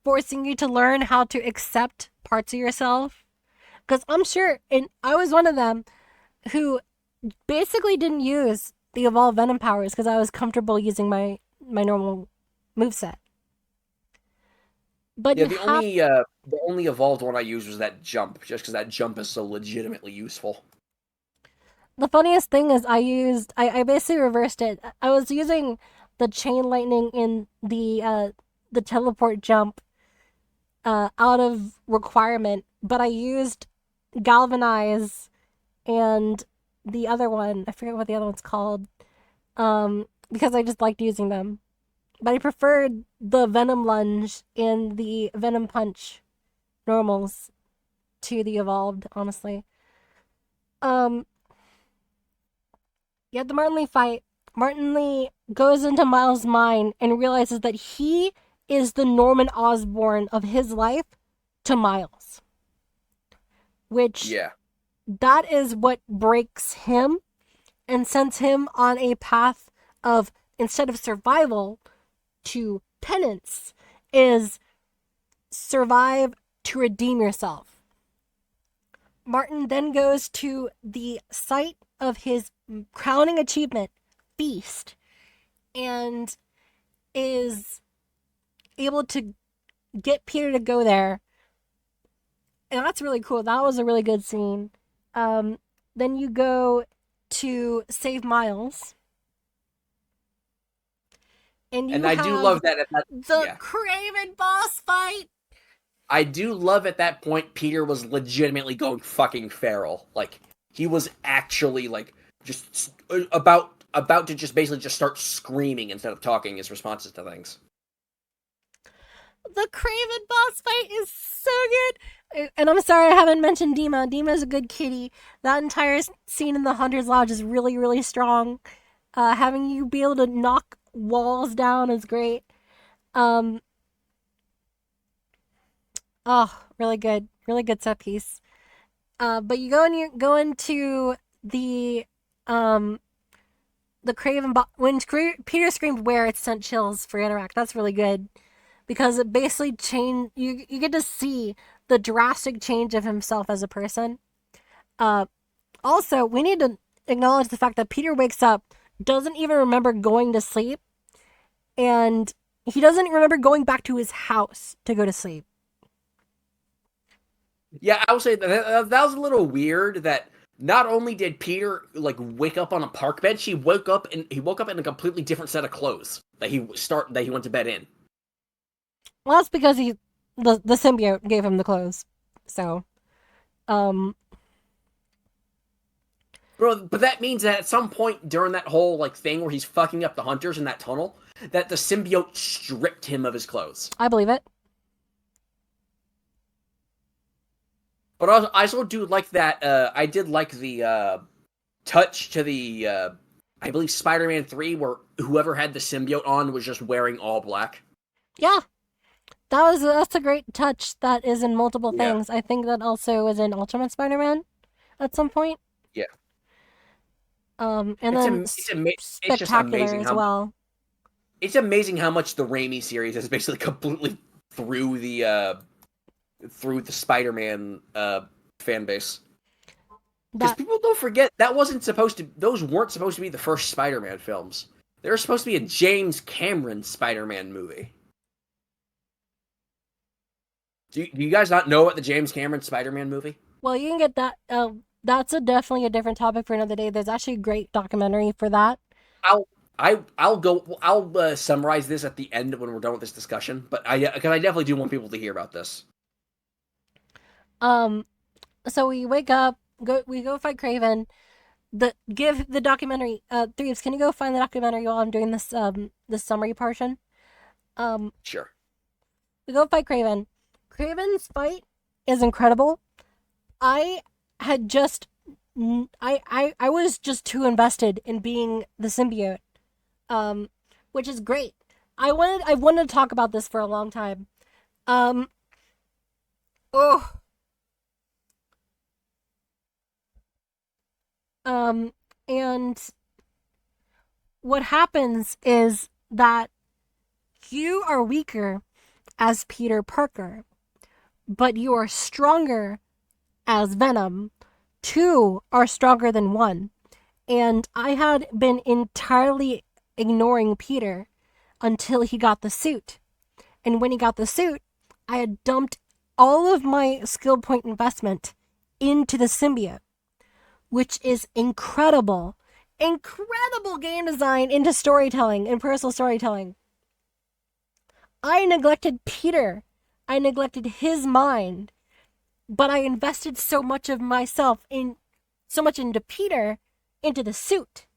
Speaker 1: forcing you to learn how to accept parts of yourself. Because I'm sure, and I was one of them who basically didn't use the evolved venom powers because I was comfortable using my normal moveset. But
Speaker 3: Yeah,
Speaker 1: you have
Speaker 3: the only evolved one I used was that jump, just because that jump is so legitimately useful.
Speaker 1: the funniest thing is I basically reversed it. I was using the chain lightning in the teleport jump out of requirement, but I used galvanize and the other one, I forget what the other one's called, because I just liked using them. But I preferred the Venom Lunge and the Venom Punch normals to the evolved, honestly. Um, you have the Martin Lee fight. Martin Lee goes into Miles' mind and realizes that he is the Norman Osborn of his life to Miles, which
Speaker 3: Yeah.
Speaker 1: that is what breaks him and sends him on a path of, instead of survival, to penance, is survive to redeem yourself. Martin then goes to the site of his crowning achievement, Feast, and is able to get Peter to go there. And that's really cool. That was a really good scene. Um, then you go to save Miles, and
Speaker 3: And
Speaker 1: you
Speaker 3: I do
Speaker 1: have
Speaker 3: love that at that
Speaker 1: the
Speaker 3: yeah.
Speaker 1: Craven boss fight.
Speaker 3: I do love at that point Peter was legitimately going fucking feral. Like he was actually like just about to just basically just start screaming instead of talking his responses to things.
Speaker 1: The Craven boss fight is so good. And I'm sorry I haven't mentioned Dima. Dima is a good kitty. That entire scene in the Hunter's Lodge is really, really strong. Having you be able to knock walls down is great. Um, oh, really good. Really good set piece. But you go into um the Craven when Peter screamed "Where," it sent chills for Interact. That's really good because it basically changed. You get to see the drastic change of himself as a person. Uh, Also, we need to acknowledge the fact that Peter wakes up, doesn't even remember going to sleep, and he doesn't remember going back to his house to go to sleep.
Speaker 3: Yeah, I would say that was a little weird. That not only did Peter like wake up on a park bench, he woke up in a completely different set of clothes that he went to bed in.
Speaker 1: Well, that's because the symbiote gave him the clothes. So, um,
Speaker 3: Bro, but that means that at some point during that whole like thing where he's fucking up the hunters in that tunnel, that the symbiote stripped him of his clothes.
Speaker 1: I believe it.
Speaker 3: But I also do like that. I did like the touch to the I believe Spider-Man 3 where whoever had the symbiote on was just wearing all black.
Speaker 1: Yeah, that's a great touch that is in multiple
Speaker 3: Yeah.
Speaker 1: things. I think that also is in Ultimate Spider-Man at some point.
Speaker 3: Yeah.
Speaker 1: And
Speaker 3: It's
Speaker 1: then
Speaker 3: it's just
Speaker 1: Spectacular as well.
Speaker 3: it's amazing how much the Raimi series has basically completely through the Spider-Man fan base. Because
Speaker 1: That
Speaker 3: people don't forget those weren't supposed to be the first Spider-Man films. They were supposed to be a James Cameron Spider-Man movie. Do you guys not know about the James Cameron Spider-Man movie?
Speaker 1: well, you can get that. That's definitely a different topic for another day. There's actually a great documentary for that.
Speaker 3: I'll I'll summarize this at the end when we're done with this discussion. But because I definitely do want people to hear about this.
Speaker 1: Um, so we wake up, we go fight Craven. Give the documentary. Threebs, can you go find the documentary while I'm doing this summary portion? Um,
Speaker 3: Sure.
Speaker 1: we go fight Craven. Craven's fight is incredible. I had just I was just too invested in being the symbiote, um, which is great. I wanted to talk about this for a long time. Um, oh, um, and what happens is that you are weaker as Peter Parker, but you are stronger as Venom. Two are stronger than one. And I had been entirely ignoring Peter until he got the suit. And when he got the suit, I had dumped all of my skill point investment into the symbiote, which is incredible. Incredible game design into storytelling and personal storytelling. I neglected Peter. I neglected his mind, but I invested so much of myself in so much into Peter, into the suit,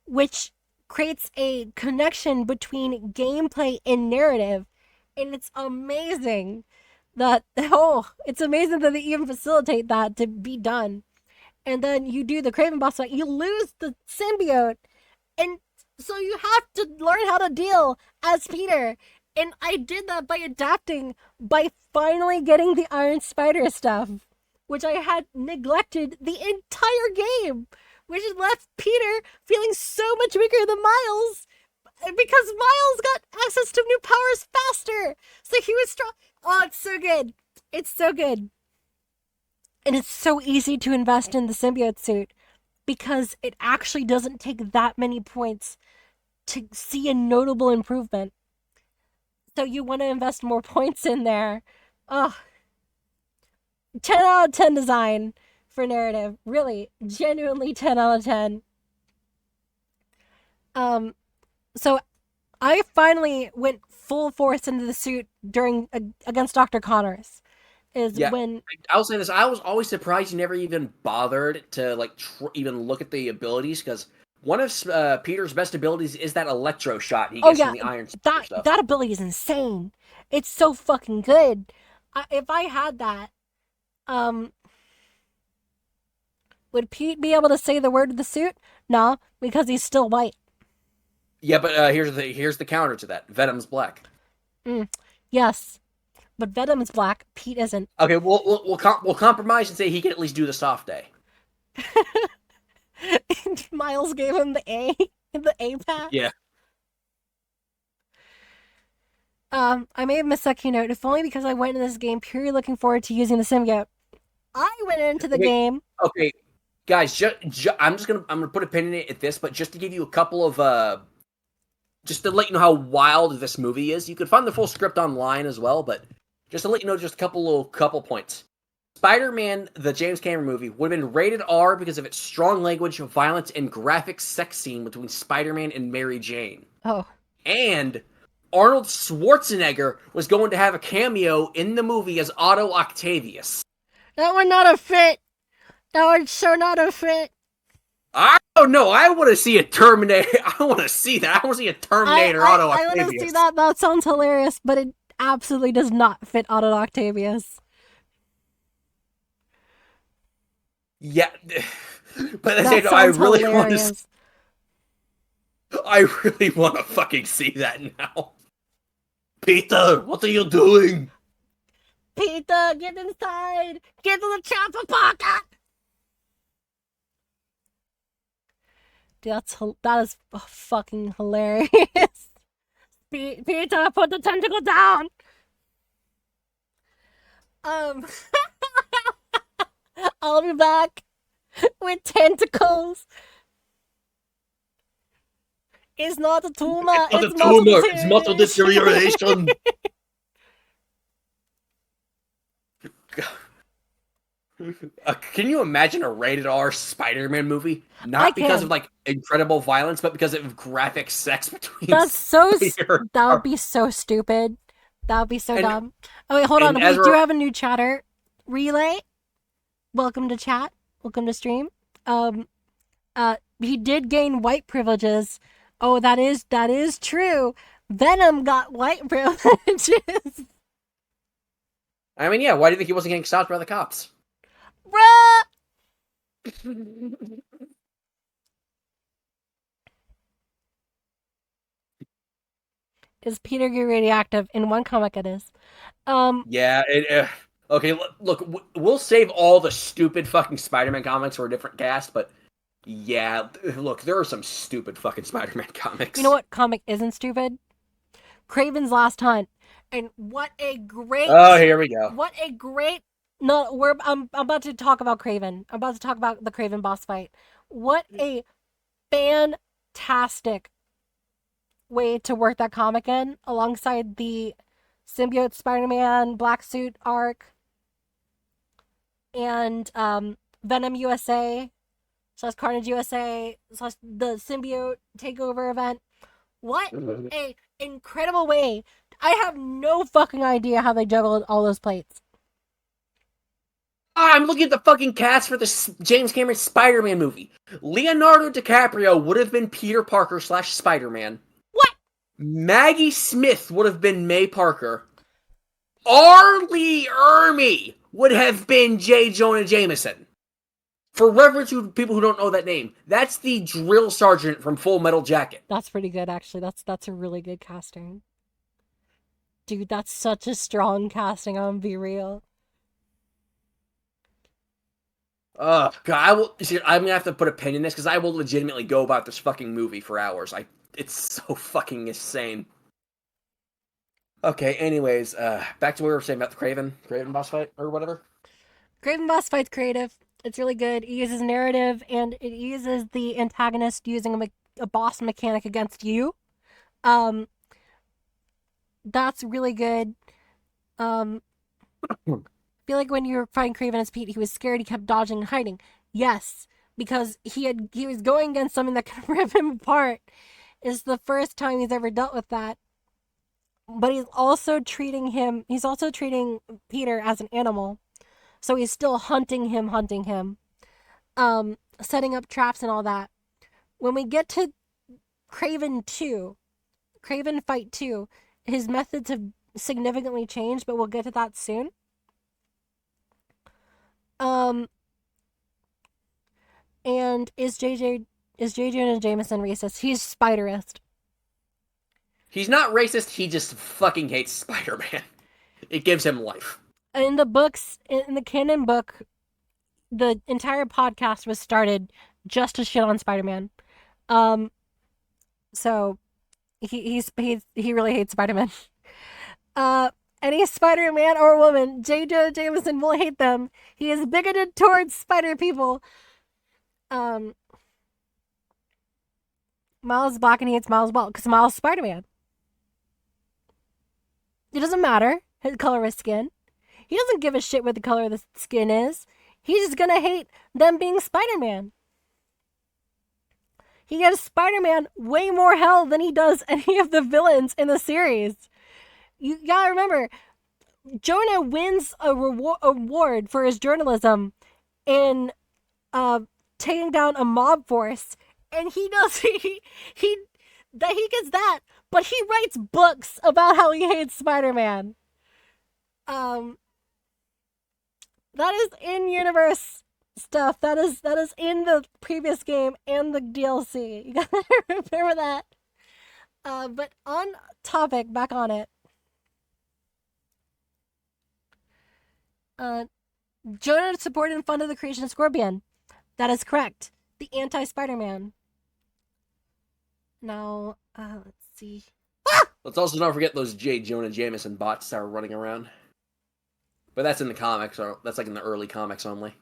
Speaker 1: which creates a connection between gameplay and narrative. And it's amazing it's amazing that they even facilitate that to be done. And then you do the Craven boss fight, you lose the symbiote, and so you have to learn how to deal as Peter. And I did that by adapting, by finally getting the Iron Spider stuff, which I had neglected the entire game, which left Peter feeling so much weaker than Miles because Miles got access to new powers faster. So he was strong. Oh, it's so good. It's so good. And it's so easy to invest in the symbiote suit because it actually doesn't take that many points to see a notable improvement. So you want to invest more points in there. Oh, 10 out of 10 design for narrative. Really, genuinely 10 out of 10. Um, so I finally went full force into the suit against Dr. Connors. Is
Speaker 3: Yeah,
Speaker 1: when
Speaker 3: I'll say this. I was always surprised you never even bothered to like even look at the abilities because one of Peter's best abilities is that electro shot he
Speaker 1: oh
Speaker 3: gets
Speaker 1: yeah,
Speaker 3: from the Iron Spider
Speaker 1: that
Speaker 3: stuff.
Speaker 1: that ability is insane. It's so fucking good. If I had that, um, would Pete be able to say the word of the suit? No, because he's still white.
Speaker 3: Yeah, but here's the counter to that. Venom's black.
Speaker 1: Mm, yes, but Venom is black. Pete isn't.
Speaker 3: Okay, we'll compromise and say he can at least do the soft A.
Speaker 1: Miles gave him the A pass.
Speaker 3: Yeah.
Speaker 1: I may have missed that keynote, if only because I went into this game purely looking forward to using the symbiote. I went into the game.
Speaker 3: Okay, guys, I'm gonna put a pin in it at this, but just to give you a couple of just to let you know how wild this movie is. You can find the full script online as well, but just to let you know, just a couple points. Spider-Man, the James Cameron movie, would have been rated R because of its strong language, violence, and graphic sex scene between Spider-Man and Mary Jane.
Speaker 1: Oh.
Speaker 3: And Arnold Schwarzenegger was going to have a cameo in the movie as Otto Octavius.
Speaker 1: That would not have fit. That would so not have fit.
Speaker 3: I don't know. I want to see a Terminator. I want to see that. I want to see a Terminator Otto Octavius.
Speaker 1: I want to see that. That sounds hilarious, but it absolutely does not fit Otto Octavius.
Speaker 3: Yeah, but I really want to. I really want to fucking see that now. Peter, what are you doing?
Speaker 1: Peter, get inside! Get to the chopper pocket! Dude, that is fucking hilarious. Peter, put the tentacle down! I'll be back with tentacles. It's not a tumor.
Speaker 3: It's not a tumor. It's muscle deterioration. Can you imagine a rated R Spider-Man movie? Not because of like incredible violence, but because of graphic sex between.
Speaker 1: That's so. That would be so stupid. That would be so dumb. Oh wait, hold on. We do have a new chatter. Relay. Welcome to chat. Welcome to stream. He did gain white privileges. Oh, that is true. Venom got white privileges.
Speaker 3: I mean, yeah. Why do you think he wasn't getting stopped by the cops?
Speaker 1: Bruh! Is Peter get radioactive? In one comic, it is.
Speaker 3: Yeah. Okay. Look, we'll save all the stupid fucking Spider-Man comics for a different cast, but yeah, look, there are some stupid fucking Spider-Man comics.
Speaker 1: You know what comic isn't stupid? Kraven's Last Hunt. And what a great.
Speaker 3: Oh, here we go.
Speaker 1: What a great. No, I'm about to talk about Kraven. I'm about to talk about the Kraven boss fight. What a fantastic way to work that comic in, alongside the symbiote Spider-Man Black Suit arc and Venom USA / Carnage USA / the symbiote takeover event. What a incredible way. I have no fucking idea how they juggled all those plates.
Speaker 3: I'm looking at the fucking cast for the James Cameron Spider-Man movie. Leonardo DiCaprio would have been Peter Parker / Spider-Man.
Speaker 1: What?
Speaker 3: Maggie Smith would have been May Parker. R. Lee Ermey would have been J. Jonah Jameson. For reference to people who don't know that name, that's the drill sergeant from Full Metal Jacket.
Speaker 1: That's pretty good, actually. That's a really good casting. Dude, that's such a strong casting, I'm gonna be real.
Speaker 3: God, I'm gonna have to put a pin in this because I will legitimately go about this fucking movie for hours. It's so fucking insane. Okay, anyways, back to what we were saying about the Kraven boss fight or whatever.
Speaker 1: Kraven boss fight's creative. It's really good. It uses narrative and it uses the antagonist using a boss mechanic against you. That's really good. I feel like when you were fighting Kraven as Pete, he was scared. He kept dodging and hiding. Yes, because he was going against something that could rip him apart. It's the first time he's ever dealt with that. But he's also treating Peter as an animal. So he's still hunting him, setting up traps and all that. When we get to Kraven Fight 2, his methods have significantly changed, but we'll get to that soon. And is J. Jonah Jameson racist? He's Spiderist.
Speaker 3: He's not racist, he just fucking hates Spider-Man. It gives him life.
Speaker 1: In the books, in the canon book, the entire podcast was started just to shit on Spider-Man. Um, so he really hates Spider-Man. Any Spider-Man or woman, J. Jonah Jameson will hate them. He is bigoted towards spider people. Miles is black and he hates Miles well because Miles is Spider-Man. It doesn't matter his color of his skin. He doesn't give a shit what the color of the skin is. He's just gonna hate them being Spider-Man. He gives Spider-Man way more hell than he does any of the villains in the series. You gotta remember, Jonah wins a award for his journalism in taking down a mob force, and he does he gets that, but he writes books about how he hates Spider-Man. That is in-universe stuff. That is in the previous game and the DLC. You gotta remember that. But on topic, back on it. Jonah supported and funded the creation of Scorpion. That is correct. The anti-Spider-Man. Now, let's see.
Speaker 3: Let's also not forget those J. Jonah Jameson bots that are running around. But that's in the comics, or that's like in the early comics only.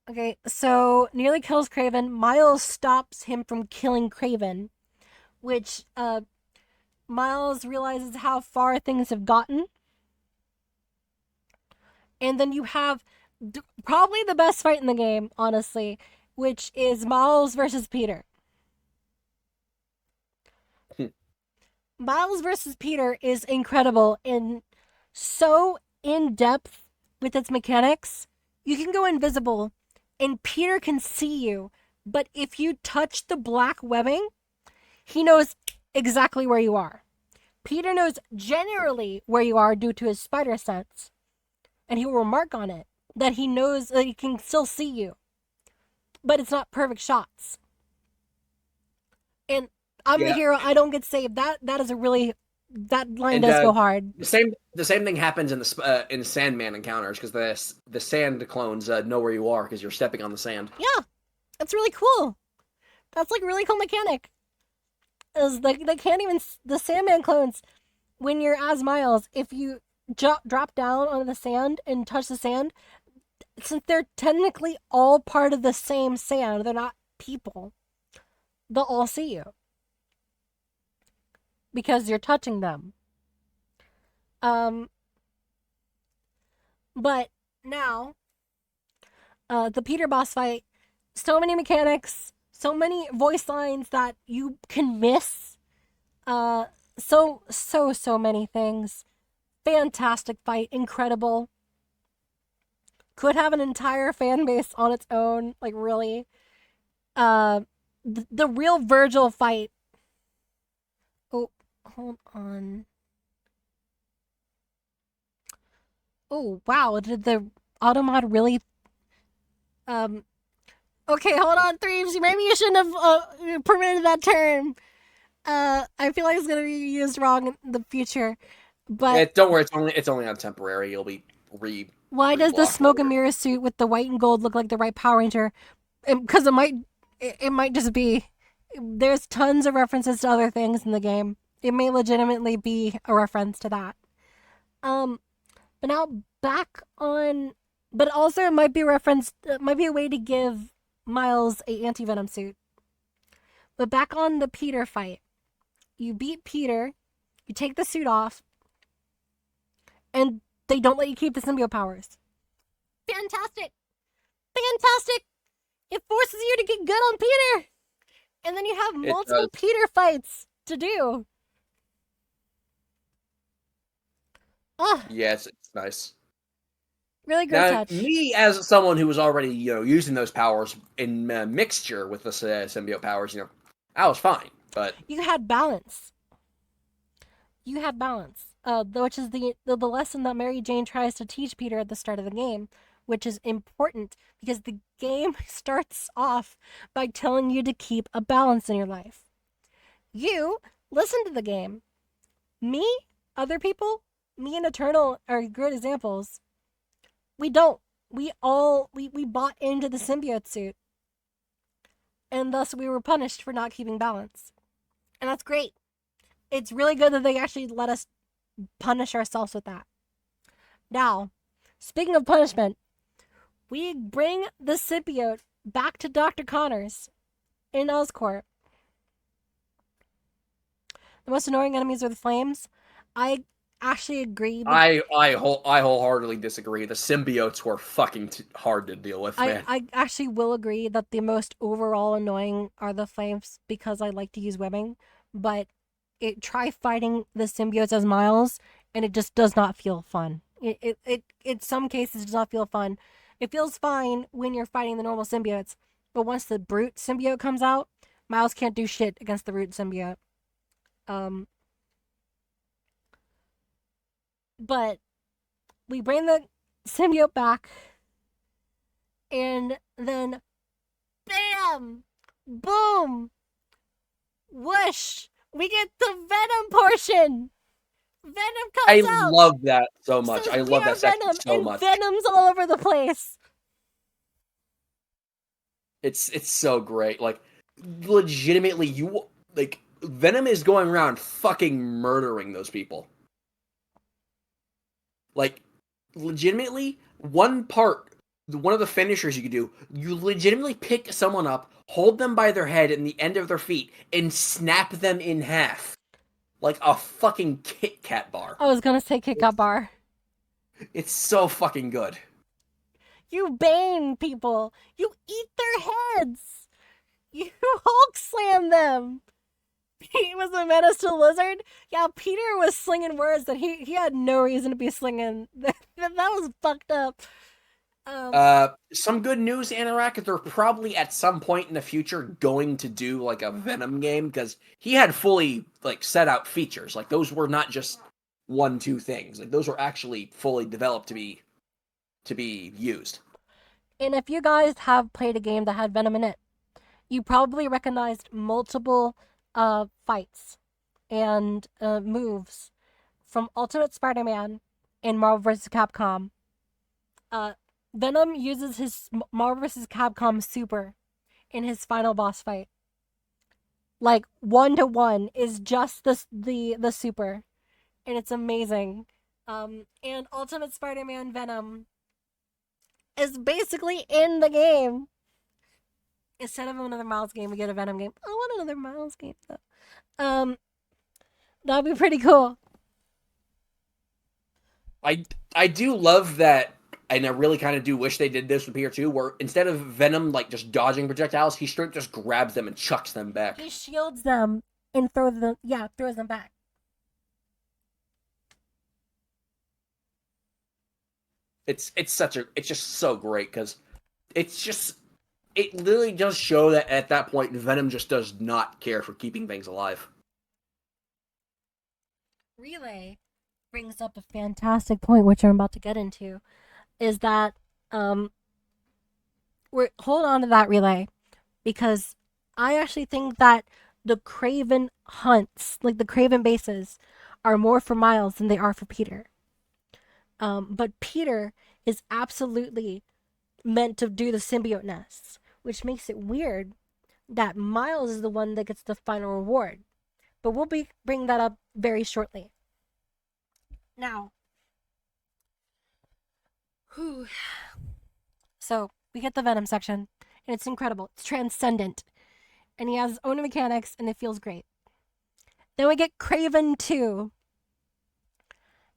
Speaker 1: Okay, so nearly kills Kraven. Miles stops him from killing Kraven, which Miles realizes how far things have gotten. And then you have probably the best fight in the game, honestly, which is Miles versus Peter. Miles versus Peter is incredible and so in-depth with its mechanics. You can go invisible and Peter can see you, but if you touch the black webbing, he knows exactly where you are. Peter knows generally where you are due to his spider sense, and he will remark on it that he knows that he can still see you, but it's not perfect shots. And I'm the hero. I don't get saved. That is a really, that line does go hard.
Speaker 3: The same thing happens in Sandman encounters because the sand clones know where you are because you're stepping on the sand.
Speaker 1: Yeah, that's really cool. That's like a really cool mechanic. Is they can't even, the Sandman clones, when you're as Miles, if you drop down onto the sand and touch the sand, since they're technically all part of the same sand, they're not people, they'll all see you because you're touching them. But now, the Peter boss fight, so many mechanics, so many voice lines that you can miss. So many things. Fantastic fight, incredible. Could have an entire fan base on its own, like really. The real Virgil fight. Oh, hold on. Oh, wow, did the Automod really... Okay, hold on, Threebs. Maybe you shouldn't have permitted that term. I feel like it's gonna be used wrong in the future. But
Speaker 3: don't worry, it's only on temporary. You'll be
Speaker 1: why does the smoke and mirror suit with the white and gold look like the right Power Ranger? Because it might just be. There's tons of references to other things in the game. It may legitimately be a reference to that. But now back on. But also it might be a reference. It might be a way to give Miles a anti-venom suit. But back on the Peter fight, you beat Peter. You take the suit off. And they don't let you keep the symbiote powers. Fantastic! Fantastic! It forces you to get good on Peter! And then you have multiple Peter fights to do.
Speaker 3: Yeah, it's nice.
Speaker 1: Really great touch.
Speaker 3: Me, as someone who was already, using those powers in mixture with the symbiote powers, I was fine. But
Speaker 1: you had balance. Which is the lesson that Mary Jane tries to teach Peter at the start of the game, which is important because the game starts off by telling you to keep a balance in your life. You listen to the game. Me, Other people, me and Eternal are good examples. We don't. We bought into the symbiote suit, and thus we were punished for not keeping balance. And that's great. It's really good that they actually let us punish ourselves with that. Now, speaking of punishment, we bring the symbiote back to Dr. Connors in Oscorp. The most annoying enemies are the flames. I actually agree.
Speaker 3: I wholeheartedly disagree. The symbiotes were fucking hard to deal with, man.
Speaker 1: I actually will agree that the most overall annoying are the flames because I like to use webbing, but try fighting the symbiotes as Miles and it just does not feel fun. It in some cases does not feel fun. It feels fine when you're fighting the normal symbiotes, but once the brute symbiote comes out, Miles can't do shit against the brute symbiote. But we bring the symbiote back, and then, bam, boom, whoosh, we get the Venom portion. Venom comes
Speaker 3: I
Speaker 1: out.
Speaker 3: love that so much.
Speaker 1: Says,
Speaker 3: I
Speaker 1: "We
Speaker 3: love
Speaker 1: are
Speaker 3: that section
Speaker 1: Venom,"
Speaker 3: so
Speaker 1: and
Speaker 3: much.
Speaker 1: Venom's all over the place.
Speaker 3: It's so great. Like, legitimately, Venom is going around fucking murdering those people. Like, legitimately, one of the finishers you could do, you legitimately pick someone up, hold them by their head and the end of their feet, and snap them in half. Like a fucking Kit Kat bar.
Speaker 1: I was gonna say Kit Kat bar.
Speaker 3: It's so fucking good.
Speaker 1: You bane people. You eat their heads. You Hulk slam them. He was a menace to the lizard. Yeah, Peter was slinging words that he had no reason to be slinging. That was fucked up.
Speaker 3: Some good news, Anorak. They're probably at some point in the future going to do like a Venom game because he had fully like set out features. Like those were not just 1-2 things. Like those were actually fully developed to be used.
Speaker 1: And if you guys have played a game that had Venom in it, you probably recognized multiple fights and moves from Ultimate Spider-Man in Marvel vs. Capcom. Venom uses his Marvel vs. Capcom super in his final boss fight. Like 1-to-1 is just the super, and it's amazing. And Ultimate Spider-Man Venom is basically in the game. Instead of another Miles game, we get a Venom game. I want another Miles game though. That'd be pretty cool.
Speaker 3: I do love that, and I really kind of do wish they did this with Peter too, where instead of Venom like just dodging projectiles, he straight just grabs them and chucks them back.
Speaker 1: He shields them and throws them back.
Speaker 3: It's just so great because it literally does show that at that point Venom just does not care for keeping things alive.
Speaker 1: Relay brings up a fantastic point, which I'm about to get into, is that hold on to that, Relay, because I actually think that the Craven hunts, like the Craven bases, are more for Miles than they are for Peter. But Peter is absolutely meant to do the symbiote nests, which makes it weird that Miles is the one that gets the final reward. But we'll bring that up very shortly. Now, so we get the Venom section, and it's incredible. It's transcendent, and he has his own mechanics, and it feels great. Then we get Craven 2.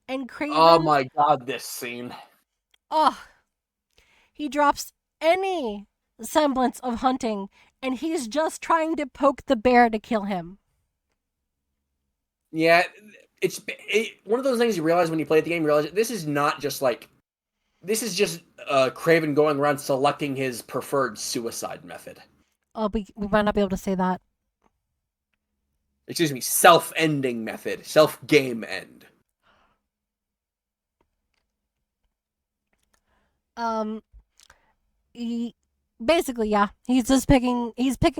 Speaker 1: And Craven...
Speaker 3: Oh my god, this scene.
Speaker 1: Oh, he drops any semblance of hunting, and he's just trying to poke the bear to kill him.
Speaker 3: Yeah, it's one of those things you realize when you play the game. You realize this is not just like this is just Craven going around selecting his preferred suicide method.
Speaker 1: Oh, we might not be able to say that.
Speaker 3: Excuse me, self-ending method, self-game end.
Speaker 1: He basically, yeah, he's picking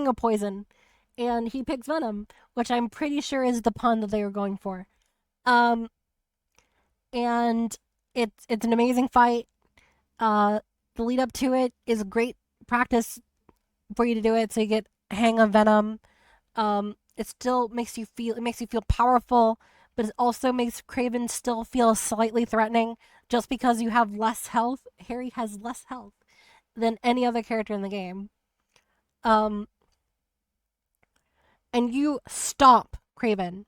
Speaker 1: a poison, and he picks Venom, which I'm pretty sure is the pun that they were going for. and it's an amazing fight. Uh, the lead up to it is great practice for you to do it, so you get a hang of Venom. It still makes you feel powerful, but it also makes Craven still feel slightly threatening. Just because you have less health, Harry has less health than any other character in the game. Um, and you stomp Craven.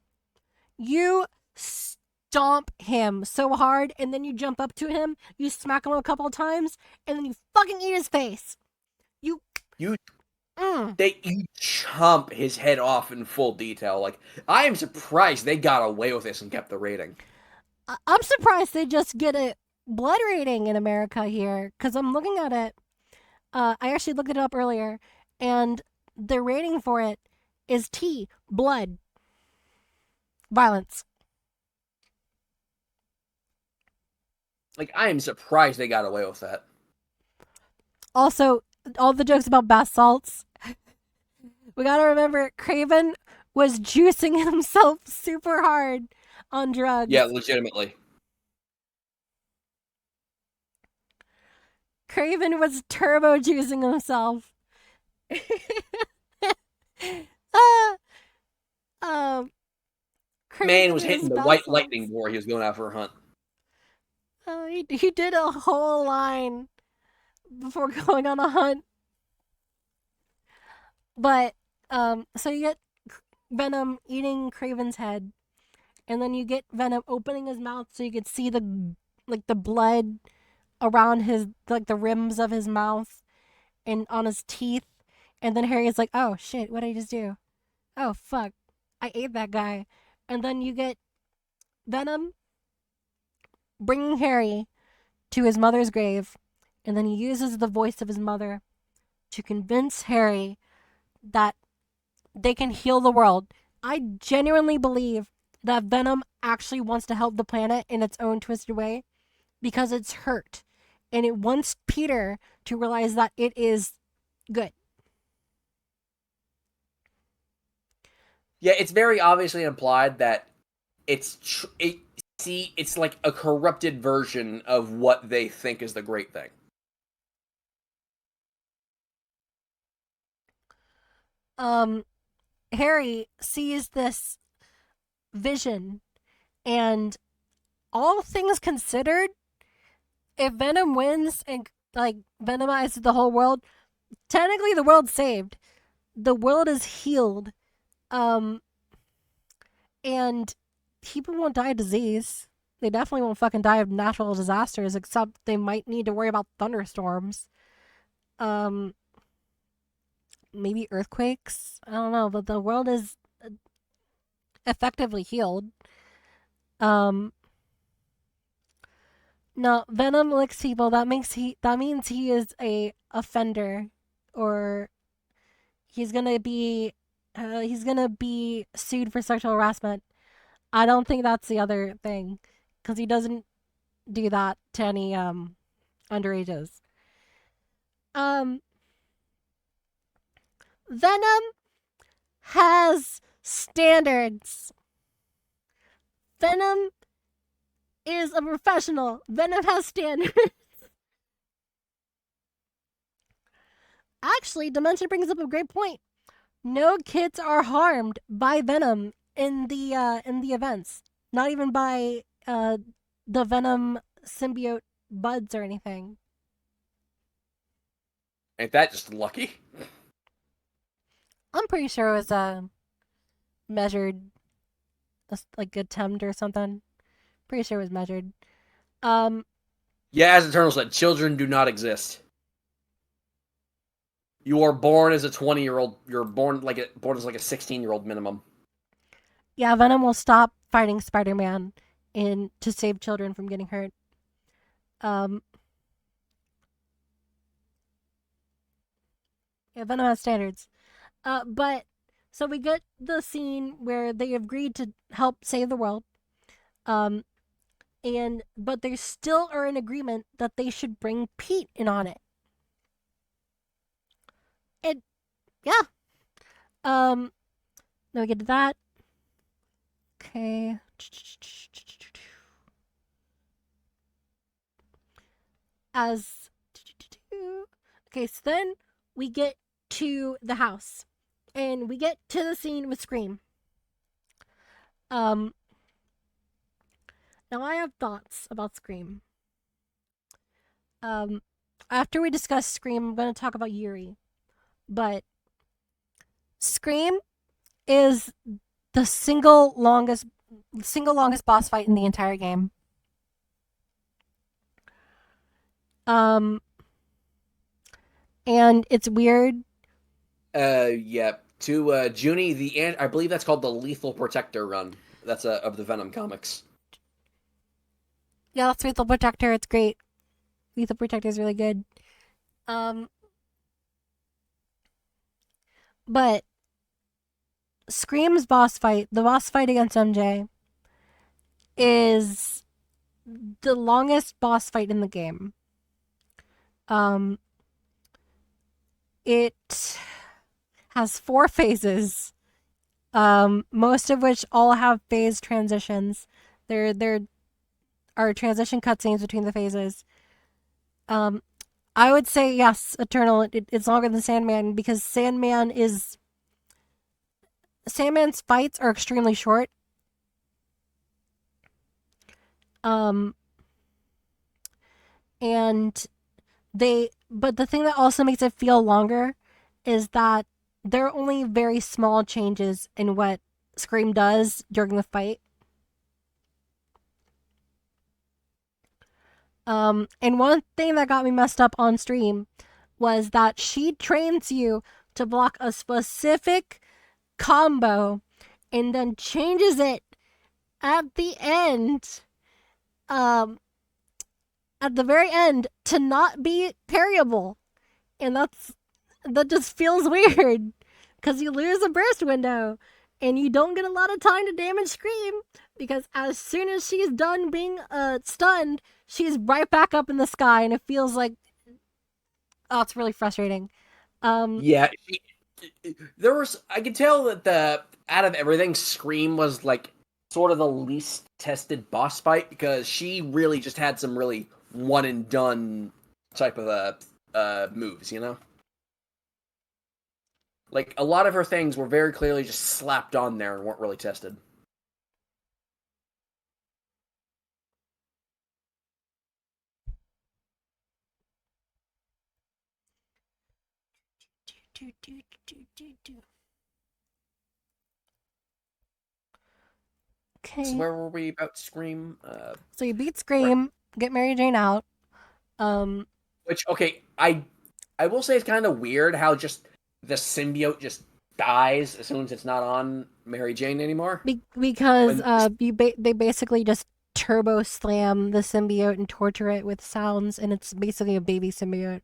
Speaker 1: You stomp him so hard, and then you jump up to him, you smack him a couple of times, and then you fucking eat his face. You.
Speaker 3: You
Speaker 1: Mm.
Speaker 3: you chomp his head off in full detail. Like, I am surprised they got away with this and kept the rating.
Speaker 1: I'm surprised they just get a blood rating in America here, because I'm looking at it. I actually looked it up earlier, and the rating for it is T, blood, violence.
Speaker 3: Like, I am surprised they got away with that.
Speaker 1: Also, all the jokes about bath salts. We gotta remember, Craven was juicing himself super hard on drugs.
Speaker 3: Yeah, legitimately.
Speaker 1: Craven was turbo juicing himself. uh, um,
Speaker 3: Man
Speaker 1: Craven
Speaker 3: was
Speaker 1: and his
Speaker 3: hitting the
Speaker 1: bath
Speaker 3: white
Speaker 1: salts.
Speaker 3: lightning before he was going out for a hunt.
Speaker 1: He did a whole line before going on a hunt. But so you get Venom eating Craven's head, and then you get Venom opening his mouth so you could see the blood around his the rims of his mouth and on his teeth, and then Harry is like, "Oh shit, what did I just do? Oh fuck, I ate that guy." And then you get Venom bringing Harry to his mother's grave, and then he uses the voice of his mother to convince Harry that they can heal the world. I genuinely believe that Venom actually wants to help the planet in its own twisted way because it's hurt. And it wants Peter to realize that it is good.
Speaker 3: Yeah, it's very obviously implied that it's like a corrupted version of what they think is the great thing.
Speaker 1: Um, Harry sees this vision, and all things considered, if Venom wins and venomizes the whole world, technically the world's saved. The world is healed. Um, and people won't die of disease. They definitely won't fucking die of natural disasters, except they might need to worry about thunderstorms. Um, maybe earthquakes. I don't know, but the world is effectively healed. Um, no, Venom licks people. That means he is a offender, or he's gonna be sued for sexual harassment. I don't think that's the other thing, because he doesn't do that to any underages. Um, Venom has standards. Venom is a professional. Venom has standards. Actually, Dimension brings up a great point. No kids are harmed by Venom in the events. Not even by the Venom symbiote buds or anything.
Speaker 3: Ain't that just lucky?
Speaker 1: I'm pretty sure it was a measured, like attempt or something. Pretty sure it was measured. Um,
Speaker 3: Yeah, as Eternal said, children do not exist. You are born as a 20-year-old. You're born as like a 16-year-old minimum.
Speaker 1: yeah, Venom will stop fighting Spider-Man in to save children from getting hurt. Um, yeah, Venom has standards. But so we get the scene where they agreed to help save the world. Um, but they still are in agreement that they should bring Pete in on it. And yeah. Then we get to that. Okay. as okay, so then we get to the house, and we get to the scene with Scream. Um, Now I have thoughts about Scream. Um, After we discuss Scream, I'm going to talk about Yuri. But Scream is the single longest boss fight in the entire game. Um, and it's weird.
Speaker 3: Yeah. To Junie, I believe that's called the Lethal Protector run. That's of the Venom comics.
Speaker 1: Yeah, that's Lethal Protector. It's great. Lethal Protector is really good. Um, but Scream's boss fight, the boss fight against MJ, is the longest boss fight in the game. Um, it has 4 phases, most of which all have phase transitions. There are transition cutscenes between the phases. Um, I would say yes, Eternal. It's longer than Sandman because Sandman's fights are extremely short. Um, and but the thing that also makes it feel longer is that there are only very small changes in what Scream does during the fight. And one thing that got me messed up on stream was that she trains you to block a specific combo and then changes it at the end, um, at the very end to not be parryable. And that just feels weird because you lose a burst window and you don't get a lot of time to damage Scream because as soon as she's done being stunned, she's right back up in the sky and it feels like, oh, it's really frustrating. Um,
Speaker 3: Yeah, there was. I could tell that the out of everything, Scream was like sort of the least tested boss fight because she really just had some really one and done type of moves. Like a lot of her things were very clearly just slapped on there and weren't really tested. So
Speaker 1: okay,
Speaker 3: where were we about Scream?
Speaker 1: so you beat
Speaker 3: Right.
Speaker 1: Scream, get Mary Jane out. Um,
Speaker 3: Which okay, I will say it's kind of weird how just the symbiote just dies as soon as it's not on Mary Jane anymore.
Speaker 1: because
Speaker 3: When
Speaker 1: they basically just turbo slam the symbiote and torture it with sounds, and it's basically a baby symbiote.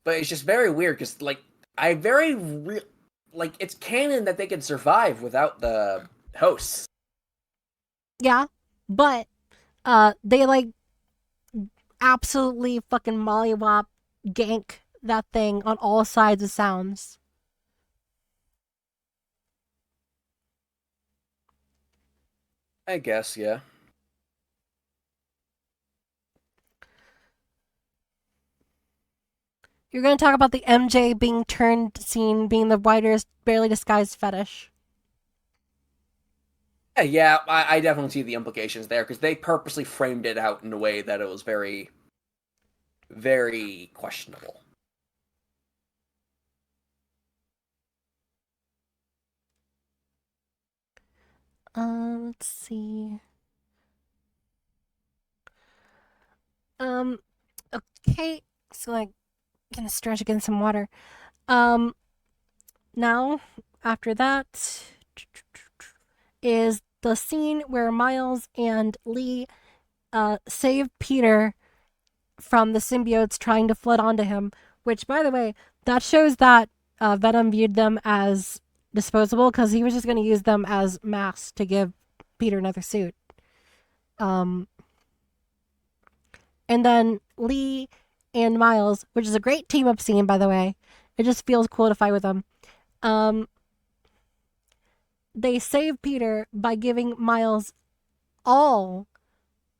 Speaker 3: but it's just very weird because like I very like it's canon that they can survive without the hosts.
Speaker 1: Yeah, but they like absolutely fucking mollywop gank that thing on all sides of sounds.
Speaker 3: I guess, yeah.
Speaker 1: You're gonna talk about the MJ being turned scene being the writer's barely disguised fetish.
Speaker 3: Yeah, I definitely see the implications there because they purposely framed it out in a way that it was very, very questionable.
Speaker 1: Let's see. Um, okay, so like, gonna stretch against some water. Um, Now after that is the scene where Miles and Lee save Peter from the symbiotes trying to flood onto him. Which, by the way, that shows that Venom viewed them as disposable because he was just going to use them as masks to give Peter another suit. Um, and then Lee and Miles, which is a great team up scene, by the way. It just feels cool to fight with them. Um, they save Peter by giving Miles all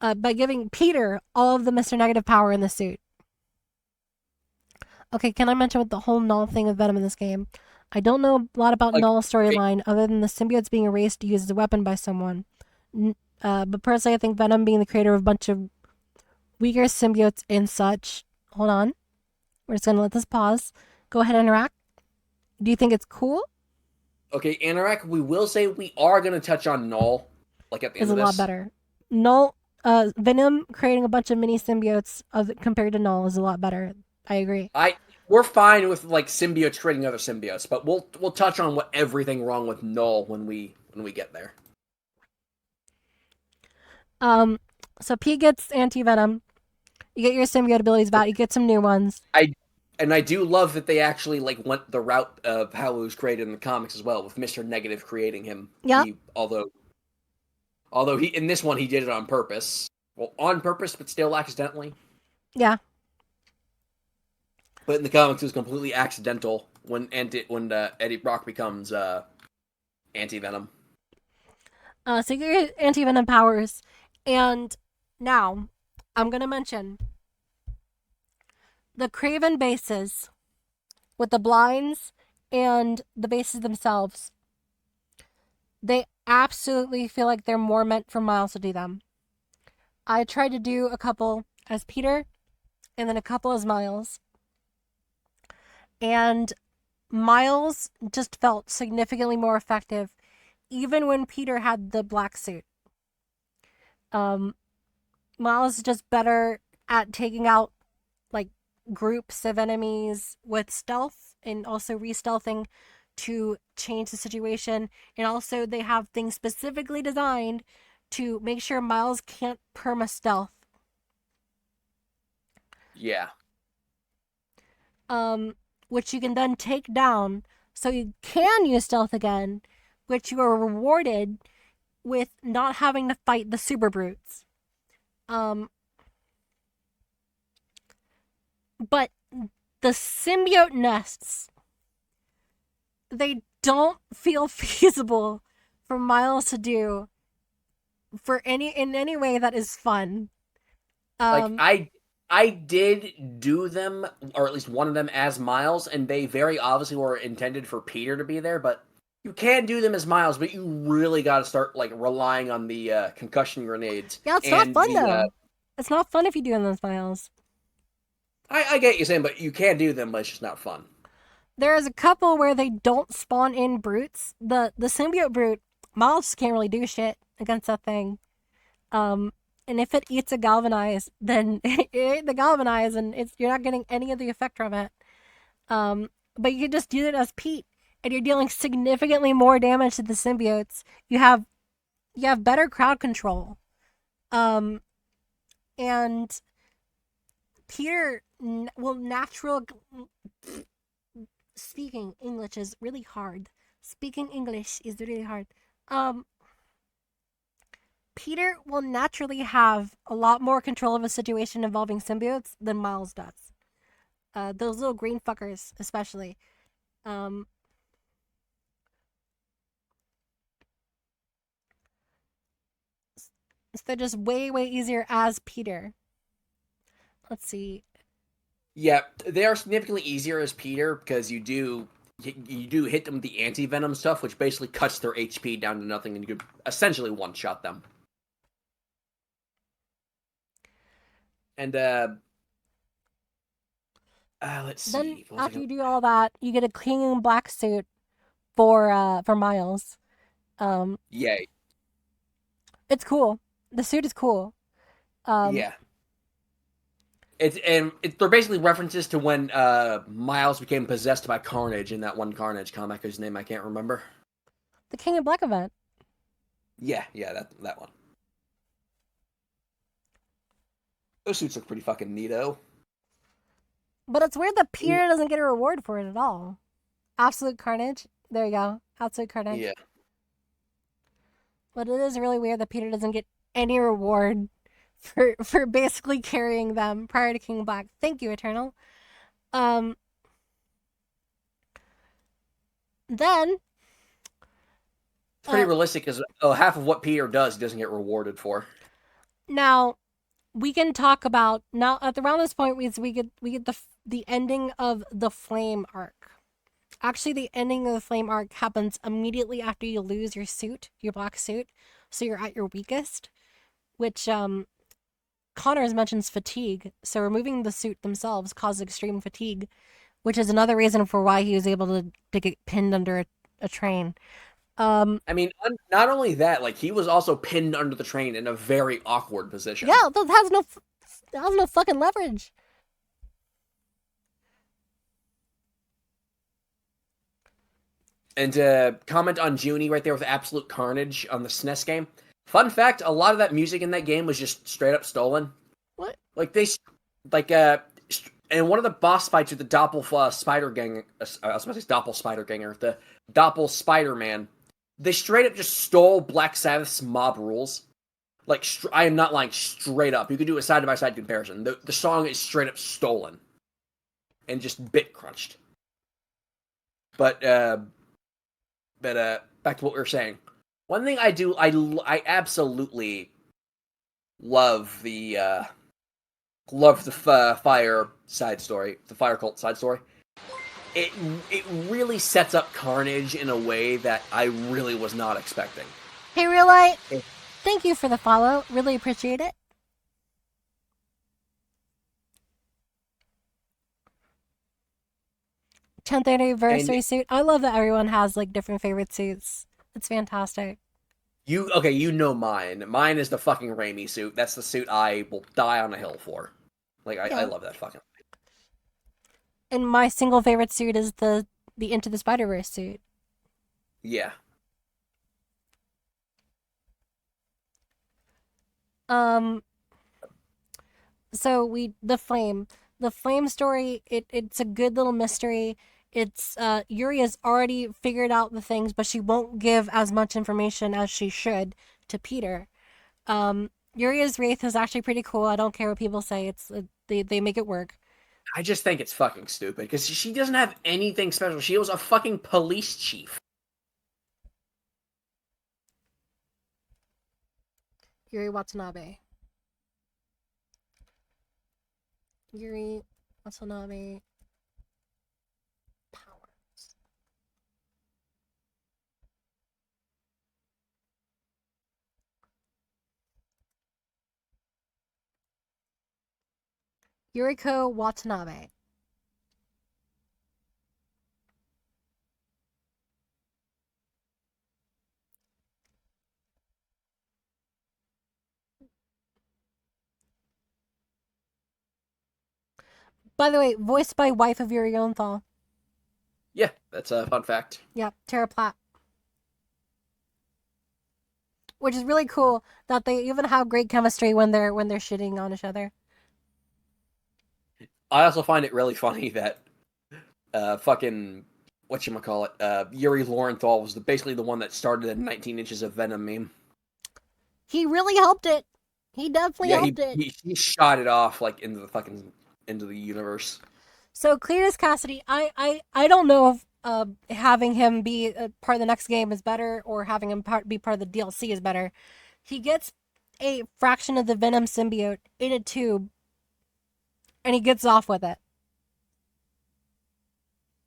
Speaker 1: by giving Peter all of the Mr. Negative power in the suit. Okay, can I mention with the whole null thing of Venom in this game? I don't know a lot about
Speaker 3: Like,
Speaker 1: null
Speaker 3: okay,
Speaker 1: storyline other than the symbiotes being erased to use as a weapon by someone. But personally, I think Venom being the creator of a bunch of weaker symbiotes and such. Hold on. We're just gonna let this pause. Go ahead, interact. Do you think it's cool?
Speaker 3: okay, Anorak, we will say we are gonna touch on Null, like at the
Speaker 1: Is
Speaker 3: end
Speaker 1: a
Speaker 3: of
Speaker 1: lot
Speaker 3: this.
Speaker 1: better. Null, Venom creating a bunch of mini symbiotes of compared to Null is a lot better. I agree.
Speaker 3: I we're fine with like symbiotes trading other symbiotes, but we'll touch on what everything wrong with Null when we get there.
Speaker 1: Um, so P gets anti venom. You get your symbiote abilities back. You get some new ones.
Speaker 3: I and I do love that they actually like went the route of how it was created in the comics as well, with Mister Negative creating him.
Speaker 1: Yep.
Speaker 3: Although he in this one he did it on purpose. Well, on purpose, but still accidentally.
Speaker 1: Yeah.
Speaker 3: But in the comics, it was completely accidental when Eddie Brock becomes Anti Venom.
Speaker 1: So you get your anti venom powers, and now I'm gonna mention the Craven bases with the blinds and the bases themselves. They absolutely feel like they're more meant for Miles to do them. I tried to do a couple as Peter and then a couple as Miles. And Miles just felt significantly more effective, even when Peter had the black suit. Um, Miles is just better at taking out like groups of enemies with stealth and also re-stealthing to change the situation. And also they have things specifically designed to make sure Miles can't perma stealth.
Speaker 3: Yeah,
Speaker 1: Um, which you can then take down so you can use stealth again, which you are rewarded with not having to fight the super brutes. Um, but the symbiote nests, they don't feel feasible for Miles to do for any in any way that is fun.
Speaker 3: like
Speaker 1: Um,
Speaker 3: I did do them, or at least one of them as Miles, and they very obviously were intended for Peter to be there. But you can do them as Miles, but you really got to start like relying on the concussion grenades
Speaker 1: yeah, it's not
Speaker 3: and
Speaker 1: fun
Speaker 3: the.
Speaker 1: though. It's not fun if you do them as Miles.
Speaker 3: I get you saying, but you can do them, but it's just not fun.
Speaker 1: There is a couple where they don't spawn in brutes. The symbiote brute, Miles can't really do shit against that thing. Um, and if it eats a galvanize, then it ate the galvanize, and it's you're not getting any of the effect from it. Um, but you can just do it as Pete, and you're dealing significantly more damage to the symbiotes. You have better crowd control. Um, and Peter, well, natural speaking English is really hard. Speaking English is really hard. Um, Peter will naturally have a lot more control of a situation involving symbiotes than Miles does. Those little green fuckers, especially. Um, so they're just way easier as Peter. Let's see.
Speaker 3: Yeah, they are significantly easier as Peter because you do hit them with the anti venom stuff, which basically cuts their HP down to nothing, and you could essentially one shot them. And let's
Speaker 1: Then
Speaker 3: see. What was I
Speaker 1: after
Speaker 3: gonna...
Speaker 1: you do all that, you get a clean black suit for Miles. Um,
Speaker 3: Yeah,
Speaker 1: it's cool. The suit is cool. Um,
Speaker 3: yeah. They're basically references to when Miles became possessed by Carnage in that one Carnage comic whose name I can't remember.
Speaker 1: the King in Black event.
Speaker 3: Yeah, that one. Those suits look pretty fucking neato.
Speaker 1: But it's weird that Peter doesn't get a reward for it at all. Absolute Carnage. There you go. Absolute Carnage.
Speaker 3: Yeah.
Speaker 1: But it is really weird that Peter doesn't get any reward for basically carrying them prior to King Black. Thank you, Eternal. Um then
Speaker 3: It's pretty
Speaker 1: uh
Speaker 3: realistic because half of what Peter does he doesn't get rewarded for.
Speaker 1: Now we can talk about now at around this point we get the ending of the flame arc. Actually, the ending of the flame arc happens immediately after you lose your suit, your black suit, so you're at your weakest. Which Connors mentions fatigue, so removing the suit themselves causes extreme fatigue, which is another reason for why he was able to get pinned under a train. Um,
Speaker 3: I mean, not only that, like he was also pinned under the train in a very awkward position.
Speaker 1: yeah, that has no fucking leverage.
Speaker 3: And to comment on Junie right there with Absolute Carnage on the SNES game. Fun fact: a lot of that music in that game was just straight up stolen.
Speaker 1: What?
Speaker 3: Like they, like and one of the boss fights with the Doppel Spider Gang, I was about to say Doppel Spider Ganger, the Doppel Spider Man. They straight up just stole Black Sabbath's Mob Rules. Like I am not lying, straight up. You could do a side by side comparison. The song is straight up stolen and just bit crunched. But back to what we were saying. One thing I do, I absolutely love the fire side story, the fire cult side story. It it really sets up Carnage in a way that I really was not expecting.
Speaker 1: Hey, Real Light, thank you for the follow. Really appreciate it. 10th
Speaker 3: And
Speaker 1: anniversary suit. I love that everyone has like different favorite suits. It's fantastic.
Speaker 3: you know mine. Mine is the fucking Raimi suit. That's the suit I will die on a hill for. Like I
Speaker 1: Yeah.
Speaker 3: love that fucking.
Speaker 1: And my single favorite suit is the Into the Spider-Verse suit.
Speaker 3: Yeah.
Speaker 1: Um so the flame story, it's a good little mystery. It's Yuri has already figured out the things, but she won't give as much information as she should to Peter. Yuri's wraith is actually pretty cool. I don't care what people say. It's they make it work.
Speaker 3: I just think it's fucking stupid because she doesn't have anything special. She was a fucking police chief.
Speaker 1: Yuri Watanabe. Yuri Watanabe powers. Yuriko Watanabe. By the way, voiced by wife of Yuri Yonthal.
Speaker 3: Yeah, that's a fun fact.
Speaker 1: Yep, Tara Platt. Which is really cool that they even have great chemistry when they're shitting on each other.
Speaker 3: I also find it really funny that fucking whatchamacallit, Yuri Lowenthal was basically the one that started the 19 inches of Venom meme.
Speaker 1: He really helped it. He definitely
Speaker 3: Yeah,
Speaker 1: helped it.
Speaker 3: he shot it off like into the universe.
Speaker 1: So Cletus Cassidy, I don't know if having him be part of the next game is better or having him be part of the DLC is better. He gets a fraction of the Venom symbiote in a tube, and he gets off with it.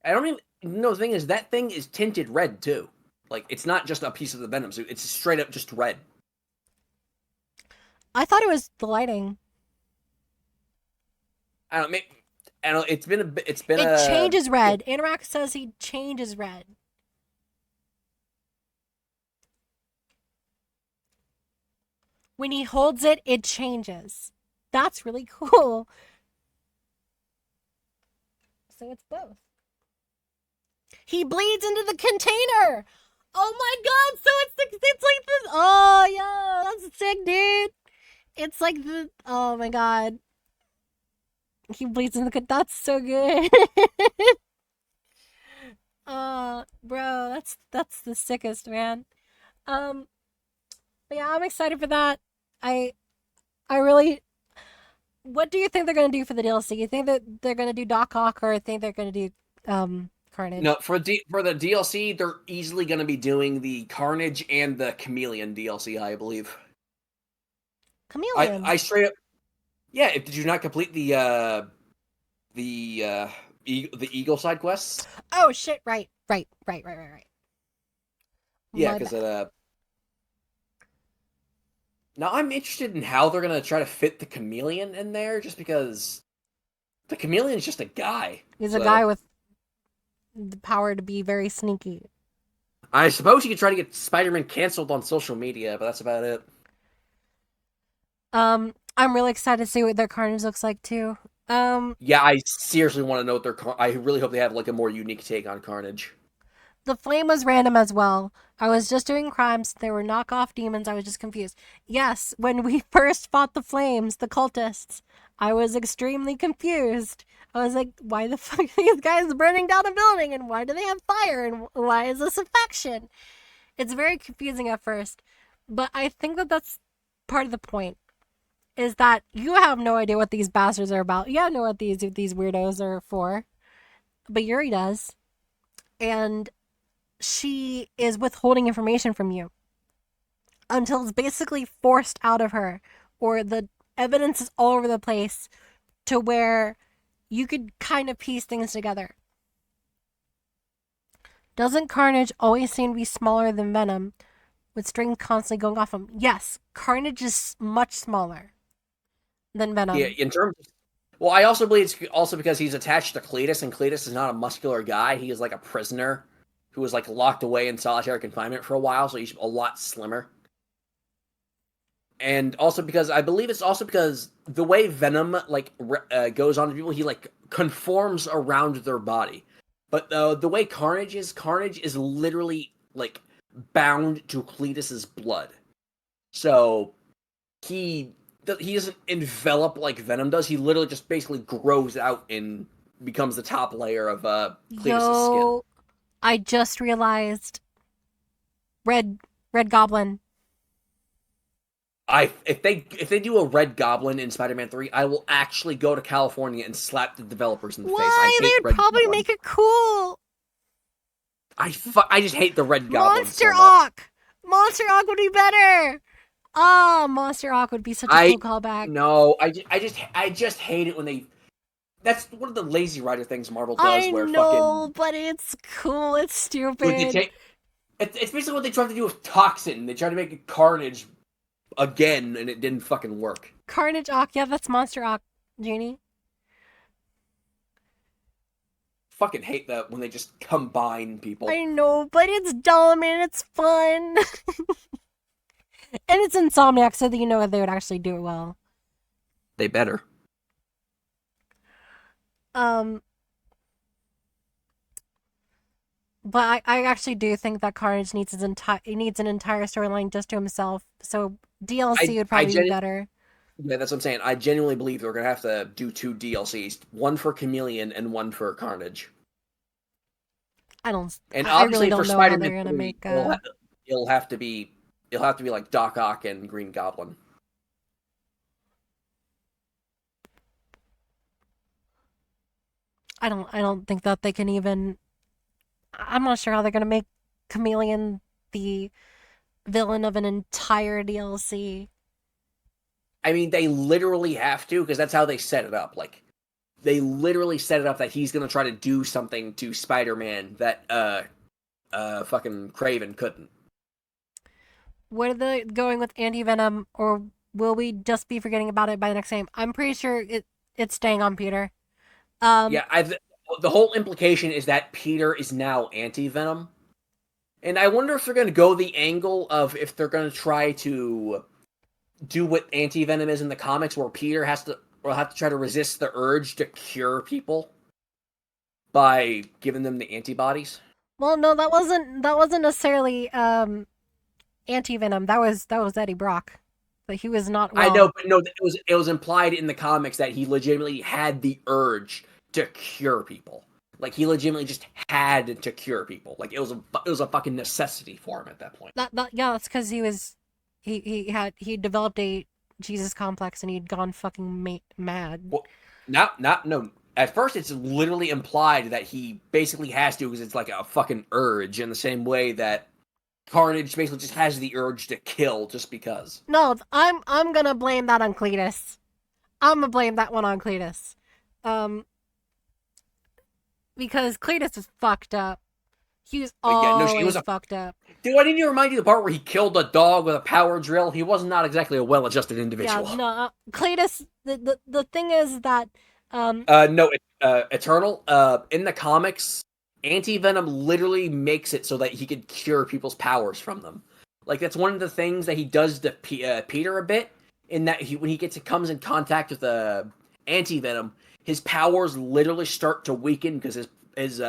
Speaker 3: I don't even know. The thing is, that thing is tinted red too. Like it's not just a piece of the Venom suit; it's straight up just red.
Speaker 1: I thought it was the lighting.
Speaker 3: I don't. I don't. It's been a. It's been
Speaker 1: It
Speaker 3: a.
Speaker 1: changes red. Anorak says he changes red. When he holds it, it changes. That's really cool. So it's both. He bleeds into the container. Oh my god! So it's like this. Oh yeah, that's sick, dude. It's like the. Oh my god. He bleeds in the. That's so good. Bro, that's the sickest, man. Um, but yeah, I'm excited for that. I I really. What do you think they're gonna do for the DLC? You think that they're gonna do Doc Ock, or think they're gonna do Carnage?
Speaker 3: No, for the DLC, they're easily going to be doing the Carnage and the Chameleon DLC, I believe.
Speaker 1: Chameleon.
Speaker 3: I straight up, yeah. Did you not complete the Eagle side quests?
Speaker 1: Oh shit! Right.
Speaker 3: Yeah,
Speaker 1: My
Speaker 3: because
Speaker 1: bad.
Speaker 3: now I'm interested in how they're gonna try to fit the chameleon in there, just because the chameleon is just a guy.
Speaker 1: He's a guy
Speaker 3: So
Speaker 1: with the power to be very sneaky.
Speaker 3: I suppose you could try to get Spider-Man canceled on social media, but that's about it.
Speaker 1: I'm really excited to see what their Carnage looks like too.
Speaker 3: Yeah, I seriously want to know what I really hope they have like a more unique take on Carnage.
Speaker 1: The flame was random as well. I was just doing crimes. They were knockoff demons. I was just confused. Yes, when we first fought the flames, the cultists, I was extremely confused. I was like, why the fuck are these guys burning down a building? And why do they have fire? And why is this a faction? It's very confusing at first. But I think that that's part of the point. Is that you have no idea what these bastards are about. You have no idea what these weirdos are for. But Yuri does. And she is withholding information from you until it's basically forced out of her, or the evidence is all over the place to where you could kind of piece things together. Doesn't Carnage always seem to be smaller than Venom, with strings constantly going off him? Yes, Carnage is much smaller than
Speaker 3: Yeah,
Speaker 1: Venom.
Speaker 3: in terms. Well, I also believe it's also because he's attached to Cletus, and Cletus is not a muscular guy. He is like a prisoner who was like locked away in solitary confinement for a while, so he's a lot slimmer. And also because I believe it's also because the way Venom like goes on to people, he like conforms around their body. But the way Carnage is literally like bound to Cletus's blood. So he he doesn't envelop like Venom does. He literally just basically grows out and becomes the top layer of Cletus's skin.
Speaker 1: Yo, I just realized Red Red Goblin.
Speaker 3: If they do a Red Goblin in Spider-Man 3, I will actually go to California and slap the developers in the face. I
Speaker 1: Why?
Speaker 3: hate
Speaker 1: They'd
Speaker 3: Red
Speaker 1: probably
Speaker 3: Goblin.
Speaker 1: make it cool.
Speaker 3: I just hate the Red Goblin
Speaker 1: Monster
Speaker 3: so much.
Speaker 1: Ock! Monster Ock would be better! Ah, Monster Ock would be such a
Speaker 3: I
Speaker 1: cool callback.
Speaker 3: no, I just hate it when they. That's one of the lazy writer things Marvel does,
Speaker 1: I
Speaker 3: where
Speaker 1: know,
Speaker 3: fucking
Speaker 1: but it's cool. It's
Speaker 3: when they
Speaker 1: stupid.
Speaker 3: take. It's basically what they tried to do with Toxin. They tried to make it Carnage again, and it didn't fucking work.
Speaker 1: Carnage Ock. Yeah, that's Monster Ock, Genie.
Speaker 3: Fucking hate that when they just combine people.
Speaker 1: I know, but it's dumb and it's fun. And it's Insomniac, so that you know they would actually do it well.
Speaker 3: They better.
Speaker 1: Um, but I actually do think that Carnage needs an entire storyline just to himself. So DLC would
Speaker 3: I
Speaker 1: probably be better.
Speaker 3: Yeah, that's what I'm saying. I genuinely believe they're gonna have to do two DLCs, one for Chameleon and one for Carnage.
Speaker 1: I don't.
Speaker 3: And
Speaker 1: I really
Speaker 3: obviously for
Speaker 1: don't know how
Speaker 3: Spider-Man
Speaker 1: they're gonna
Speaker 3: 3,
Speaker 1: make.
Speaker 3: it'll have to be like Doc Ock and Green Goblin.
Speaker 1: I don't think that they can even. I'm not sure how they're gonna make Chameleon the villain of an entire DLC.
Speaker 3: I mean, they literally have to because that's how they set it up. Like they literally set it up that he's gonna try to do something to Spider-Man that fucking Craven couldn't.
Speaker 1: What are they going with Anti Venom, or will we just be forgetting about it by the next game? I'm pretty sure it's staying on Peter. Um,
Speaker 3: Yeah, the whole implication is that Peter is now anti-Venom. And I wonder if they're going to go the angle of if they're going to try to do what anti-Venom is in the comics, where Peter will have to try to resist the urge to cure people by giving them the antibodies.
Speaker 1: well, no, that wasn't necessarily Anti Venom. That was Eddie Brock, but he was not
Speaker 3: I know,
Speaker 1: well.
Speaker 3: but no, it was implied in the comics that he legitimately had the urge to cure people. Like he legitimately just had to cure people. Like it was a fucking necessity for him at that point.
Speaker 1: That yeah, that's because he developed a Jesus complex and he'd gone fucking mad.
Speaker 3: Well, not no. At first, it's literally implied that he basically has to because it's like a fucking urge in the same way that Carnage basically just has the urge to kill just because.
Speaker 1: No, I'm gonna blame that on Cletus. I'm gonna blame that one on Cletus. Um, because Cletus is fucked up. He was
Speaker 3: But yeah, no, she was
Speaker 1: always
Speaker 3: a
Speaker 1: fucked up.
Speaker 3: dude. I need to remind you the part where he killed a dog with a power drill. He was not exactly a well-adjusted
Speaker 1: Yeah,
Speaker 3: individual.
Speaker 1: no, Cletus. The thing is that
Speaker 3: No, Eternal. In the comics, Anti-Venom literally makes it so that he could cure people's powers from them. Like that's one of the things that he does to Peter a bit. In that when he comes in contact with Anti-Venom, his powers literally start to weaken because his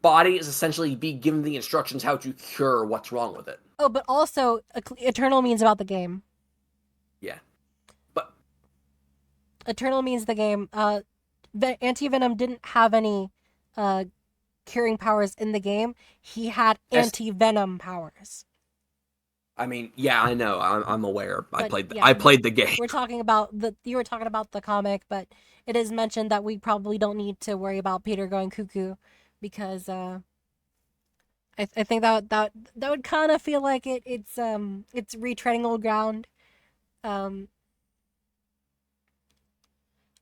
Speaker 3: body is essentially be given the instructions how to cure what's wrong with it.
Speaker 1: oh, but also Eternal means about the game.
Speaker 3: Yeah, but
Speaker 1: Eternal means the game. Anti-Venom didn't have any curing powers in the game. He had anti-venom powers.
Speaker 3: I mean, yeah, I know. I'm aware.
Speaker 1: But yeah,
Speaker 3: I played the game.
Speaker 1: We're talking about you were talking about the comic, but it is mentioned that we probably don't need to worry about Peter going cuckoo because I think that would kind of feel like it's retreading old ground. Um,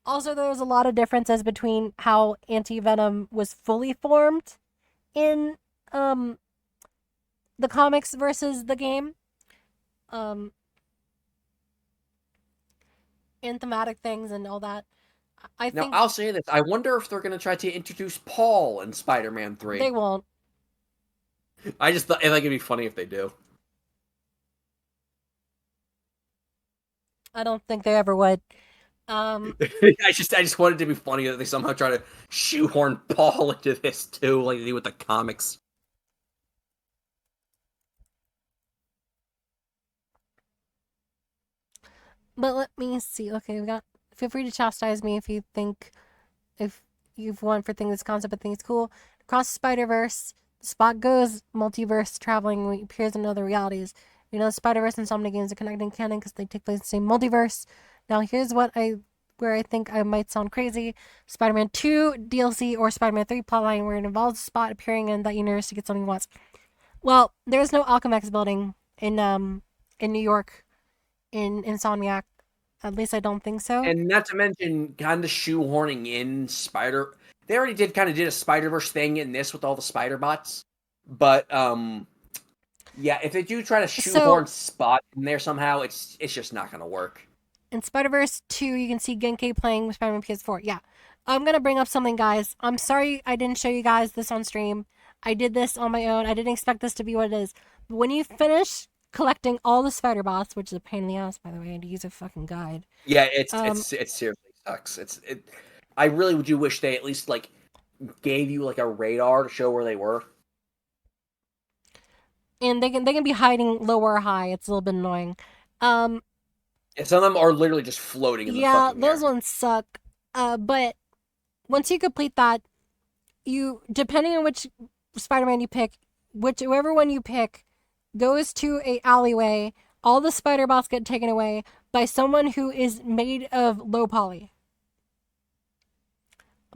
Speaker 1: Also, there was a lot of differences between how Anti-Venom was fully formed in the comics versus the game. And thematic things and all that. I
Speaker 3: Now,
Speaker 1: think
Speaker 3: I'll say this. I wonder if they're going to try to introduce Paul in Spider-Man 3.
Speaker 1: they won't.
Speaker 3: I think it'd be funny if they do.
Speaker 1: I don't think they ever would.
Speaker 3: I just wanted it to be funny that they somehow try to shoehorn Paul into this too, like they do with the comics.
Speaker 1: But let me see. Okay, we got. Feel free to chastise me if you think, if you've won for thinking this concept, but think it's cool. Across the Spider-Verse, Spot goes multiverse traveling when he appears in other realities. You know, Spider-Verse and Insomnia games are connecting canon because they take place in the same multiverse. Now, here's where I think I might sound crazy. Spider-Man 2 DLC or Spider-Man 3 plotline where it involves Spot appearing in that universe to get something he wants. Well, there's no Alchemax building in New York in Insomniac. At least I don't think so.
Speaker 3: And not to mention, kind of shoehorning in Spider. They already did a Spider-Verse thing in this with all the Spider bots, but yeah, if they do try to shoehorn Spot in there somehow, it's just not gonna work.
Speaker 1: In Spider-Verse 2, you can see Genki playing with Spider-Man PS4. Yeah. I'm going to bring up something, guys. I'm sorry I didn't show you guys this on stream. I did this on my own. I didn't expect this to be what it is. But when you finish collecting all the spider bots, which is a pain in the ass, by the way, to use a fucking guide.
Speaker 3: Yeah, it seriously sucks. I really do wish they at least like gave you like a radar to show where they were.
Speaker 1: And they can be hiding low or high. It's a little bit annoying.
Speaker 3: And some of them are literally just floating in the fucking
Speaker 1: those
Speaker 3: air.
Speaker 1: ones suck. But once you complete that, depending on which Spider-Man you pick, whichever one you pick goes to a alleyway. All the spider bots get taken away by someone who is made of low poly.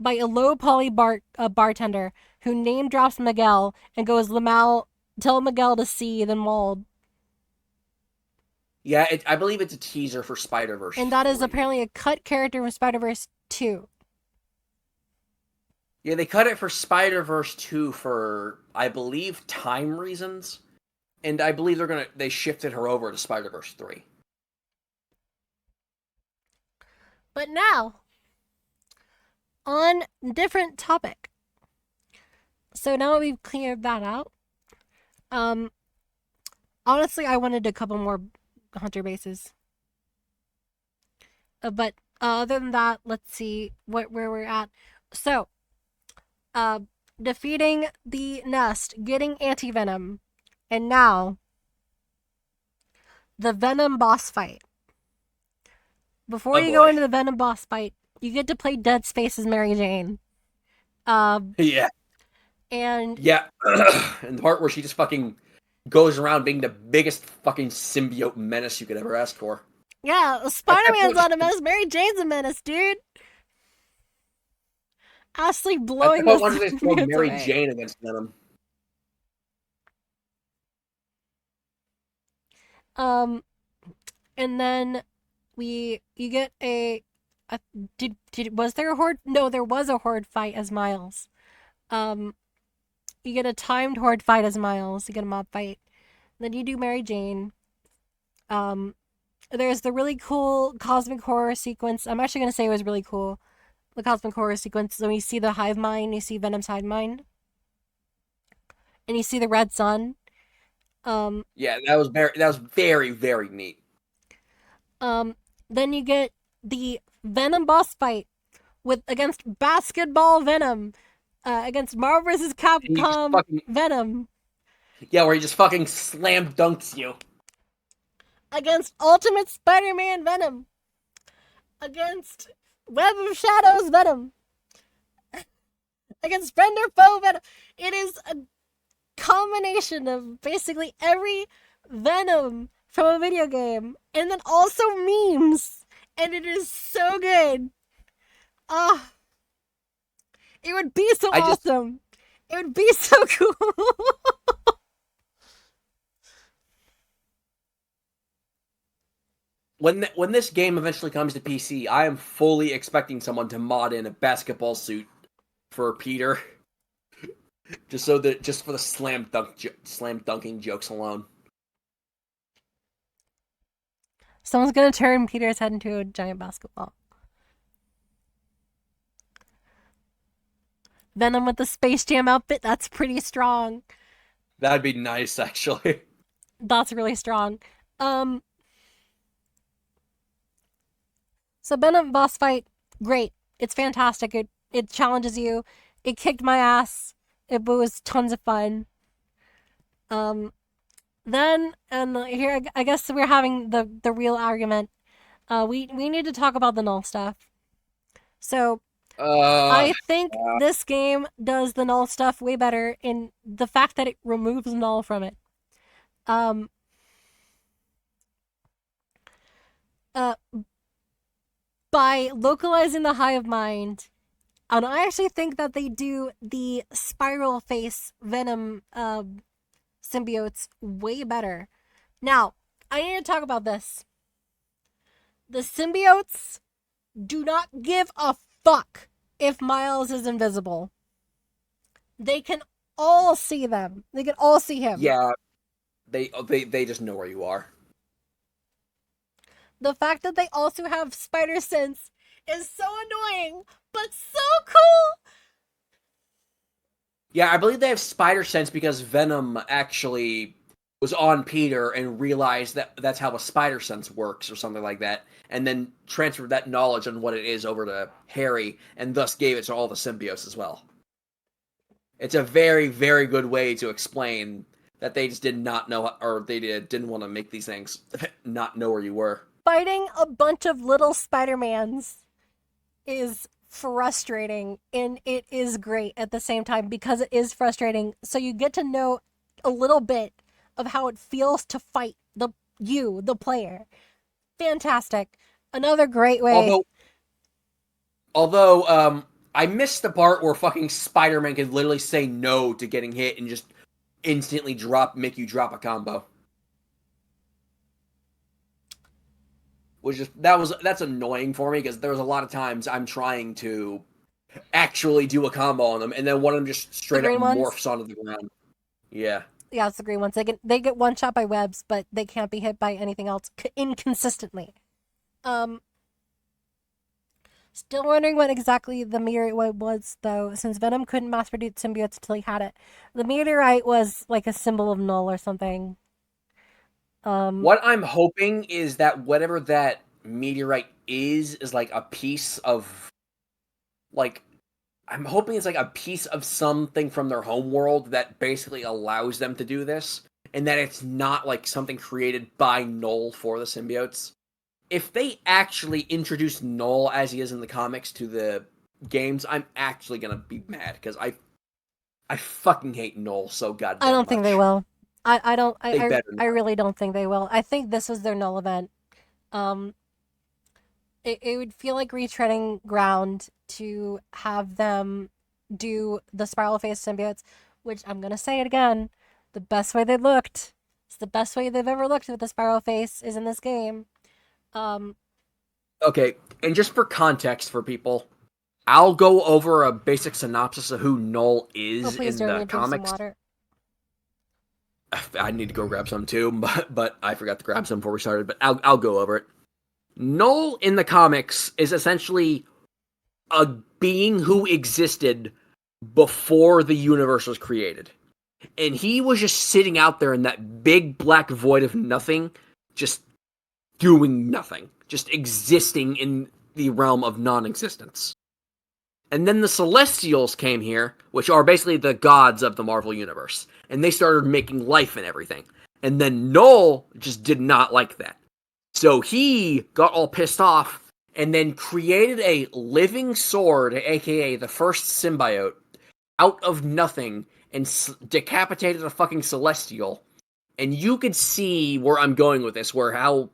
Speaker 1: By a low poly bartender who name drops Miguel and goes, tell Miguel to see, then Wald.
Speaker 3: Yeah, I believe it's a teaser for Spider-Verse.
Speaker 1: And that is apparently a cut character from Spider-Verse 2.
Speaker 3: Yeah, they cut it for Spider-Verse 2 for, I believe, time reasons. And I believe they shifted her over to Spider-Verse 3.
Speaker 1: But now, on different topic. So now we've cleared that out. Honestly, I wanted a couple more hunter bases. But other than that, let's see where we're at. So, defeating the nest, getting anti-venom, and now the Venom boss fight. Before you go into the Venom boss fight, you get to play Dead Space's Mary Jane.
Speaker 3: Yeah.
Speaker 1: And
Speaker 3: yeah, and the part where she just fucking goes around being the biggest fucking symbiote menace you could ever ask for.
Speaker 1: Yeah, Spider-Man's not a menace. Mary Jane's a menace, dude. Ashley blowing
Speaker 3: I
Speaker 1: the
Speaker 3: wanted to throw Mary
Speaker 1: away.
Speaker 3: Jane against Venom.
Speaker 1: Um, and then you get a did was there a horde? No, there was a horde fight as Miles. Um, you get a timed horde fight as Miles. You get a mob fight. Then you do Mary Jane. Um, there's the really cool cosmic horror sequence. I'm actually gonna say it was really cool. The cosmic horror sequence. When you see the hive mind, you see Venom's hive mind, and you see the red sun. Um,
Speaker 3: Yeah, that was very very neat.
Speaker 1: um, then you get the Venom boss fight with against Basketball Venom, against Marvel vs.
Speaker 3: And he just
Speaker 1: Capcom
Speaker 3: fucking
Speaker 1: Venom,
Speaker 3: yeah, where he just fucking slam dunks you.
Speaker 1: against Ultimate Spider-Man Venom, against Web of Shadows Venom, against Friend or Foe Venom. It is a combination of basically every Venom from a video game, and then also memes, and it is so good. Ah, it would be so
Speaker 3: I just
Speaker 1: awesome. It would be so cool.
Speaker 3: when this game eventually comes to PC, I am fully expecting someone to mod in a basketball suit for Peter, just for the slam dunking jokes alone.
Speaker 1: Someone's gonna turn Peter's head into a giant basketball. Venom with the Space Jam outfit, that's pretty strong.
Speaker 3: That'd be nice, actually.
Speaker 1: That's really strong. Um, so Venom boss fight, great. It's fantastic. It challenges you. It kicked my ass. It was tons of fun. Um, then and here I guess we're having the real argument. We need to talk about the null stuff. So
Speaker 3: Uh,
Speaker 1: I think this game does the null stuff way better in the fact that it removes null from it. Um, uh, by localizing the hive mind, and I actually think that they do the spiral face venom symbiotes way better. Now, I need to talk about this. The symbiotes do not give a fuck if Miles is invisible. They can all see them. They can all see him.
Speaker 3: yeah, they just know where you are.
Speaker 1: The fact that they also have spider sense is so annoying, but so cool.
Speaker 3: Yeah, I believe they have spider sense because Venom actually was on Peter and realized that that's how a spider sense works or something like that, and then transferred that knowledge on what it is over to Harry, and thus gave it to all the symbiotes as well. It's a very, very good way to explain that they just did not know, or didn't want to make these things not know where you were.
Speaker 1: Fighting a bunch of little Spider-Mans is frustrating, and it is great at the same time because it is frustrating. So you get to know a little bit of how it feels to fight the player. Fantastic. Another great way.
Speaker 3: Although, I missed the part where fucking Spider-Man could literally say no to getting hit and just instantly make you drop a combo. That's annoying for me because there was a lot of times I'm trying to actually do a combo on them, and then one of them just straight up morphs onto the ground. Yeah.
Speaker 1: Yeah, it's the green ones. They get one shot by webs, but they can't be hit by anything else inconsistently. Still wondering what exactly the meteorite was, though, since Venom couldn't mass produce symbiotes until he had it. The meteorite was like a symbol of null or something.
Speaker 3: What I'm hoping is that whatever that meteorite is like a piece of, like, I'm hoping it's like a piece of something from their home world that basically allows them to do this, and that it's not like something created by Null for the symbiotes. If they actually introduce Null as he is in the comics to the games, I'm actually gonna be mad because I fucking hate Null so goddamn
Speaker 1: I don't
Speaker 3: much.
Speaker 1: think they will. I don't.
Speaker 3: I
Speaker 1: really don't think they will. I think this was their null event. It would feel like retreading ground to have them do the spiral face symbiotes, which I'm gonna say it again. The best way they looked is the best way they've ever looked with the spiral face is in this game.
Speaker 3: Okay, and just for context for people, I'll go over a basic synopsis of who Null
Speaker 1: Oh,
Speaker 3: is
Speaker 1: please
Speaker 3: in
Speaker 1: do. I'm
Speaker 3: the
Speaker 1: gonna drink some
Speaker 3: comics.
Speaker 1: water.
Speaker 3: I need to go grab some too, but I forgot to grab some before we started. But I'll go over it. Null in the comics is essentially a being who existed before the universe was created, and he was just sitting out there in that big black void of nothing, just doing nothing, just existing in the realm of non-existence. And then the Celestials came here, which are basically the gods of the Marvel Universe, and they started making life and everything. And then Null just did not like that. So he got all pissed off and then created a living sword, aka the first symbiote, out of nothing and decapitated a fucking Celestial. And you could see where I'm going with this, where how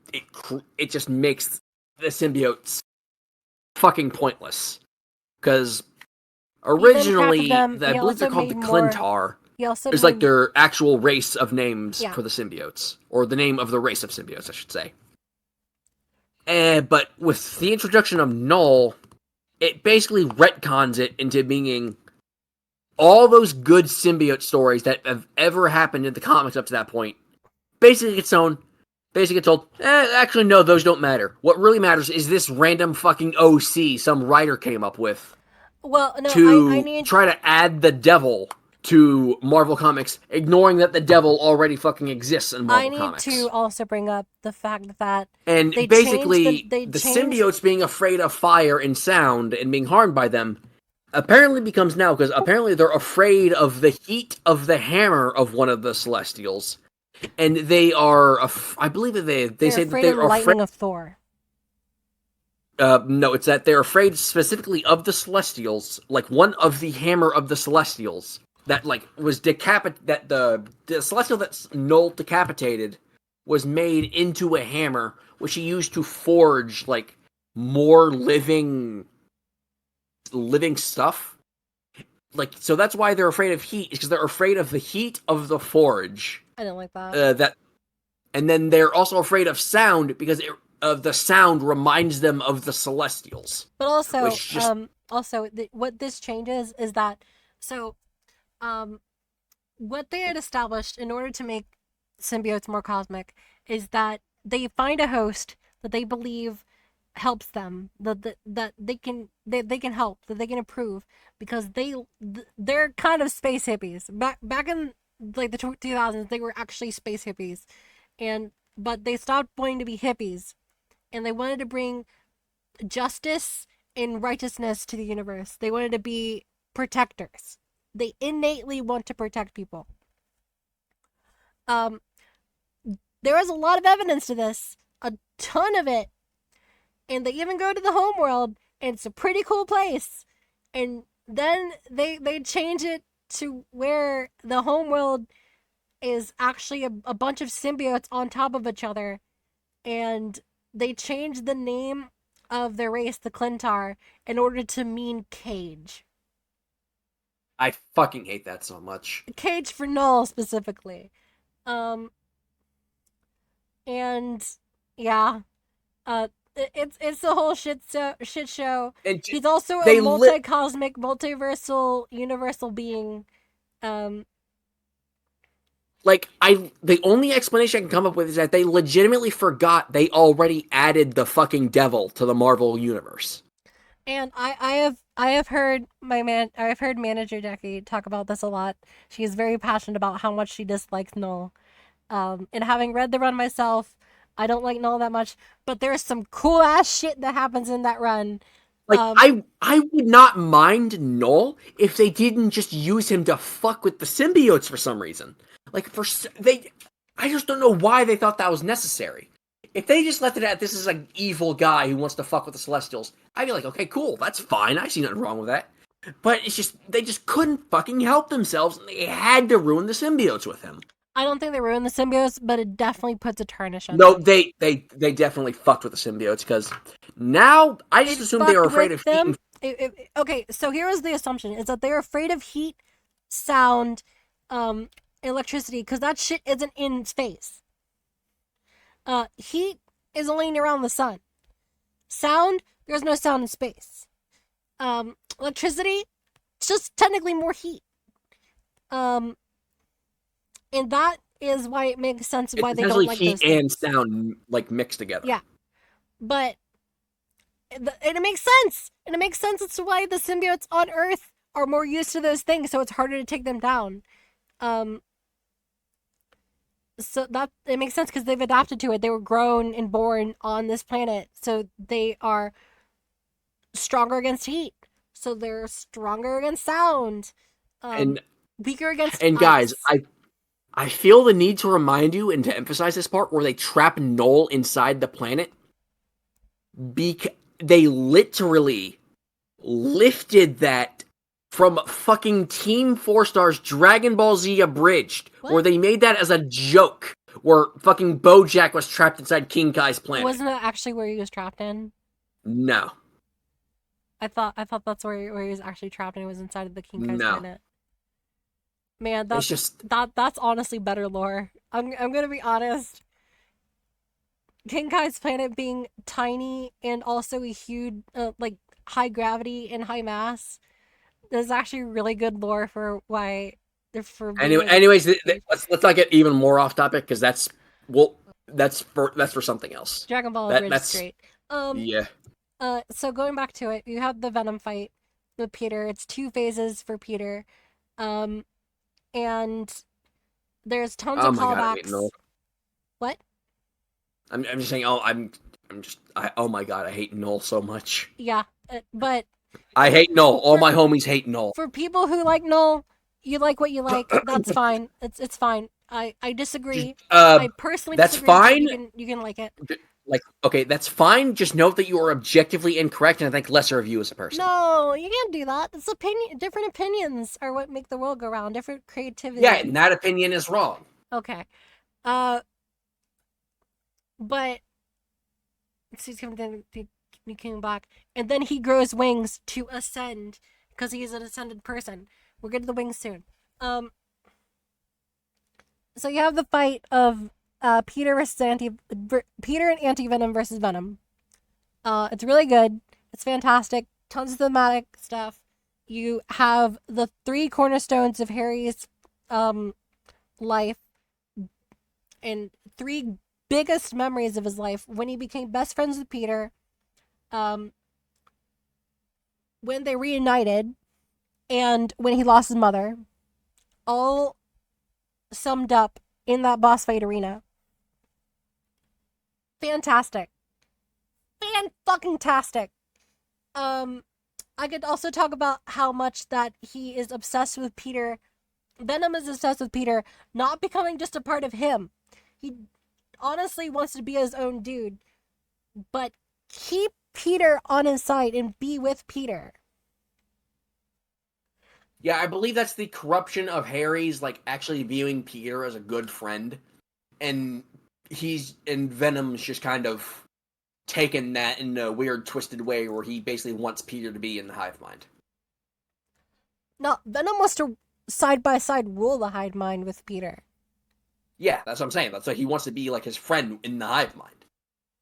Speaker 3: it just makes the symbiotes fucking pointless. Because originally, I believe they're called the Clintar. It's like their actual race of names for the symbiotes. Or the name of the race of symbiotes, I should say. But with the introduction of Null, it basically retcons it into being all those good symbiote stories that have ever happened in the comics up to that point. Basically gets told, actually no, those don't matter. What really matters is this random fucking OC some writer came up with.
Speaker 1: Well, no, I need
Speaker 3: try to add the devil to Marvel Comics, ignoring that the devil already fucking exists in Marvel Comics.
Speaker 1: I need to also bring up the fact that
Speaker 3: and
Speaker 1: they
Speaker 3: basically
Speaker 1: changed
Speaker 3: the symbiotes being afraid of fire and sound and being harmed by them apparently becomes now, because apparently they're afraid of the heat of the hammer of one of the Celestials, and they are, I believe that they say that they're
Speaker 1: afraid of lightning of Thor.
Speaker 3: No, it's that they're afraid specifically of the Celestials, like one of the hammer of the Celestials that like was that the Celestial that's Null decapitated was made into a hammer, which he used to forge like more living stuff. Like, so that's why they're afraid of heat, is because they're afraid of the heat of the forge.
Speaker 1: I don't like that.
Speaker 3: And then they're also afraid of sound because the sound reminds them of the Celestials.
Speaker 1: But also, what this changes is that what they had established in order to make symbiotes more cosmic is that they find a host that they believe helps them, that they can help, that they can improve, because they're kind of space hippies. Back in like the 2000s, they were actually space hippies, but they stopped wanting to be hippies, and they wanted to bring justice and righteousness to the universe. They wanted to be protectors. They innately want to protect people. There is a lot of evidence to this, a ton of it, and they even go to the homeworld, and it's a pretty cool place. And then they change it to where the homeworld is actually a bunch of symbiotes on top of each other, and they change the name of their race, the Clintar, in order to mean cage.
Speaker 3: I fucking hate that so much.
Speaker 1: Cage for Null specifically. And yeah, it's the whole shit show. And he's also a multi-cosmic, multiversal, universal being.
Speaker 3: The only explanation I can come up with is that they legitimately forgot they already added the fucking devil to the Marvel universe.
Speaker 1: And I have heard manager Jackie talk about this a lot. She is very passionate about how much she dislikes Null. And having read the run myself, I don't like Null that much, but there's some cool ass shit that happens in that run.
Speaker 3: I would not mind Null if they didn't just use him to fuck with the symbiotes for some reason. I just don't know why they thought that was necessary. If they just left it at, this is an evil guy who wants to fuck with the Celestials, I'd be like, okay, cool, that's fine, I see nothing wrong with that. But it's just, they just couldn't fucking help themselves, and they had to ruin the symbiotes with him.
Speaker 1: I don't think they ruined the symbiotes, but it definitely puts a tarnish on
Speaker 3: them.
Speaker 1: No,
Speaker 3: they definitely fucked with the symbiotes, because now, I just assumed they were afraid of
Speaker 1: them. Okay, so here is the assumption, is that they're afraid of heat, sound, electricity because that shit isn't in space. Heat is only around the sun. Sound, there's no sound in space. Electricity, it's just technically more heat. And that is why it makes sense
Speaker 3: It's
Speaker 1: why they don't
Speaker 3: essentially
Speaker 1: like
Speaker 3: heat
Speaker 1: those things.
Speaker 3: and sound like mixed together.
Speaker 1: Yeah, but it makes sense. And it makes sense as to why the symbiotes on Earth are more used to those things, so it's harder to take them down. So that it makes sense because they've adapted to it. They were grown and born on this planet, so they are stronger against heat. So they're stronger against sound.
Speaker 3: And
Speaker 1: Weaker against
Speaker 3: guys,
Speaker 1: ice.
Speaker 3: I feel the need to remind you and to emphasize this part where they trap Null inside the planet. They literally lifted that from fucking Team 4 Star's Dragon Ball Z Abridged, where they made that as a joke, where fucking Bojack was trapped inside King Kai's planet.
Speaker 1: Wasn't that actually where he was trapped in?
Speaker 3: No.
Speaker 1: I thought that's where he was actually trapped, and it was inside of the King Kai's
Speaker 3: No.
Speaker 1: planet. Man, that's
Speaker 3: just
Speaker 1: that's honestly better lore. I'm gonna be honest. King Kai's planet being tiny and also a huge, like high gravity and high mass, is actually really good lore for why they're for.
Speaker 3: Anyways, let's not get even more off topic because that's for something else.
Speaker 1: Dragon Ball Abridged is great.
Speaker 3: Yeah.
Speaker 1: So going back to it, you have the Venom fight with Peter. It's 2 phases for Peter. And there's tons of callbacks.
Speaker 3: God,
Speaker 1: what?
Speaker 3: I'm just saying. Oh my god, I hate Null so much.
Speaker 1: Yeah, but
Speaker 3: I hate Null. All my homies hate Null.
Speaker 1: For people who like Null, you like what you like. That's fine. It's fine. I disagree. I personally
Speaker 3: that's
Speaker 1: disagree.
Speaker 3: Fine.
Speaker 1: You can like it.
Speaker 3: Like, okay, that's fine. Just note that you are objectively incorrect, and I think lesser of you as a person.
Speaker 1: No, you can't do that. It's different opinions are what make the world go round. Different creativity.
Speaker 3: Yeah, and that opinion is wrong.
Speaker 1: Okay. But he's coming back, and then he grows wings to ascend because he's an ascended person. We'll get to the wings soon. So you have the fight of Peter and Anti-Venom versus Venom. It's really good. It's fantastic. Tons of thematic stuff. You have the 3 cornerstones of Harry's life and 3 biggest memories of his life: when he became best friends with Peter, when they reunited, and when he lost his mother, all summed up in that boss fight arena. Fantastic. Fan-fucking-tastic. I could also talk about how much that he is obsessed with Peter. Venom is obsessed with Peter not becoming just a part of him. He honestly wants to be his own dude, but keep Peter on his side and be with Peter.
Speaker 3: Yeah, I believe that's the corruption of Harry's, like, actually viewing Peter as a good friend, and Venom's just kind of taken that in a weird, twisted way where he basically wants Peter to be in the hive mind.
Speaker 1: No, Venom wants to side by side rule the hive mind with Peter.
Speaker 3: Yeah, that's what I'm saying. That's why he wants to be like his friend in the hive mind.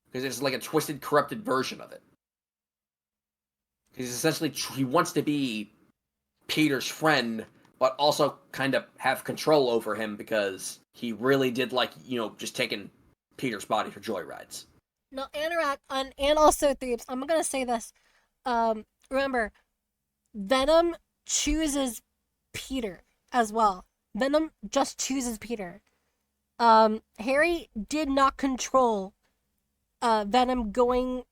Speaker 3: Because it's like a twisted, corrupted version of it. Because essentially, he wants to be Peter's friend, but also kind of have control over him because he really did like, just taking Peter's body for joyrides.
Speaker 1: No, and also Threebs, I'm gonna say this. Remember, Venom chooses Peter as well. Venom just chooses Peter. Harry did not control Venom going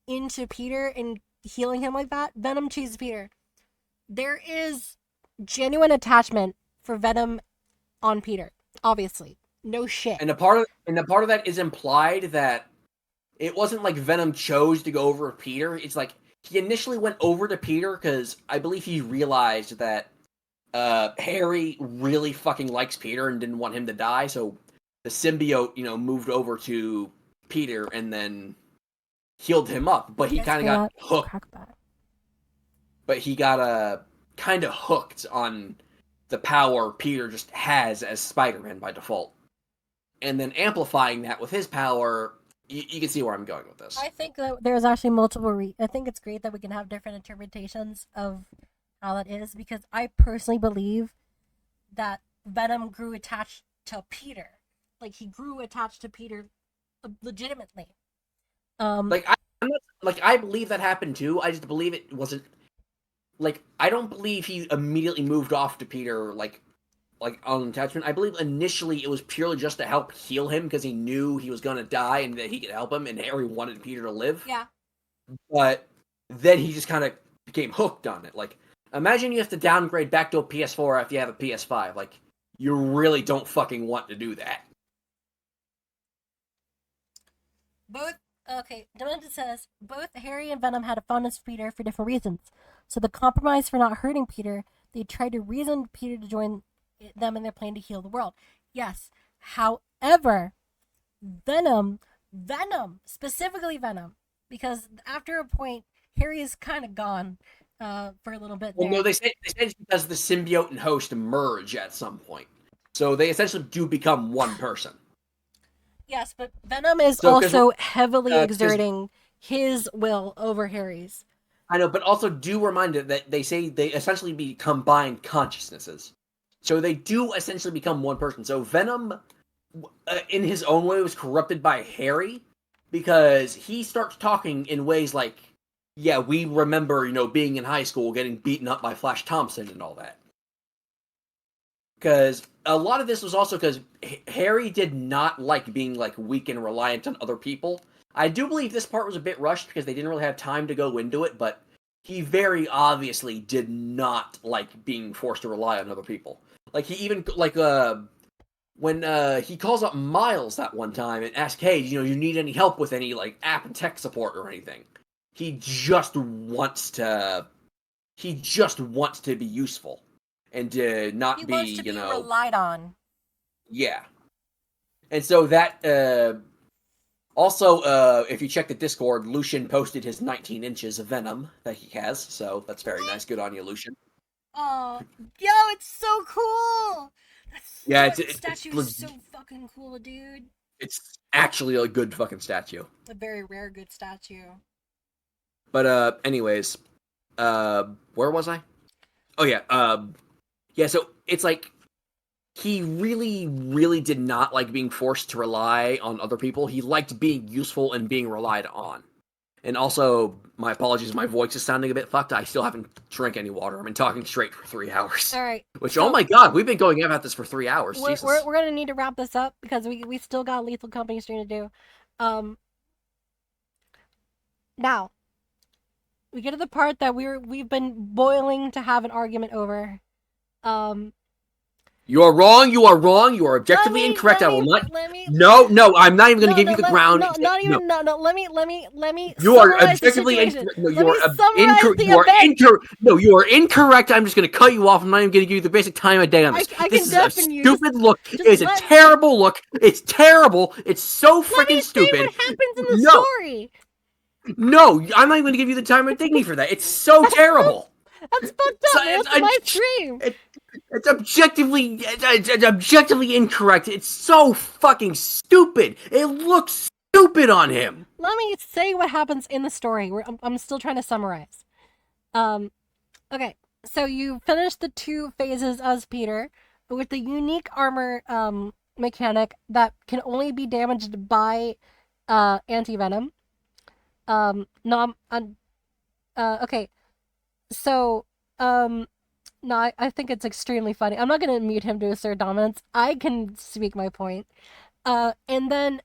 Speaker 1: into Peter and healing him like that. Venom chooses Peter. There is genuine attachment for Venom on Peter, obviously. No shit.
Speaker 3: And a part of that is implied that it wasn't like Venom chose to go over with Peter. It's like he initially went over to Peter because I believe he realized that Harry really fucking likes Peter and didn't want him to die, so the symbiote, moved over to Peter and then healed him up. But he kind of got hooked. But he got kind of hooked on the power Peter just has as Spider-Man by default. And then amplifying that with his power, you can see where I'm going with this.
Speaker 1: I think that there's actually multiple. I think it's great that we can have different interpretations of how that is, because I personally believe that Venom grew attached to Peter. Like, he grew attached to Peter legitimately.
Speaker 3: Like, I'm not, like, I believe that happened too. I just believe it wasn't. Like, I don't believe he immediately moved off to Peter, like on attachment. I believe initially it was purely just to help heal him because he knew he was gonna die and that he could help him, and Harry wanted Peter to live.
Speaker 1: Yeah.
Speaker 3: But then he just kind of became hooked on it. Like, imagine you have to downgrade back to a PS4 after you have a PS5. Like, you really don't fucking want to do that.
Speaker 1: Demented says, both Harry and Venom had a fondness for Peter for different reasons. So the compromise for not hurting Peter, they tried to reason Peter to join them in their plan to heal the world. Yes. However, Venom, specifically Venom, because after a point, Harry is kind of gone for a little bit there.
Speaker 3: Well, no, they say it's because the symbiote and host merge at some point. So they essentially do become one person.
Speaker 1: Yes, but Venom is also heavily exerting his will over Harry's.
Speaker 3: I know, but also do remind it that they say they essentially be combined consciousnesses. So they do essentially become one person. So Venom, in his own way, was corrupted by Harry because he starts talking in ways like, yeah, we remember, being in high school, getting beaten up by Flash Thompson and all that. Because a lot of this was also because Harry did not like being, like, weak and reliant on other people. I do believe this part was a bit rushed because they didn't really have time to go into it, but he very obviously did not like being forced to rely on other people. Like, he even, like, when he calls up Miles that one time and asks, hey, you need any help with any, like, app and tech support or anything, he just wants to be useful and to not
Speaker 1: he
Speaker 3: be,
Speaker 1: wants to be relied on.
Speaker 3: Yeah. And so that, also, if you check the Discord, Lucian posted his 19 inches of Venom that he has, so that's very nice. Good on you, Lucian.
Speaker 1: Oh, yo, it's so cool! Statue is so fucking cool, dude.
Speaker 3: It's actually a good fucking statue.
Speaker 1: A very rare good statue.
Speaker 3: But, anyways, where was I? Oh, yeah, yeah, so it's like, he really, really did not like being forced to rely on other people. He liked being useful and being relied on. And also, my apologies, my voice is sounding a bit fucked. I still haven't drank any water. I've been talking straight for 3 hours.
Speaker 1: All right.
Speaker 3: Which, oh my god, we've been going about this for 3 hours.
Speaker 1: We're going to need to wrap this up because we still got Lethal Company stream to do. Now, we get to the part that we've been boiling to have an argument over.
Speaker 3: You are wrong, you are objectively incorrect. I will not. No, I'm not even going to give you the ground.
Speaker 1: Let me.
Speaker 3: You are objectively incorrect. No, you are incorrect. I'm just going to cut you off. I'm not even going to give you the basic time of day on this. This is a stupid look. It's a terrible look. It's terrible. It's so freaking stupid.
Speaker 1: Let me say what happens in the story.
Speaker 3: No, I'm not even going to give you the time of dignity for that. It's so terrible.
Speaker 1: That's fucked up. That's my stream.
Speaker 3: It's objectively incorrect. It's so fucking stupid. It looks stupid on him.
Speaker 1: Let me say what happens in the story. I'm still trying to summarize. Okay, so you finished the 2 phases as Peter with the unique armor mechanic that can only be damaged by anti-venom. Okay. So, no, I think it's extremely funny. I'm not gonna mute him to assert dominance. I can speak my point. And then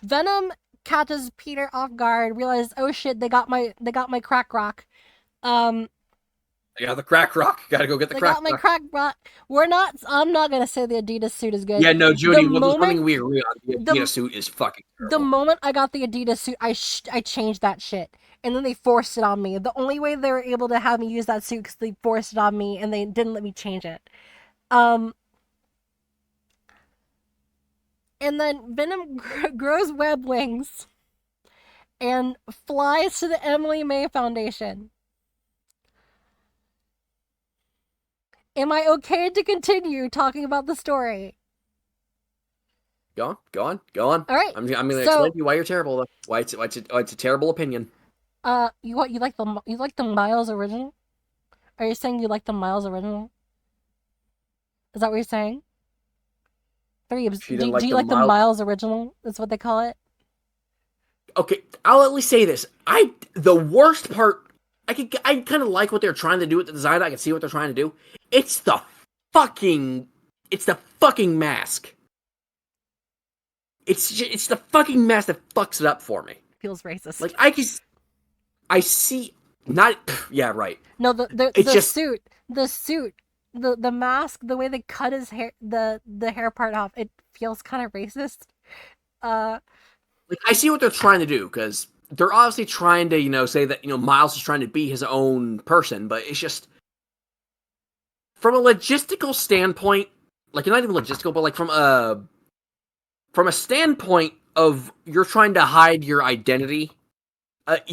Speaker 1: Venom catches Peter off guard, realizes, oh shit, they got my crack rock.
Speaker 3: I got the crack rock. Gotta go get the crack rock.
Speaker 1: They got my crack rock. I'm not gonna say the Adidas suit is good.
Speaker 3: Yeah, no, Judy, something we agree on. The Adidas suit is fucking terrible.
Speaker 1: The moment I got the Adidas suit, I changed that shit. And then they forced it on me. The only way they were able to have me use that suit because they forced it on me and they didn't let me change it. And then Venom grows web wings and flies to the Emily May Foundation. Am I okay to continue talking about the story?
Speaker 3: Go on.
Speaker 1: All right.
Speaker 3: I'm gonna
Speaker 1: So,
Speaker 3: explain to you why you're terrible. Why it's a terrible opinion.
Speaker 1: you like the Miles original? Are you saying you like the Miles original? Is that what you're saying? Threebs,
Speaker 3: She
Speaker 1: do,
Speaker 3: didn't
Speaker 1: do
Speaker 3: like
Speaker 1: you
Speaker 3: the
Speaker 1: like the
Speaker 3: mild.
Speaker 1: Miles original? That's what they call it.
Speaker 3: Okay, I'll at least say this. The worst part. I kind of like what they're trying to do with the design. I can see what they're trying to do. It's the fucking it's the fucking mask. It's the fucking mask that fucks it up for me.
Speaker 1: Feels racist.
Speaker 3: Like I see not yeah right.
Speaker 1: No,
Speaker 3: It's
Speaker 1: the
Speaker 3: just
Speaker 1: suit, the mask, the way they cut his hair, the hair part off, it feels kind of racist. Uh,
Speaker 3: like I see what they're trying to do because they're obviously trying to say that Miles is trying to be his own person, but it's just from a logistical standpoint, like not even logistical, but like from a standpoint of you're trying to hide your identity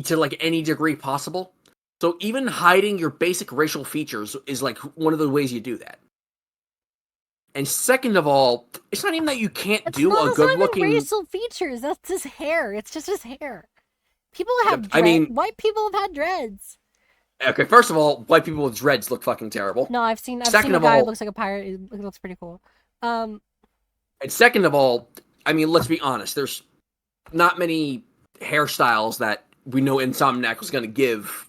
Speaker 3: to like any degree possible. So even hiding your basic racial features is like one of the ways you do that. And second of all, it's not even that you can't
Speaker 1: it's
Speaker 3: do
Speaker 1: not
Speaker 3: a
Speaker 1: that's not
Speaker 3: good
Speaker 1: even
Speaker 3: looking.
Speaker 1: racial features. That's his hair. It's just his hair. People have
Speaker 3: I
Speaker 1: dread.
Speaker 3: mean,
Speaker 1: White people have had dreads.
Speaker 3: okay, first of all, white people with dreads look fucking terrible.
Speaker 1: No, I've seen
Speaker 3: Second
Speaker 1: a
Speaker 3: of
Speaker 1: guy who
Speaker 3: all,
Speaker 1: looks like a pirate. It looks pretty cool. Um,
Speaker 3: and second of all, I mean, let's be honest. There's not many hairstyles that we know Insomniac was going to give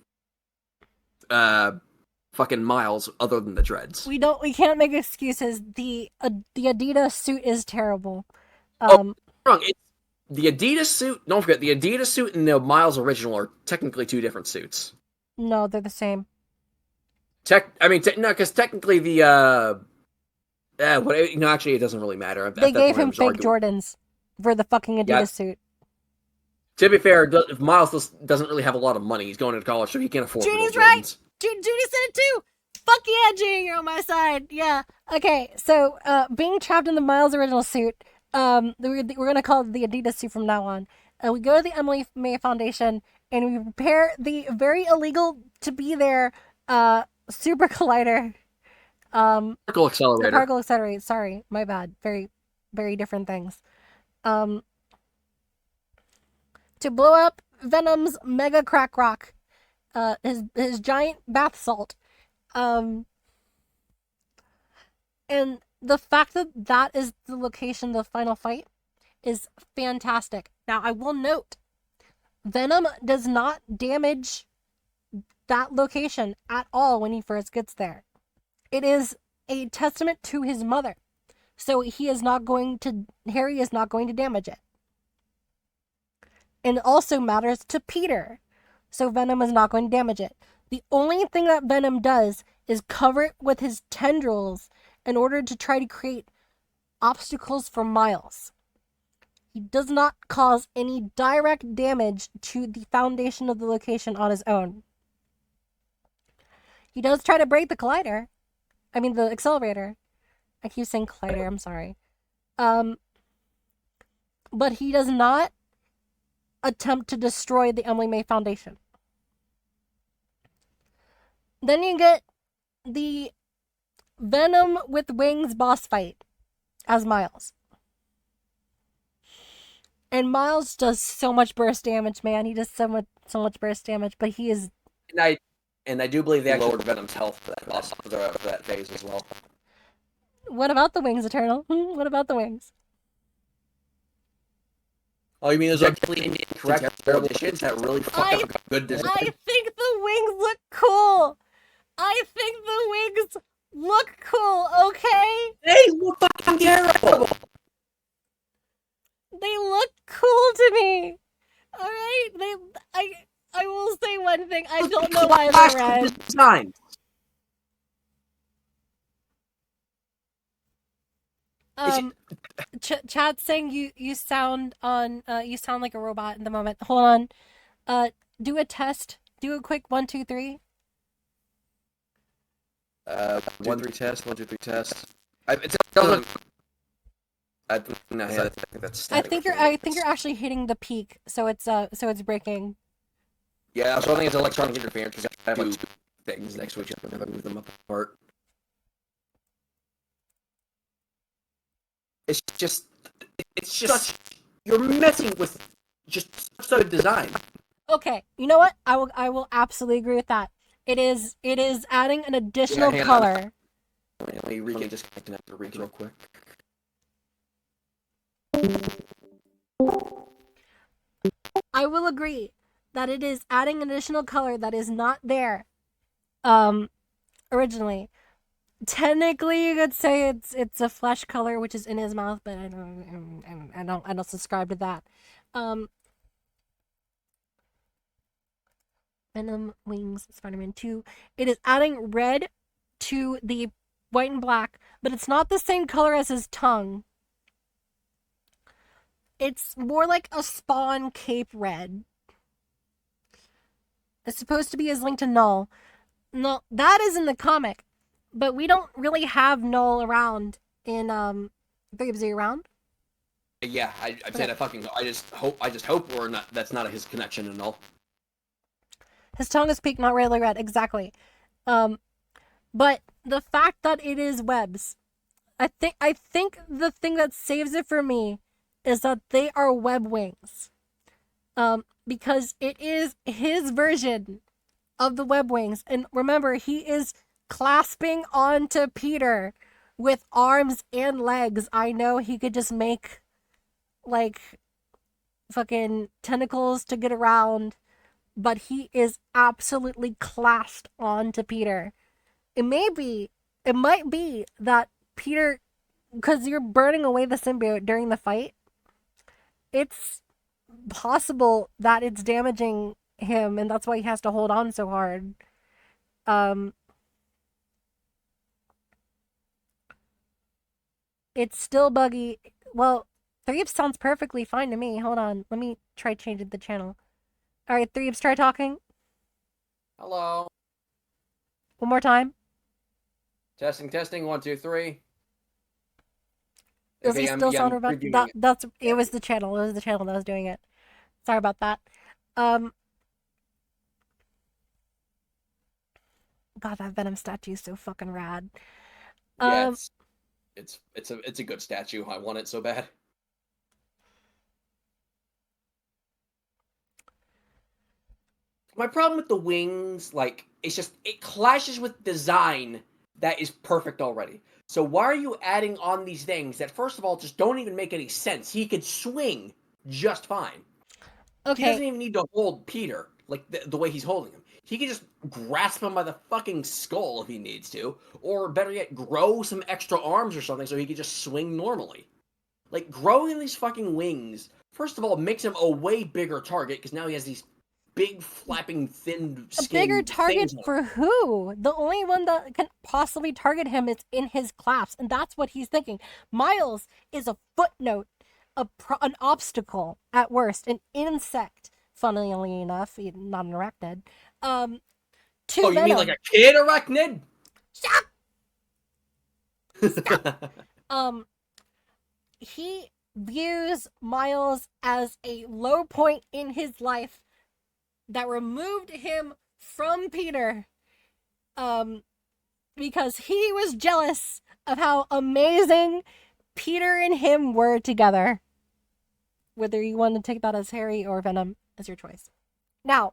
Speaker 3: fucking Miles other than the dreads.
Speaker 1: we can't make excuses. The Adidas suit is terrible.
Speaker 3: Oh, wrong. It's the Adidas suit. Don't forget the Adidas suit and the Miles original are technically two different suits.
Speaker 1: No, they're the same.
Speaker 3: No, because technically the what actually it doesn't really matter. At
Speaker 1: They
Speaker 3: that
Speaker 1: gave
Speaker 3: point, I
Speaker 1: him
Speaker 3: was
Speaker 1: fake
Speaker 3: arguing.
Speaker 1: Jordans for the fucking
Speaker 3: Yeah,
Speaker 1: Adidas suit.
Speaker 3: to be fair, if Miles doesn't really have a lot of money, he's going to college, so he can't afford real
Speaker 1: Judy's right.
Speaker 3: Jordans.
Speaker 1: Judy said it too. Fuck yeah, Judy, you're on my side. Yeah. Okay. So, being trapped in the Miles original suit, we're gonna call it the Adidas suit from now on. We go to the Emily May Foundation and we prepare the very illegal to be there, super collider.
Speaker 3: Particle
Speaker 1: The
Speaker 3: accelerator.
Speaker 1: particle accelerator. Sorry, my bad. Very, very different things. Um, to blow up Venom's mega crack rock, his giant bath salt. Um, and the fact that that is the location of the final fight is fantastic. Now, I will note, Venom does not damage that location at all when he first gets there. It is a testament to his mother. So Harry is not going to damage it. And it also matters to Peter. So Venom is not going to damage it. The only thing that Venom does is cover it with his tendrils in order to try to create obstacles for Miles. He does not cause any direct damage to the foundation of the location on his own. He does try to break the collider. I mean, the accelerator. I keep saying collider, I'm sorry. But he does not attempt to destroy the Emily May Foundation. Then you get the Venom with Wings boss fight as Miles. And Miles does so much burst damage, man. He does so much burst damage, but he is.
Speaker 3: And I do believe they actually lowered Venom's health for that phase as well.
Speaker 1: What about the Wings, Eternal? What about the Wings?
Speaker 3: Oh, you mean those actually incorrect additions that really fuck up a good design?
Speaker 1: I think the Wings look cool. I think the Wings look cool, okay?
Speaker 3: They look fucking terrible!
Speaker 1: They look cool to me. Alright? I will say one thing. I don't know why they're red.
Speaker 3: Design.
Speaker 1: Chad's saying you sound like a robot in the moment. Hold on. Do a test. Do a quick 1, 2, 3.
Speaker 3: 1, 2, 3 test. 1, 2, 3 test. It doesn't. I think
Speaker 1: you're actually hitting the peak, so it's breaking.
Speaker 3: Yeah, so I think it's electronic interference because I have like two things next to each other and I move them apart. It's just such you're messing with just such a design.
Speaker 1: Okay, you know what? I will absolutely agree with that. It is adding an additional
Speaker 3: Hang on.
Speaker 1: color.
Speaker 3: Let me regain disconnect real quick.
Speaker 1: I will agree that it is adding an additional color that is not there originally. Technically, you could say it's a flesh color which is in his mouth, but I don't subscribe to that. Um, Venom Wings Spider-Man 2. It is adding red to the white and black, but it's not the same color as his tongue. It's more like a Spawn cape red. It's supposed to be his link to Null. No, that is in the comic, but we don't really have Null around in Threebs. Are you around?
Speaker 3: Yeah, I'm saying I fucking. I just hope we're not. That's not his connection and all.
Speaker 1: His tongue is pink, not really red. Exactly. But the fact that it is webs, I think the thing that saves it for me is that they are web wings. Because it is his version of the web wings, and remember, he is clasping onto Peter with arms and legs. I know he could just make like fucking tentacles to get around, but he is absolutely clasped onto Peter. It might be that Peter, because you're burning away the symbiote during the fight, it's possible that it's damaging him, and that's why he has to hold on so hard. Um, it's still buggy. Well, Threebs sounds perfectly fine to me. Hold on, let me try changing the channel. All right, Threebs, try talking
Speaker 3: Hello.
Speaker 1: one more time.
Speaker 3: Testing. 1, 2, 3.
Speaker 1: Does he still sound
Speaker 3: I'm
Speaker 1: robot?
Speaker 3: previewing it.
Speaker 1: That's it. Was the channel? It was the channel that was doing it. Sorry about that. Um, God, that Venom statue is so fucking rad.
Speaker 3: Yeah,
Speaker 1: Um,
Speaker 3: it's a good statue. I want it so bad. My problem with the wings, like, it's just it clashes with design that is perfect already. So why are you adding on these things that, first of all, just don't even make any sense? He could swing just fine. He
Speaker 1: okay,
Speaker 3: doesn't even need to hold Peter like the way he's holding him. He can just grasp him by the fucking skull if he needs to, or better yet, grow some extra arms or something so he can just swing normally. Like growing these fucking wings, first of all, makes him a way bigger target because now he has these big flapping thin
Speaker 1: a bigger
Speaker 3: skin
Speaker 1: target
Speaker 3: things on him.
Speaker 1: for who? The only one that can possibly target him is in his clasp, and that's what he's thinking. Miles is a footnote, an obstacle at worst, an insect. Funnily enough, not an arachnid. To
Speaker 3: Oh, you mean like
Speaker 1: Venom.
Speaker 3: a kid arachnid?
Speaker 1: Stop. Um, he views Miles as a low point in his life that removed him from Peter. Because he was jealous of how amazing Peter and him were together. Whether you want to take that as Harry or Venom is your choice. Now,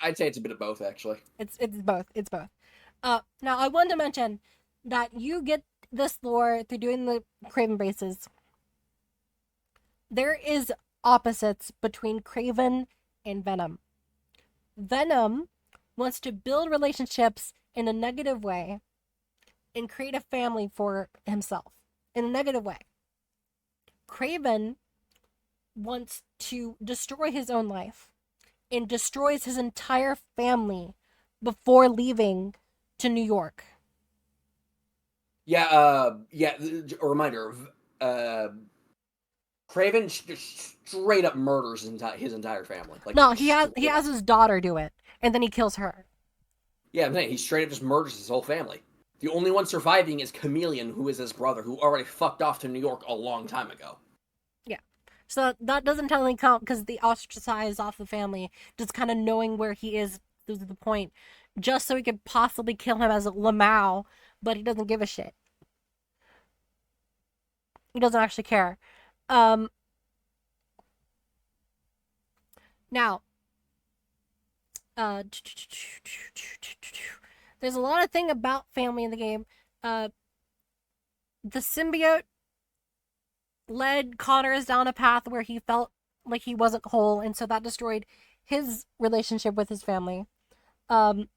Speaker 3: I'd say it's a bit of both, actually.
Speaker 1: it's both. It's both. Now I want to mention that you get this lore through doing the Craven braces. There is opposites between Craven and Venom. Venom wants to build relationships in a negative way and create a family for himself in a negative way. Craven wants to destroy his own life and destroys his entire family before leaving to New York.
Speaker 3: Yeah. A reminder. Craven straight up murders his entire family. Like,
Speaker 1: No, he has his daughter do it, and then he kills her.
Speaker 3: yeah, I'm saying he straight up just murders his whole family. The only one surviving is Chameleon, who is his brother, who already fucked off to New York a long time ago.
Speaker 1: Yeah. So that doesn't technically count because the ostracized off the family, just kind of knowing where he is the point, just so he could possibly kill him as a Lamau, but he doesn't give a shit. He doesn't actually care. Um, Now, uh, there's a lot of thing about family in the game. Uh, the symbiote led Connors down a path where he felt like he wasn't whole, and so that destroyed his relationship with his family. Um,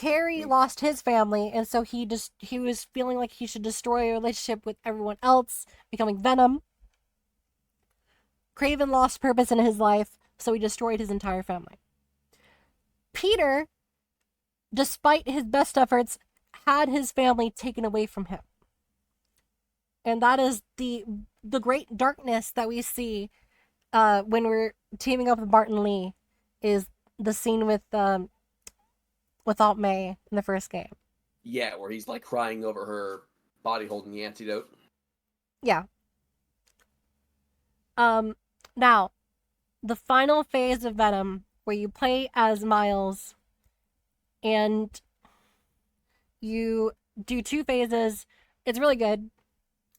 Speaker 1: Harry lost his family, and so he was feeling like he should destroy a relationship with everyone else, becoming Venom. Craven lost purpose in his life, so he destroyed his entire family. Peter, despite his best efforts, had his family taken away from him. And that is the great darkness that we see when we're teaming up with Martin Lee, is the scene with Aunt May in the first game.
Speaker 3: Yeah, where he's like crying over her body holding the antidote.
Speaker 1: Yeah. Um Now, the final phase of Venom, where you play as Miles and you do two phases, it's really good.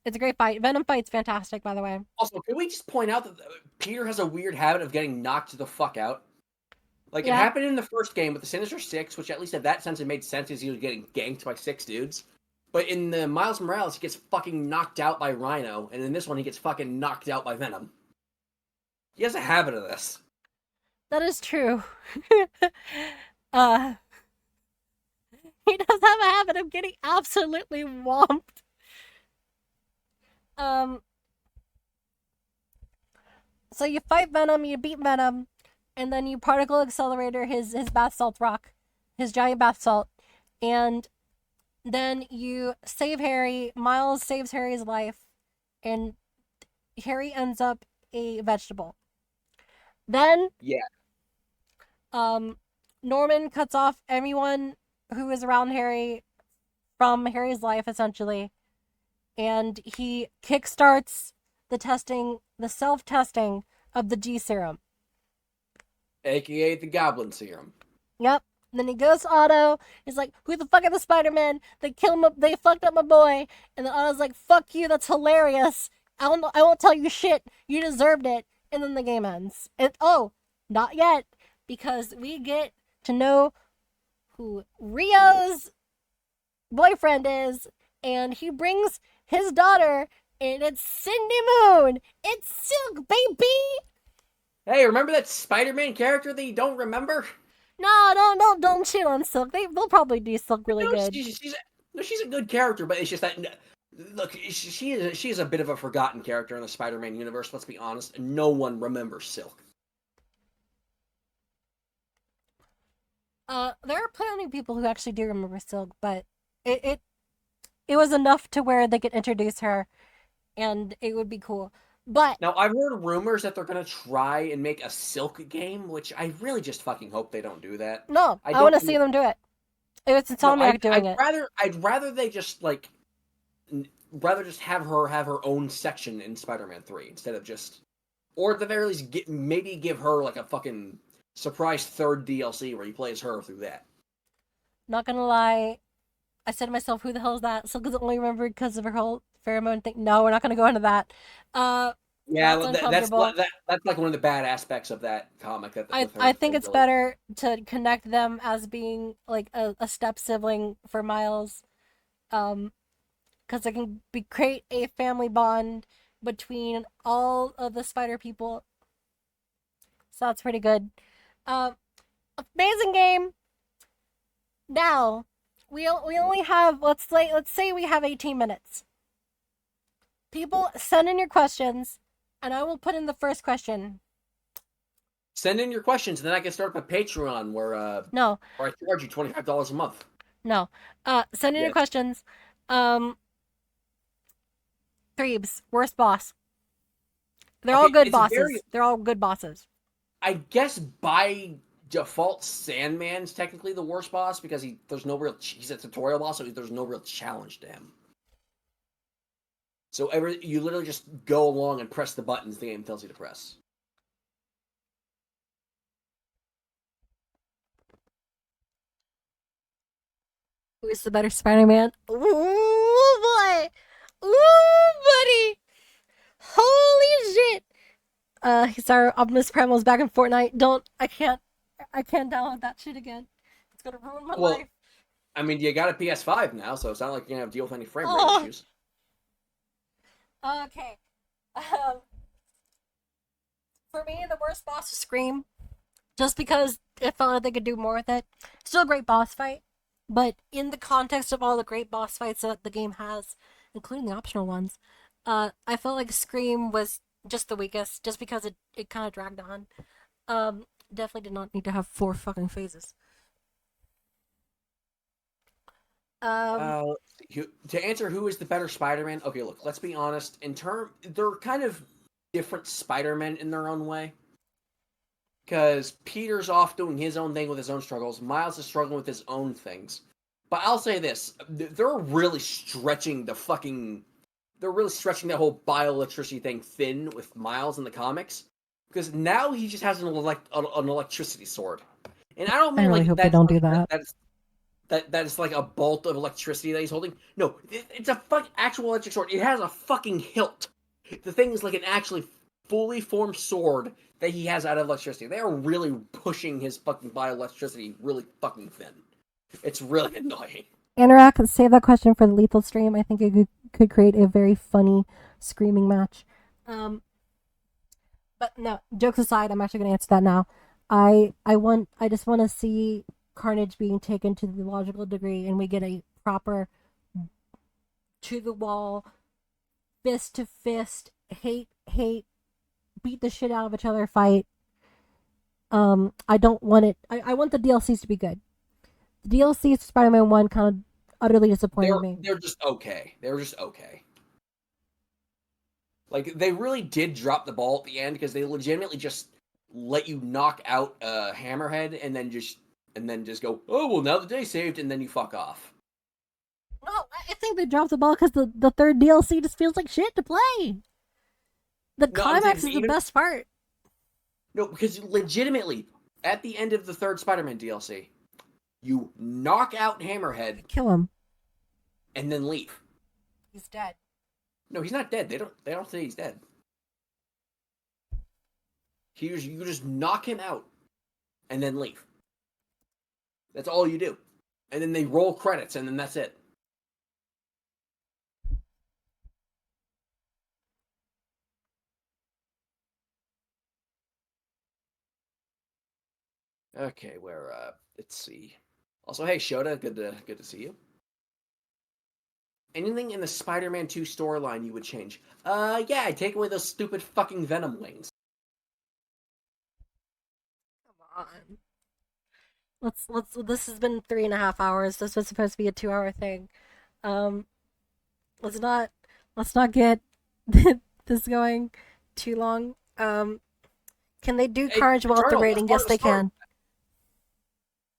Speaker 1: It's a great fight. Venom fight's fantastic, by the way.
Speaker 3: Also, can we just point out that Peter has a weird habit of getting knocked the fuck out? Like, it
Speaker 1: Yeah.
Speaker 3: happened in the first game with the Sinister Six, which at least in that sense it made sense because he was getting ganked by 6 dudes. But in the Miles Morales, he gets fucking knocked out by Rhino, and in this one, he gets fucking knocked out by Venom. He has a habit of this.
Speaker 1: That is true. uh he does have a habit of getting absolutely whomped. Um so you fight Venom, you beat Venom, and then you particle accelerator his bath salt rock, his giant bath salt, and then you save Harry. Miles saves Harry's life, and Harry ends up a vegetable. Then
Speaker 3: Yeah.
Speaker 1: um Norman cuts off everyone who is around Harry from Harry's life, essentially, and he kickstarts the self-testing of the G serum.
Speaker 3: AKA the Goblin Serum.
Speaker 1: Yep. And then he goes to Otto. He's like, "Who the fuck are the Spider-Man? They killed my, they fucked up my boy." And then Otto's like, "Fuck you. That's hilarious. I won't tell you shit. You deserved it." And then the game ends. And oh, not yet, because we get to know who Rio's boyfriend is, and he brings his daughter, and it's Cindy Moon. It's Silk, baby.
Speaker 3: Hey, remember that Spider-Man character that you don't remember?
Speaker 1: No, don't shit on Silk. They'll probably do Silk really
Speaker 3: No,
Speaker 1: good.
Speaker 3: she's a good character, but it's just that look, she is a bit of a forgotten character in the Spider-Man universe. Let's be honest, no one remembers Silk.
Speaker 1: There are plenty of people who actually do remember Silk, but it it, it was enough to where they could introduce her, and it would be cool. But
Speaker 3: Now, I've heard rumors that they're gonna try and make a Silk game, which I really just fucking hope they don't do that.
Speaker 1: no,
Speaker 3: I
Speaker 1: I want to
Speaker 3: don't.
Speaker 1: see them do it. It's
Speaker 3: No,
Speaker 1: Insomniac doing it.
Speaker 3: I'd rather they just like rather just have her own section in Spider-Man 3 instead of just, or at the very least maybe give her like a fucking surprise third DLC where he plays her through that.
Speaker 1: Not gonna lie, I said to myself, "Who the hell is that?" Silk is only remembered because of her whole pheromone thing. No, we're not gonna go into that. Uh,
Speaker 3: Yeah,
Speaker 1: that's uncomfortable.
Speaker 3: that's like one of the bad aspects of that comic. That
Speaker 1: I
Speaker 3: with her,
Speaker 1: I think
Speaker 3: they
Speaker 1: it's
Speaker 3: really,
Speaker 1: better to connect them as being like a step sibling for Miles, because it can create a family bond between all of the spider people. So that's pretty good. Um, Amazing game. Now, we only have, let's say we have 18 minutes. People, send in your questions, and I will put in the first question.
Speaker 3: send in your questions, and then I can start my Patreon
Speaker 1: No,
Speaker 3: where I charge you $25 a month.
Speaker 1: no. Send in your
Speaker 3: Yes.
Speaker 1: questions. Um, Threebs, worst boss. They're all
Speaker 3: Okay,
Speaker 1: good
Speaker 3: it's
Speaker 1: bosses.
Speaker 3: very.
Speaker 1: They're all good bosses.
Speaker 3: I guess by default, Sandman's technically the worst boss because there's no real. He's a tutorial boss, so there's no real challenge to him. So you literally just go along and press the buttons the game tells you to press.
Speaker 1: Who's the better Spider-Man? Ooh boy! Ooh, buddy! Holy shit! Sorry, Optimus Primal's back in Fortnite. I can't download that shit again. It's gonna ruin my
Speaker 3: Well,
Speaker 1: life.
Speaker 3: I mean, you got a PS5 now, so it's not like you're gonna have to deal with any frame rate
Speaker 1: Oh,
Speaker 3: issues.
Speaker 1: okay. Um, for me, the worst boss was Scream, just because it felt like they could do more with it. Still a great boss fight, but in the context of all the great boss fights that the game has, including the optional ones, I felt like Scream was just the weakest, just because it kind of dragged on. Definitely did not need to have 4 fucking phases. Um,
Speaker 3: To answer who is the better Spider-Man, okay, look, let's be honest. They're kind of different Spider-Men in their own way. Because Peter's off doing his own thing with his own struggles. Miles is struggling with his own things. But I'll say this: they're really stretching the fucking. They're really stretching that whole bioelectricity thing thin with Miles in the comics. Because now he just has an electricity sword, and I don't
Speaker 1: I
Speaker 3: mean
Speaker 1: really
Speaker 3: like
Speaker 1: hope they don't do that.
Speaker 3: that's like a bolt of electricity that he's holding. No, it's a actual electric sword. It has a fucking hilt. The thing is like an actually fully formed sword that he has out of electricity. They are really pushing his fucking bioelectricity really fucking thin. It's really annoying.
Speaker 1: Anorak, save that question for the lethal stream. I think it could create a very funny screaming match. Um, but no, jokes aside, I'm actually going to answer that now. I just want to see Carnage being taken to the logical degree, and we get a proper to the wall, fist to fist, hate, beat the shit out of each other fight. I don't want it. I want the DLCs to be good. The DLCs for Spider-Man 1 kind of utterly disappointed me.
Speaker 3: They're just okay. They're just okay. Like they really did drop the ball at the end because they legitimately just let you knock out Hammerhead and then just go, oh well, now the day saved, and then you fuck off.
Speaker 1: No, I think they dropped the ball because the third DLC just feels like shit to play. The
Speaker 3: No, I'm saying
Speaker 1: climax is the best part.
Speaker 3: no, because legitimately at the end of the third Spider-Man DLC, you knock out Hammerhead
Speaker 1: Kill him.
Speaker 3: and then leave.
Speaker 1: He's dead.
Speaker 3: No, he's not dead. They don't say he's dead. You just knock him out and then leave. That's all you do. And then they roll credits and then that's it. Okay, let's see. Also, hey Shota, good to see you. Anything in the Spider-Man 2 storyline you would change? Yeah, I'd take away those stupid fucking Venom wings.
Speaker 1: Come on. Let's. This has been 3.5 hours. This was supposed to be a 2 hour thing. Um, let's not get this going too long. Can they do
Speaker 3: Hey,
Speaker 1: Carnage well with the
Speaker 3: Eternal, that's
Speaker 1: rating?
Speaker 3: part
Speaker 1: Yes,
Speaker 3: of the
Speaker 1: they
Speaker 3: story.
Speaker 1: can.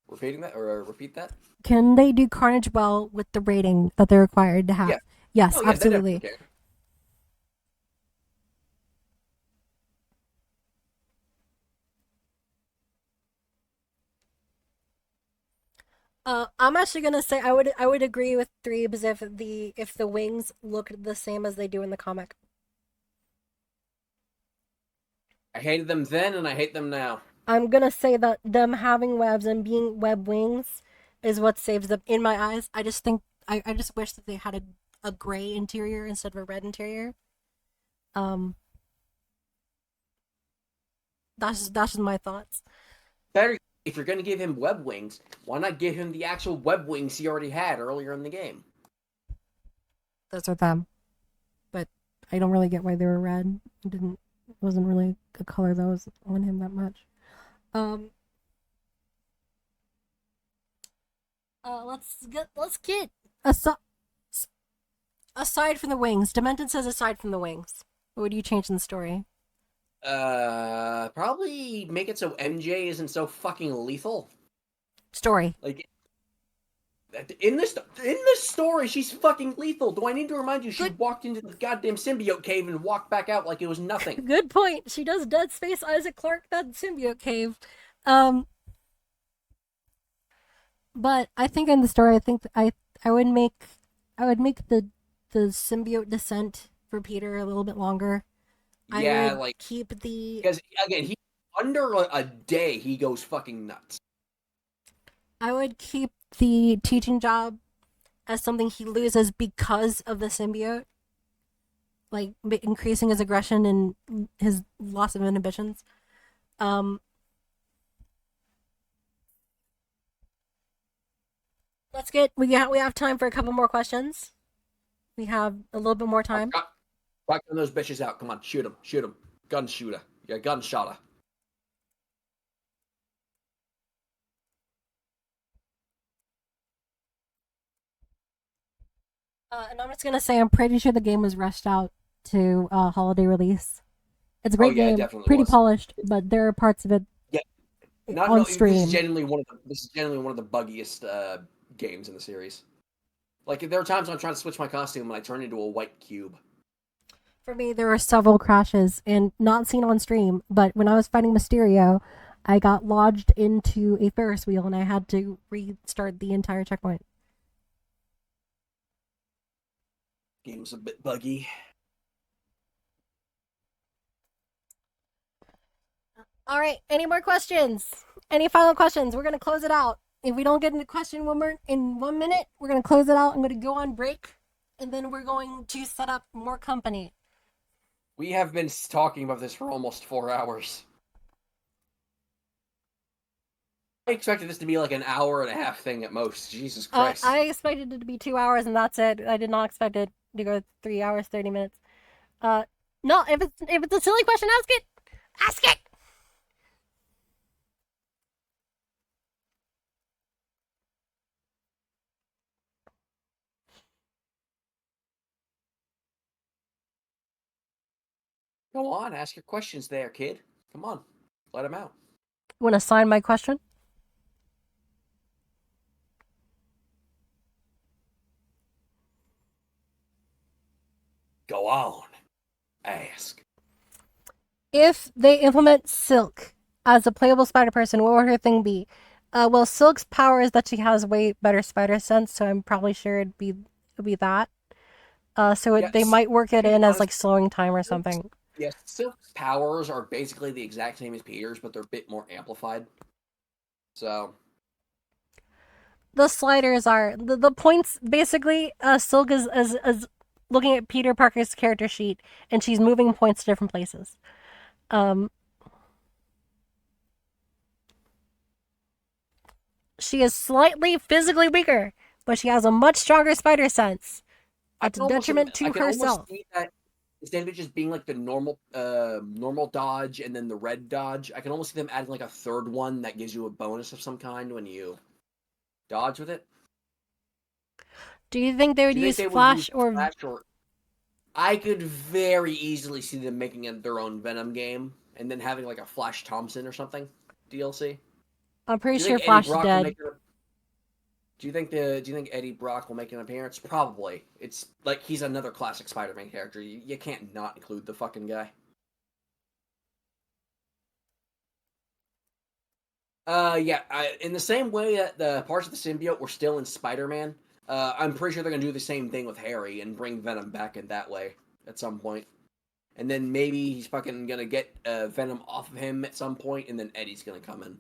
Speaker 3: Repeating that or repeat that?
Speaker 1: Can they do Carnage well with the rating that they're required to have?
Speaker 3: Yeah.
Speaker 1: Yes,
Speaker 3: Oh yeah, they definitely
Speaker 1: absolutely.
Speaker 3: can.
Speaker 1: I'm actually gonna say I would agree with Threebs if the wings looked the same as they do in the comic.
Speaker 3: I hated them then and I hate them now.
Speaker 1: I'm gonna say that them having webs and being web wings is what saves them in my eyes. I just think I just wish that they had a gray interior instead of a red interior. Um, that's just my thoughts.
Speaker 3: Better if you're gonna give him web wings, why not give him the actual web wings he already had earlier in the game?
Speaker 1: Those are them, but I don't really get why they were red. It wasn't really a color that was on him that much. Um, let's get aside aside from the wings. Demented says aside from the wings. What would you change in the story?
Speaker 3: Probably make it so MJ isn't so fucking lethal.
Speaker 1: Story.
Speaker 3: Like in this story, she's fucking lethal. Do I need to remind you? She
Speaker 1: Good
Speaker 3: walked into the goddamn symbiote cave and walked back out like it was nothing.
Speaker 1: good point. She does Dead Space Isaac Clarke that symbiote cave. Um, but I think in the story, I think I would make the the symbiote descent for Peter a little bit longer. I
Speaker 3: Yeah,
Speaker 1: would
Speaker 3: like
Speaker 1: keep the
Speaker 3: because again, he under a day he goes fucking nuts.
Speaker 1: I would keep the teaching job as something he loses because of the symbiote, like increasing his aggression and his loss of inhibitions. Um, let's get we have time for a couple more questions. We have a little bit more time.
Speaker 3: Rock those bitches out. Come on, shoot them, shoot them. Gun shooter, yeah, gun shotter.
Speaker 1: And I'm just gonna say I'm pretty sure the game was rushed out to holiday release. It's a
Speaker 3: Oh
Speaker 1: great
Speaker 3: yeah, it
Speaker 1: game,
Speaker 3: definitely
Speaker 1: pretty
Speaker 3: was.
Speaker 1: polished, but there are parts of it
Speaker 3: Yeah, not
Speaker 1: on
Speaker 3: no. This is
Speaker 1: stream.
Speaker 3: genuinely one of the buggiest games in the series. Like there are times when I'm trying to switch my costume and I turn into a white cube.
Speaker 1: For me, there were several crashes and not seen on stream, but when I was fighting Mysterio, I got lodged into a Ferris wheel and I had to restart the entire checkpoint.
Speaker 3: Game's a bit buggy.
Speaker 1: All right, any more questions? Any final questions? We're gonna close it out. If we don't get into question in 1 minute, we're gonna close it out. I'm gonna go on break, and then we're going to set up more company.
Speaker 3: We have been talking about this for almost 4 hours. I expected this to be like an hour and a half thing at most. Jesus Christ.
Speaker 1: I expected it to be 2 hours, and that's it. I did not expect it to go 3 hours 30 minutes. Uh, no, if it's a silly question, ask it. Ask it.
Speaker 3: Go on, ask your questions there, kid. Come on, let them out.
Speaker 1: Want to sign my question?
Speaker 3: Go on, ask.
Speaker 1: If they implement Silk as a playable spider person, what would her thing be? Well, Silk's power is that she has way better spider sense, so I'm probably sure it'd be that. They
Speaker 3: Yes,
Speaker 1: might work
Speaker 3: to
Speaker 1: it
Speaker 3: be
Speaker 1: in as
Speaker 3: honest,
Speaker 1: like slowing time or
Speaker 3: Silk's,
Speaker 1: something.
Speaker 3: yes, Silk's powers are basically the exact same as Peter's, but they're a bit more amplified. So,
Speaker 1: The sliders are the points. Basically, Silk is looking at Peter Parker's character sheet, and she's moving points to different places. Um, she is slightly physically weaker, but she has a much stronger spider sense at a detriment
Speaker 3: I
Speaker 1: to
Speaker 3: can almost
Speaker 1: herself.
Speaker 3: see that instead of it just being like the normal dodge and then the red dodge, I can almost see them adding like a third one that gives you a bonus of some kind when you dodge with it.
Speaker 1: Do you think they would
Speaker 3: Do you think
Speaker 1: use
Speaker 3: they would use
Speaker 1: Flash or?
Speaker 3: Flash or I could very easily see them making it their own Venom game and then having like a Flash Thompson or something DLC.
Speaker 1: I'm pretty
Speaker 3: Do you
Speaker 1: sure
Speaker 3: think Eddie
Speaker 1: Flash is
Speaker 3: Brock will
Speaker 1: dead.
Speaker 3: make it? Do you think Eddie Brock will make an appearance? Probably. It's like he's another classic Spider-Man character. You can't not include the fucking guy. Yeah. In the same way that the parts of the symbiote were still in Spider-Man, I'm pretty sure they're gonna do the same thing with Harry and bring Venom back in that way at some point. And then maybe he's fucking gonna get Venom off of him at some point, and then Eddie's gonna come in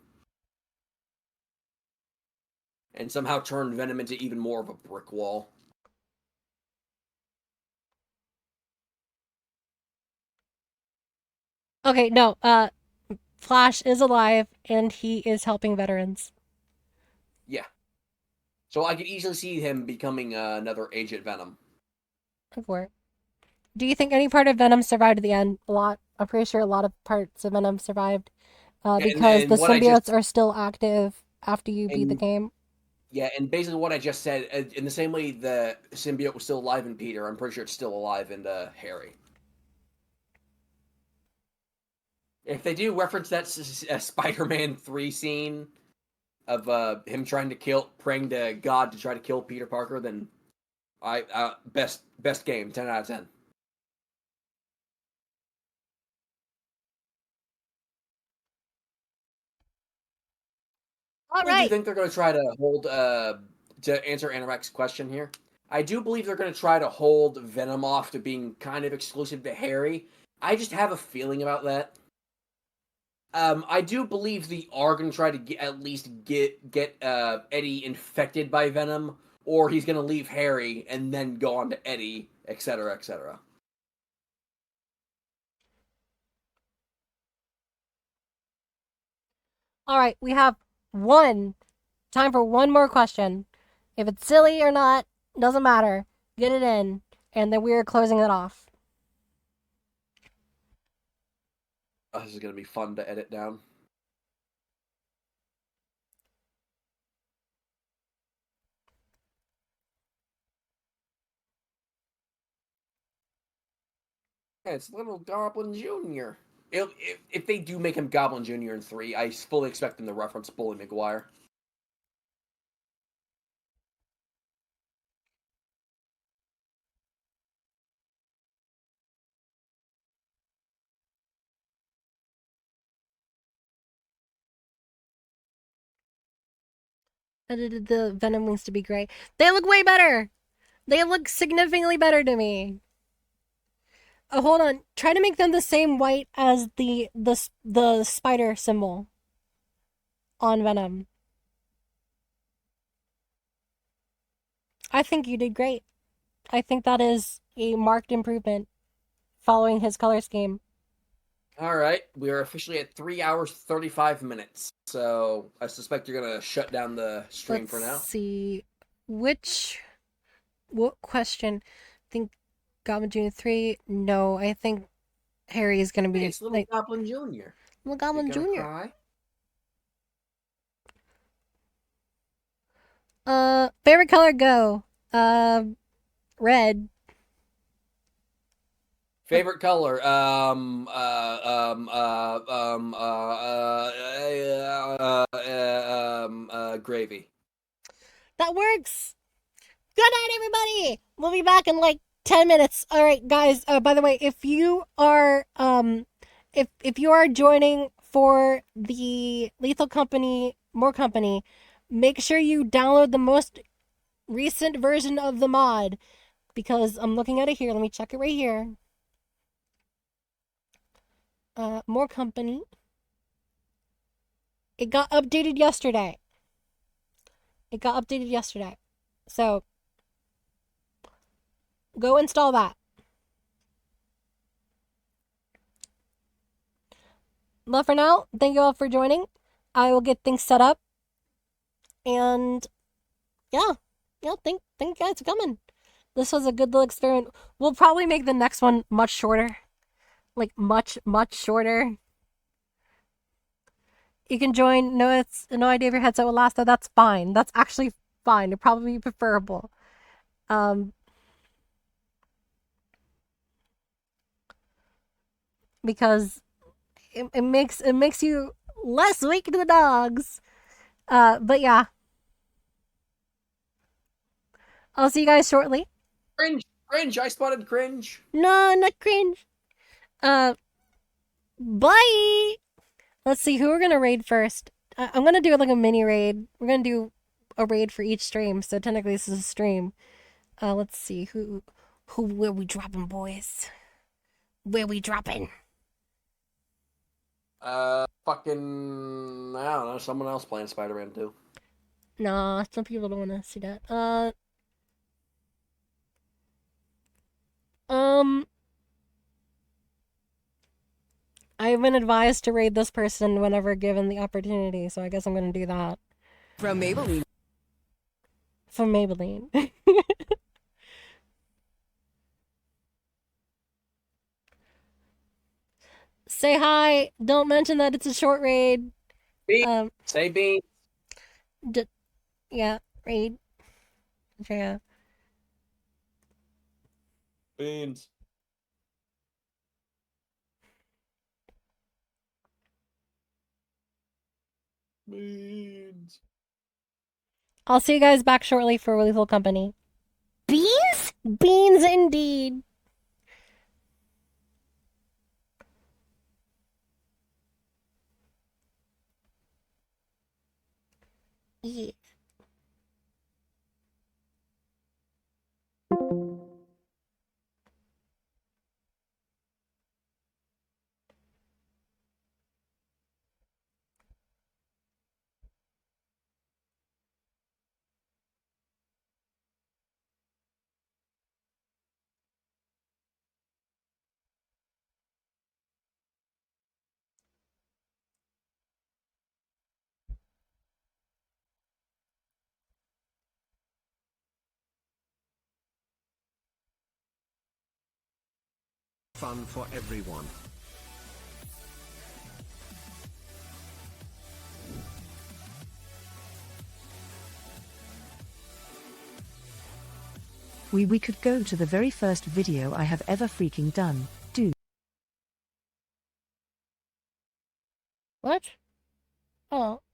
Speaker 3: and somehow turn Venom into even more of a brick wall.
Speaker 1: Okay, no. Flash is alive and he is helping veterans.
Speaker 3: Yeah. So I could easily see him becoming another Agent Venom.
Speaker 1: Before. Do you think any part of Venom survived to the end? A lot. I'm pretty sure a lot of parts of Venom survived. Because the
Speaker 3: And what I just
Speaker 1: symbiotes are still active after you beat the
Speaker 3: and
Speaker 1: game.
Speaker 3: yeah, and basically what I just said, in the same way the symbiote was still alive in Peter, I'm pretty sure it's still alive in Harry. If they do reference that Spider-Man 3 scene of him trying to praying to God to try to kill Peter Parker, then I best game, 10 out of 10.
Speaker 1: All
Speaker 3: I do
Speaker 1: right.
Speaker 3: think they're going to try to hold to answer Anorak's question here. I do believe they're going to try to hold Venom off to being kind of exclusive to Harry. I just have a feeling about that. I do believe they are going to try to at least get Eddie infected by Venom, or he's going to leave Harry and then go on to Eddie, etc., etc.
Speaker 1: All right, we have one time for one more question. If it's silly or not, doesn't matter. Get it in, and then we are closing it off.
Speaker 3: Oh, this is going to be fun to edit down. Yeah, it's Little Goblin Jr. If they do make him Goblin Jr. in 3, I fully expect them to reference Bully McGuire.
Speaker 1: The Venom wings to be gray. They look way better. They look significantly better to me. Oh, hold on. Try to make them the same white as the spider symbol on Venom. I think you did great. I think that is a marked improvement following his color scheme.
Speaker 3: All right, we are officially at 3 hours 35 minutes. So I suspect you're gonna shut down the stream
Speaker 1: Let's
Speaker 3: for now.
Speaker 1: see. What question? I think Goblin Jr. 3? No, I think Harry is gonna
Speaker 3: Hey,
Speaker 1: be
Speaker 3: it's Little
Speaker 1: like
Speaker 3: Goblin Jr.
Speaker 1: Little
Speaker 3: You
Speaker 1: Goblin
Speaker 3: gonna
Speaker 1: Jr.
Speaker 3: cry?
Speaker 1: Favorite color go. Red.
Speaker 3: Favorite color? Gravy.
Speaker 1: That works. Good night, everybody. We'll be back in like 10 minutes. All right, guys. By the way, if you are joining for the Lethal Company, More Company, make sure you download the most recent version of the mod because I'm looking at it here. Let me check it right here. More Company. It got updated yesterday. So go install that. But for now, thank you all for joining. I will get things set up. And yeah, thank you guys for coming. This was a good little experiment. We'll probably make the next one much shorter. Like much shorter. You can join. No, it's no idea if your headset will last though. That's fine. That's actually fine. It'd probably be preferable. Um because it makes you less weak to the dogs. But yeah. I'll see you guys shortly.
Speaker 3: Cringe. I spotted cringe.
Speaker 1: No, not cringe. Uh bye. Let's see who we're gonna raid first. I'm gonna do like a mini raid. We're gonna do a raid for each stream, so technically this is a stream. Let's see who where we dropping, boys? Where we dropping?
Speaker 3: Fucking, I don't know. Someone else playing Spider-Man too.
Speaker 1: Nah, some people don't want to see that. Um, I've been advised to raid this person whenever given the opportunity, so I guess I'm gonna do that.
Speaker 4: From Maybelline.
Speaker 1: From Maybelline. Say hi. Don't mention that it's a short raid.
Speaker 3: Beans.
Speaker 1: Um,
Speaker 3: Say beans.
Speaker 1: yeah, raid. Yeah.
Speaker 3: Beans. Beans.
Speaker 1: I'll see you guys back shortly for Lethal Company. Beans? Beans indeed. Yeah.
Speaker 2: Fun for everyone.
Speaker 4: We could go to the very first video I have ever freaking done, dude.
Speaker 1: What? Oh.